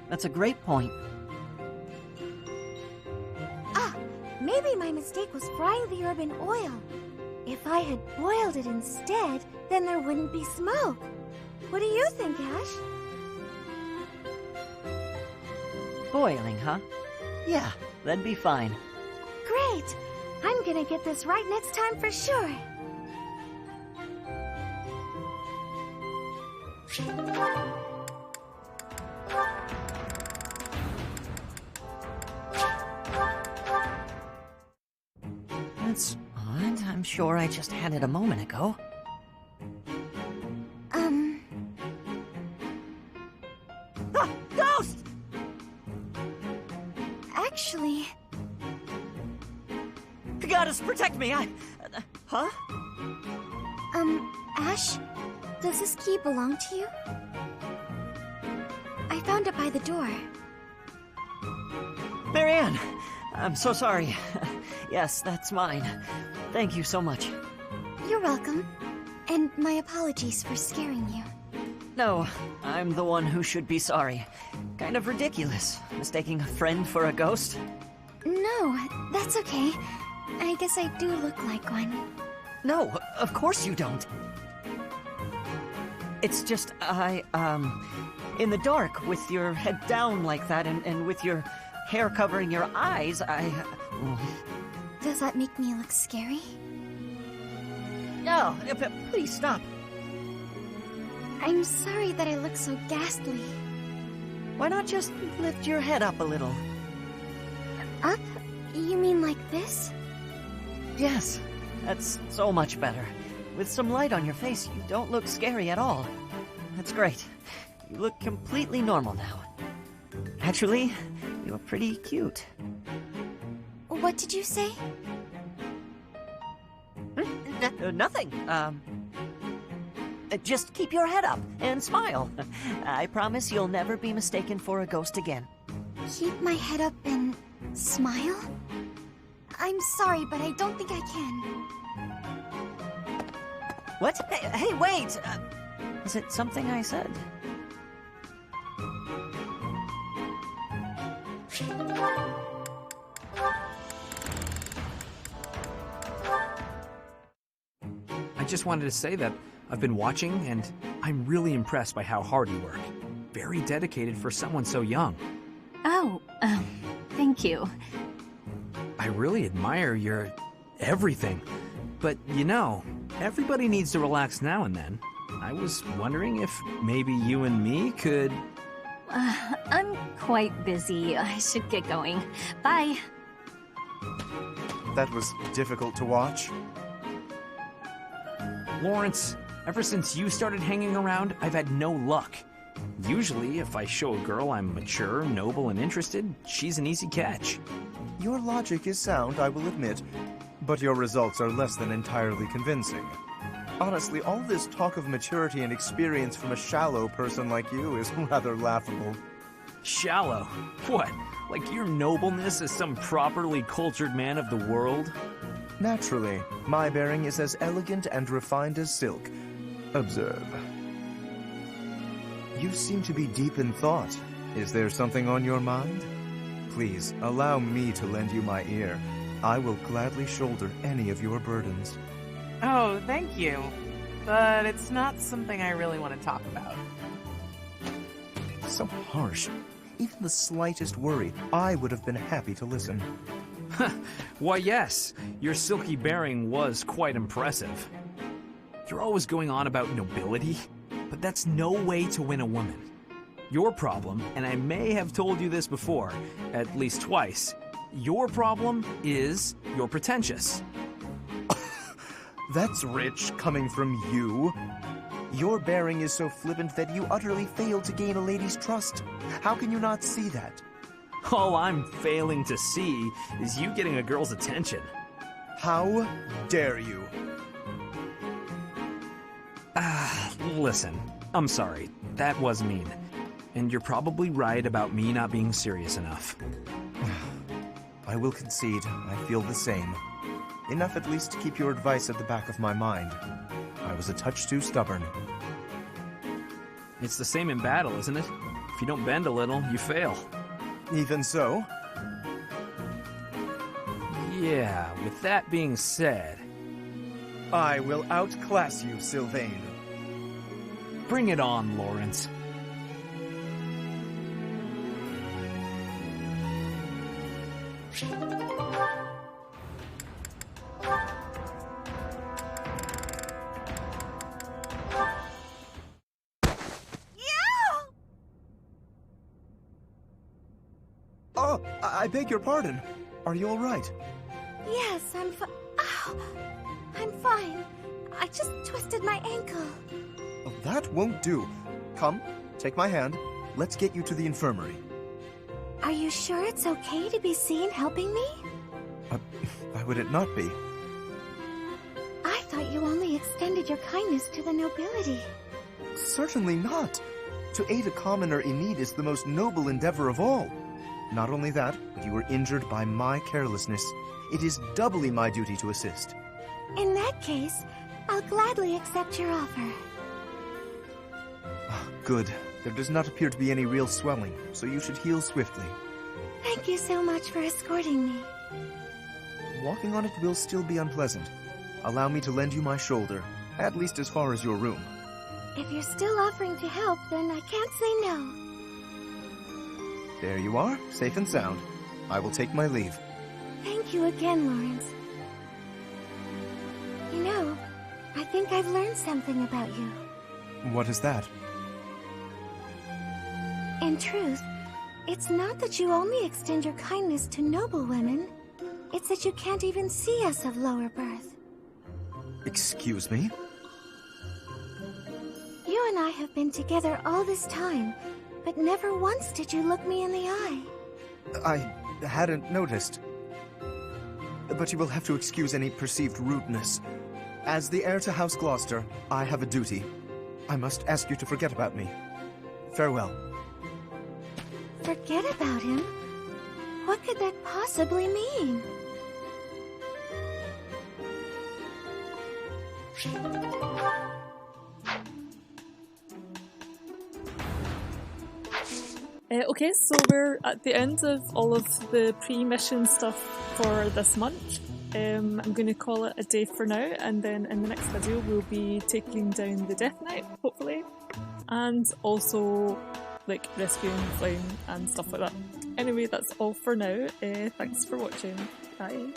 That's a great point. Ah, maybe my mistake was frying the herb in oil. If I had boiled it instead, then there wouldn't be smoke. What do you think, Ashe? Boiling, huh? Yeah, that'd be fine. Great! I'm gonna get this right next time for sure. That's odd. I'm sure I just had it a moment ago. Ah! Ghost! Actually... Goddess, protect me! Huh? Ashe? Does this key belong to you? I found it by the door. Marianne! I'm so sorry. Yes, that's mine. Thank you so much. You're welcome. And my apologies for scaring you. No, I'm the one who should be sorry. Kind of ridiculous, mistaking a friend for a ghost. No, that's okay. I guess I do look like one. No, of course you don't. It's just, in the dark, with your head down like that, and with your hair covering your eyes, Does that make me look scary? No, please stop. I'm sorry that I look so ghastly. Why not just lift your head up a little? Up? You mean like this? Yes, that's so much better. With some light on your face, you don't look scary at all. That's great. You look completely normal now. Actually, you're pretty cute. What did you say? Nothing. Just keep your head up and smile. I promise you'll never be mistaken for a ghost again. Keep my head up and smile? I'm sorry, but I don't think I can. What? Hey, wait! Is it something I said? I just wanted to say that I've been watching, and I'm really impressed by how hard you work. Very dedicated for someone so young. Oh, thank you. I really admire your everything. But, you know, everybody needs to relax now and then. I was wondering if maybe you and me could... I'm quite busy. I should get going. Bye. That was difficult to watch. Lorenz, ever since you started hanging around, I've had no luck. Usually, if I show a girl I'm mature, noble, and interested, she's an easy catch. Your logic is sound, I will admit, but your results are less than entirely convincing. Honestly, all this talk of maturity and experience from a shallow person like you is rather laughable. Shallow? What? Like your nobleness is some properly cultured man of the world? Naturally, my bearing is as elegant and refined as silk. Observe. You seem to be deep in thought. Is there something on your mind? Please, allow me to lend you my ear. I will gladly shoulder any of your burdens. Oh, thank you. But it's not something I really want to talk about. So harsh. Even the slightest worry, I would have been happy to listen. Why, yes. Your silky bearing was quite impressive. You're always going on about nobility, but that's no way to win a woman. Your problem, and I may have told you this before, at least twice, your problem is you're pretentious. That's rich, coming from you. Your bearing is so flippant that you utterly fail to gain a lady's trust. How can you not see that? All I'm failing to see is you getting a girl's attention. How dare you? Listen, I'm sorry. That was mean. And you're probably right about me not being serious enough. I will concede. I feel the same. Enough at least to keep your advice at the back of my mind. I was a touch too stubborn. It's the same in battle, isn't it? If you don't bend a little, you fail. Even so? Yeah, with that being said... I will outclass you, Sylvain. Bring it on, Lorenz. Oh, I beg your pardon. Are you all right? Yes, I'm fine. I just twisted my ankle. Oh, that won't do. Come, take my hand. Let's get you to the infirmary. Are you sure it's okay to be seen helping me? Why would it not be? I thought you only extended your kindness to the nobility. Certainly not. To aid a commoner in need is the most noble endeavor of all. Not only that, but you were injured by my carelessness. It is doubly my duty to assist. In that case, I'll gladly accept your offer. Good. There does not appear to be any real swelling, so you should heal swiftly. Thank you so much for escorting me. Walking on it will still be unpleasant. Allow me to lend you my shoulder, at least as far as your room. If you're still offering to help, then I can't say no. There you are, safe and sound. I will take my leave. Thank you again, Lorenz. You know, I think I've learned something about you. What is that? In truth, it's not that you only extend your kindness to noble women. It's that you can't even see us of lower birth. Excuse me? You and I have been together all this time, but never once did you look me in the eye. I hadn't noticed. But you will have to excuse any perceived rudeness. As the heir to House Gloucester, I have a duty. I must ask you to forget about me. Farewell. Forget about him? What could that possibly mean? Okay, so we're at the end of all of the pre-mission stuff for this month. I'm going to call it a day for now, and then in the next video we'll be taking down the Death Knight, hopefully, and also like rescuing Flame and stuff like that. Anyway, that's all for now. Thanks for watching. Bye.